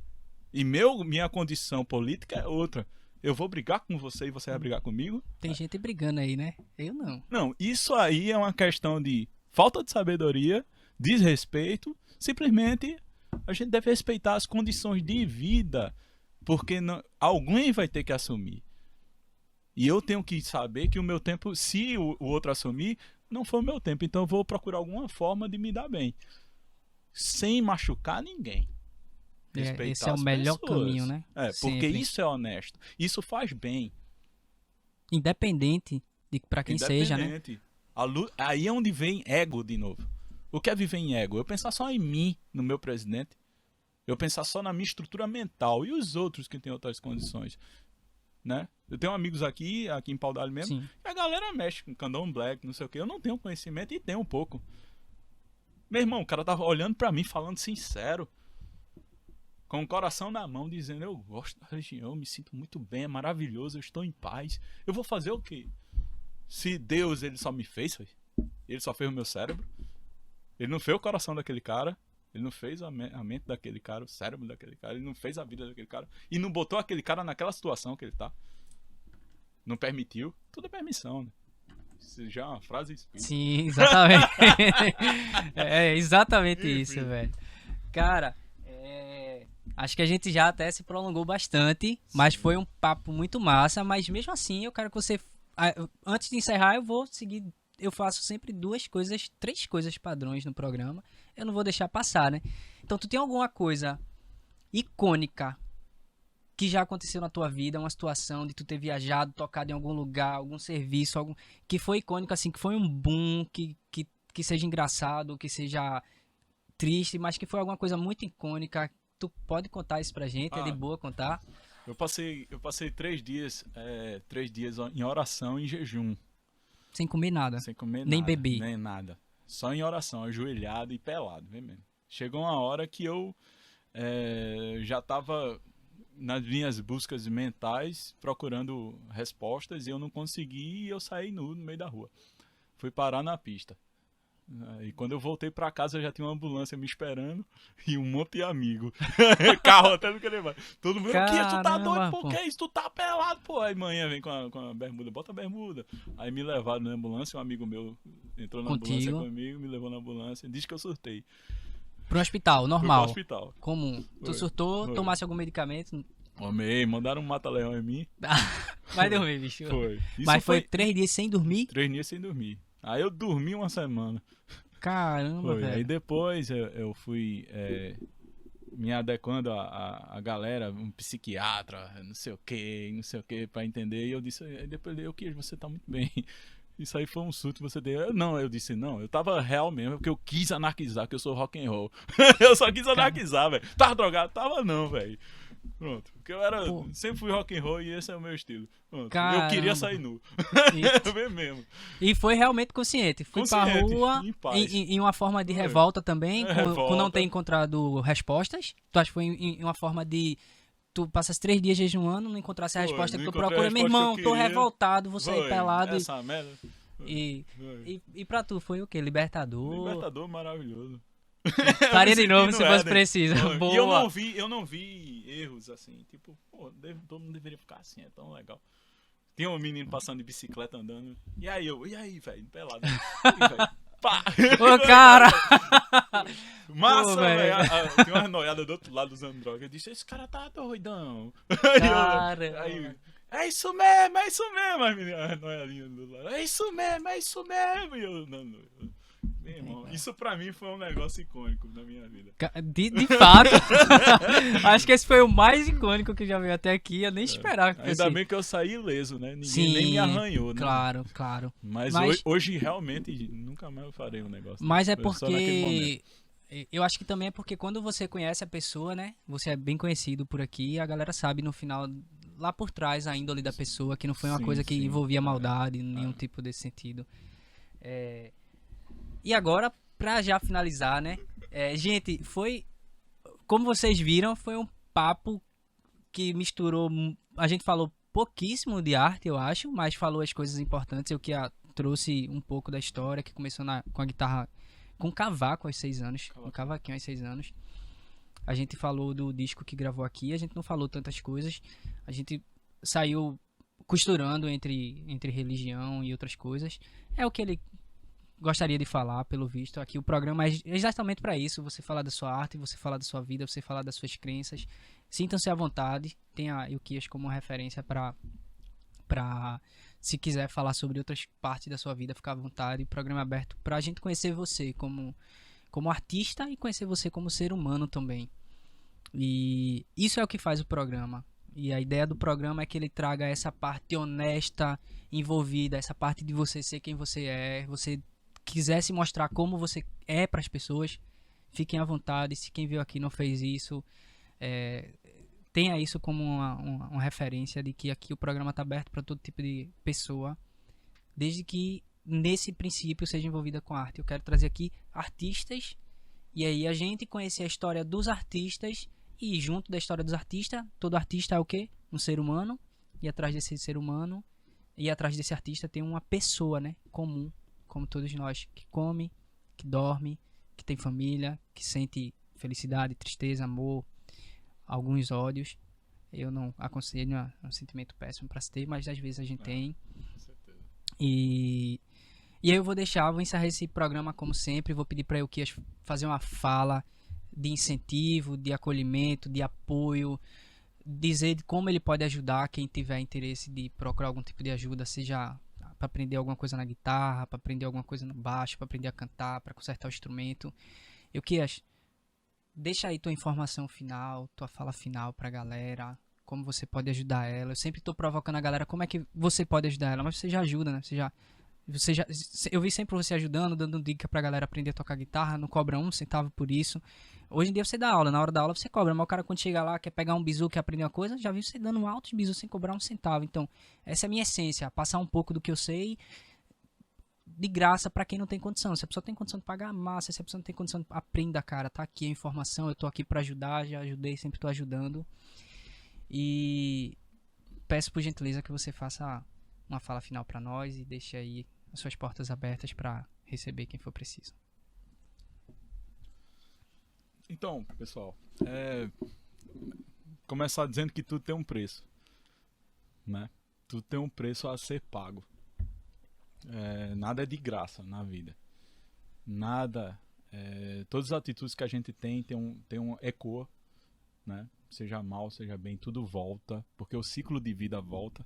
B: E minha condição política é outra. Eu vou brigar com você e você vai brigar comigo?
A: Tem gente brigando aí, né? Eu não.
B: Não, isso aí é uma questão de falta de sabedoria, desrespeito, simplesmente... A gente deve respeitar as condições de vida, porque alguém vai ter que assumir. E eu tenho que saber que o meu tempo, se o outro assumir, não foi o meu tempo. Então eu vou procurar alguma forma de me dar bem. Sem machucar ninguém. Respeitar
A: Esse é o
B: as
A: melhor
B: pessoas.
A: caminho, né?
B: Porque
A: Sempre.
B: isso é honesto. Isso faz bem.
A: Independente de para quem seja, né?
B: Independente. Aí é onde vem ego de novo. O que é viver em ego? Eu pensar só em mim, no meu presidente. Eu pensar só na minha estrutura mental. E os outros que têm outras condições. Né? Eu tenho amigos aqui em Paudalho mesmo,
A: Sim.
B: que a galera mexe com candomblé, não sei o que. Eu não tenho conhecimento e tenho um pouco. Meu irmão, o cara tava olhando pra mim, falando sincero. Com o coração na mão, dizendo, eu gosto da religião, eu me sinto muito bem, é maravilhoso, eu estou em paz. Eu vou fazer o quê? Se Deus, ele só me fez, ele só fez o meu cérebro. Ele não fez o coração daquele cara. Ele não fez a mente daquele cara, o cérebro daquele cara. Ele não fez a vida daquele cara. E não botou aquele cara naquela situação que ele tá. Não permitiu. Tudo é permissão, né? Isso já é uma frase espírita.
A: Sim, exatamente. É exatamente isso, velho. Cara, acho que a gente já até se prolongou bastante, mas foi um papo muito massa. Mas mesmo assim, eu quero que você... Antes de encerrar, eu vou seguir... Eu faço sempre 3 coisas padrões no programa. Eu não vou deixar passar, né? Então, tu tem alguma coisa icônica que já aconteceu na tua vida, uma situação de tu ter viajado, tocado em algum lugar, algum serviço, que foi icônico, assim, que foi um boom, que seja engraçado, que seja triste, mas que foi alguma coisa muito icônica. Tu pode contar isso pra gente? É de boa contar?
B: Eu passei 3 dias, 3 dias em oração e em jejum.
A: Sem comer nada.
B: Sem comer
A: nem
B: nada.
A: beber.
B: Nem nada. Só em oração, ajoelhado e pelado, vem mesmo. Chegou uma hora que eu já estava nas minhas buscas mentais, procurando respostas, e eu não consegui, e eu saí nu no meio da rua. Fui parar na pista. E quando eu voltei pra casa, já tinha uma ambulância me esperando e um monte de amigo. Carro até não querer mais. Todo mundo, aqui, tu tá doido, por que isso? Tu tá pelado, pô. Aí manhã vem com a bermuda, bota a bermuda. Aí me levaram na ambulância, um amigo meu entrou na ambulância comigo, me levou na ambulância, disse que eu surtei.
A: Pro hospital, normal.
B: Fui pro hospital.
A: Comum. Tu surtou, tomasse algum medicamento?
B: Tomei, mandaram um mata-leão em mim.
A: Vai dormir, bicho.
B: Foi.
A: Mas foi 3 dias sem dormir?
B: 3 dias sem dormir. Aí eu dormi uma semana.
A: Caramba, velho.
B: Aí depois eu fui me adequando a galera, um psiquiatra, não sei o que, pra entender. E eu disse, aí depois eu quis, você tá muito bem. Isso aí foi um surto que você deu. Eu disse, eu tava real mesmo, porque eu quis anarquizar, que eu sou rock and roll. Eu só quis anarquizar, velho. Tava drogado? Tava não, velho. Pronto. Porque eu sempre fui rock and roll e esse é o meu estilo. Pronto. Eu queria sair nu. Bem mesmo.
A: E foi realmente consciente. Fui pra rua em uma forma de revolta também, com não ter encontrado respostas. Tu acha que foi em uma forma de... Tu passas 3 dias jejuando, não encontrasse a resposta que tu procura. Meu irmão, tô revoltado, vou sair pelado.
B: Essa merda.
A: E pra tu, foi o quê? Libertador?
B: Libertador maravilhoso.
A: Faria de novo se fosse preciso.
B: E eu não vi erros assim. Tipo, todo mundo deveria ficar assim, é tão legal. Tem um menino passando de bicicleta andando. E aí, velho, pelado. Pá!
A: Ô, cara!
B: Massa, velho. Tem uma noiada do outro lado usando droga. Eu disse, esse cara tá doidão.
A: Cara!
B: É isso mesmo. As meninas, a noiadinha do outro lado. É isso mesmo. E eu, não. Meu irmão, isso pra mim foi um negócio icônico na minha vida.
A: De fato. Acho que esse foi o mais icônico que já veio até aqui. Eu nem esperava que fosse.
B: Ainda bem que eu saí ileso, né? Ninguém nem me arranhou, né?
A: Claro.
B: Mas hoje realmente nunca mais eu farei um negócio.
A: Mas é porque... Eu acho que também é porque quando você conhece a pessoa, né? Você é bem conhecido por aqui, a galera sabe no final, lá por trás, a índole da pessoa, que não foi uma coisa que envolvia maldade, nenhum tipo desse sentido. E agora, pra já finalizar, né? Gente, como vocês viram, foi um papo que misturou... A gente falou pouquíssimo de arte, eu acho, mas falou as coisas importantes. Eu que trouxe um pouco da história, que começou com a guitarra, com cavaco aos 6 anos, um cavaquinho aos 6 anos. A gente falou do disco que gravou aqui, a gente não falou tantas coisas. A gente saiu costurando entre religião e outras coisas. É o que ele gostaria de falar, pelo visto. Aqui o programa é exatamente para isso. Você falar da sua arte, você falar da sua vida, você falar das suas crenças. Sintam-se à vontade. Tenha a Ilquias como referência para Se quiser falar sobre outras partes da sua vida, ficar à vontade. O programa é aberto pra gente conhecer você como artista e conhecer você como ser humano também. E isso é o que faz o programa. E a ideia do programa é que ele traga essa parte honesta envolvida, essa parte de você ser quem você quiser se mostrar como você é para as pessoas, fiquem à vontade. Se quem veio aqui não fez isso, tenha isso como uma referência de que aqui o programa está aberto para todo tipo de pessoa, desde que nesse princípio seja envolvida com arte. Eu quero trazer aqui artistas, e aí a gente conhecer a história dos artistas, e junto da história dos artistas, todo artista é o quê? Um ser humano, e atrás desse ser humano, e atrás desse artista tem uma pessoa, né, comum, como todos nós, que come, que dorme, que tem família, que sente felicidade, tristeza, amor, alguns ódios. Eu não aconselho, é um sentimento péssimo para se ter, mas às vezes a gente tem.
B: Com certeza.
A: E aí eu vou encerrar esse programa como sempre, vou pedir para eu que fazer uma fala de incentivo, de acolhimento, de apoio, dizer de como ele pode ajudar quem tiver interesse de procurar algum tipo de ajuda, seja para aprender alguma coisa na guitarra, para aprender alguma coisa no baixo, para aprender a cantar, para consertar o instrumento. Eu queria deixa aí tua informação final, tua fala final pra galera, como você pode ajudar ela. Eu sempre tô provocando a galera como é que você pode ajudar ela, mas você já ajuda, né? Eu vi sempre você ajudando, dando dica pra galera aprender a tocar guitarra, não cobra um centavo por isso. Hoje em dia você dá aula, na hora da aula você cobra, mas o cara quando chega lá, quer pegar um bizu, quer aprender uma coisa, já vi você dando altos bizus sem cobrar um centavo. Então, essa é a minha essência, passar um pouco do que eu sei de graça pra quem não tem condição. Se a pessoa tem condição de pagar massa, se a pessoa não tem condição, aprenda, cara. Tá aqui a informação, eu tô aqui pra ajudar, já ajudei, sempre tô ajudando. E peço por gentileza que você faça uma fala final pra nós e deixe aí as suas portas abertas pra receber quem for preciso.
B: Então, pessoal, começar dizendo que tudo tem um preço, né? Tudo tem um preço a ser pago. Nada é de graça na vida. Nada. Todas as atitudes que a gente tem um eco, né? Seja mal, seja bem, tudo volta, porque o ciclo de vida volta.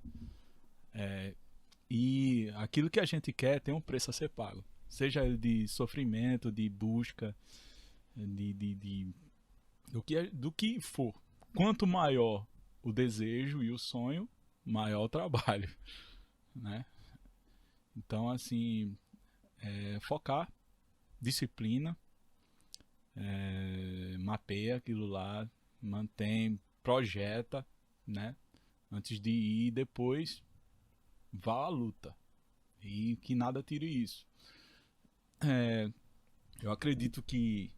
B: E aquilo que a gente quer tem um preço a ser pago. Seja ele de sofrimento, de busca, do que for. Quanto maior o desejo e o sonho, maior o trabalho, né? Então, assim, focar, disciplina, mapeia aquilo lá, mantém, projeta, né? Antes de ir, depois vá à luta. E que nada tire isso. Eu acredito que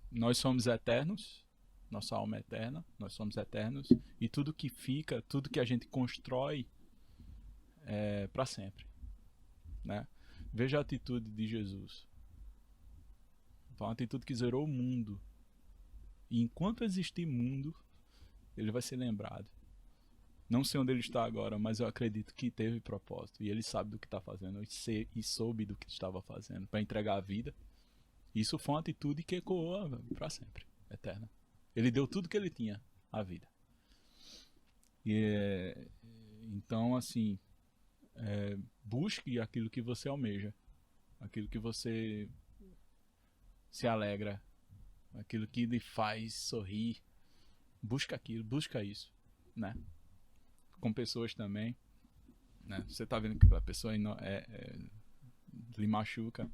B: nós somos eternos, nossa alma é eterna, nós somos eternos, e tudo que fica, tudo que a gente constrói é para sempre, né? Veja a atitude de Jesus. Foi uma atitude que zerou o mundo. E enquanto existir mundo, ele vai ser lembrado. Não sei onde ele está agora, mas eu acredito que teve propósito. E ele sabe do que está fazendo. E soube do que estava fazendo para entregar a vida. Isso foi uma atitude que ecoou para sempre, eterna. Ele deu tudo que ele tinha à vida. Então, assim, busque aquilo que você almeja, aquilo que você se alegra, aquilo que lhe faz sorrir. Busca aquilo, busca isso, né? Com pessoas também, né? Você tá vendo que aquela pessoa lhe machuca,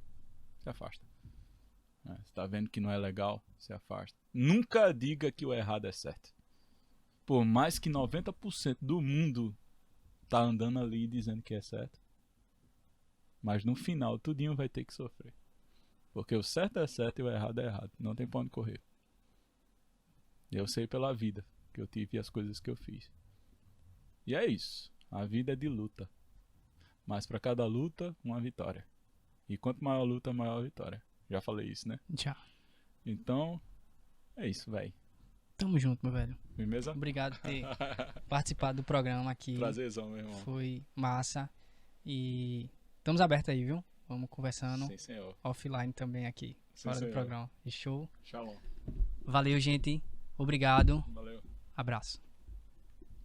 B: se afasta. Você tá vendo que não é legal, se afasta. Nunca diga que o errado é certo. Por mais que 90% do mundo tá andando ali dizendo que é certo, mas no final tudinho vai ter que sofrer. Porque o certo é certo e o errado é errado. Não tem pra onde correr. Eu sei pela vida que eu tive e as coisas que eu fiz. E é isso. A vida é de luta. Mas para cada luta, uma vitória. E quanto maior a luta, maior a vitória. Já falei isso, né?
A: Já.
B: Então, é isso, velho.
A: Tamo junto, meu velho.
B: Firmeza?
A: Obrigado por ter participado do programa aqui.
B: Prazerzão, meu irmão.
A: Foi massa. E estamos abertos aí, viu? Vamos conversando.
B: Sim, senhor.
A: Offline também aqui.
B: Sim,
A: fora do
B: senhor.
A: programa. E show.
B: Shalom.
A: Valeu, gente. Obrigado.
B: Valeu.
A: Abraço.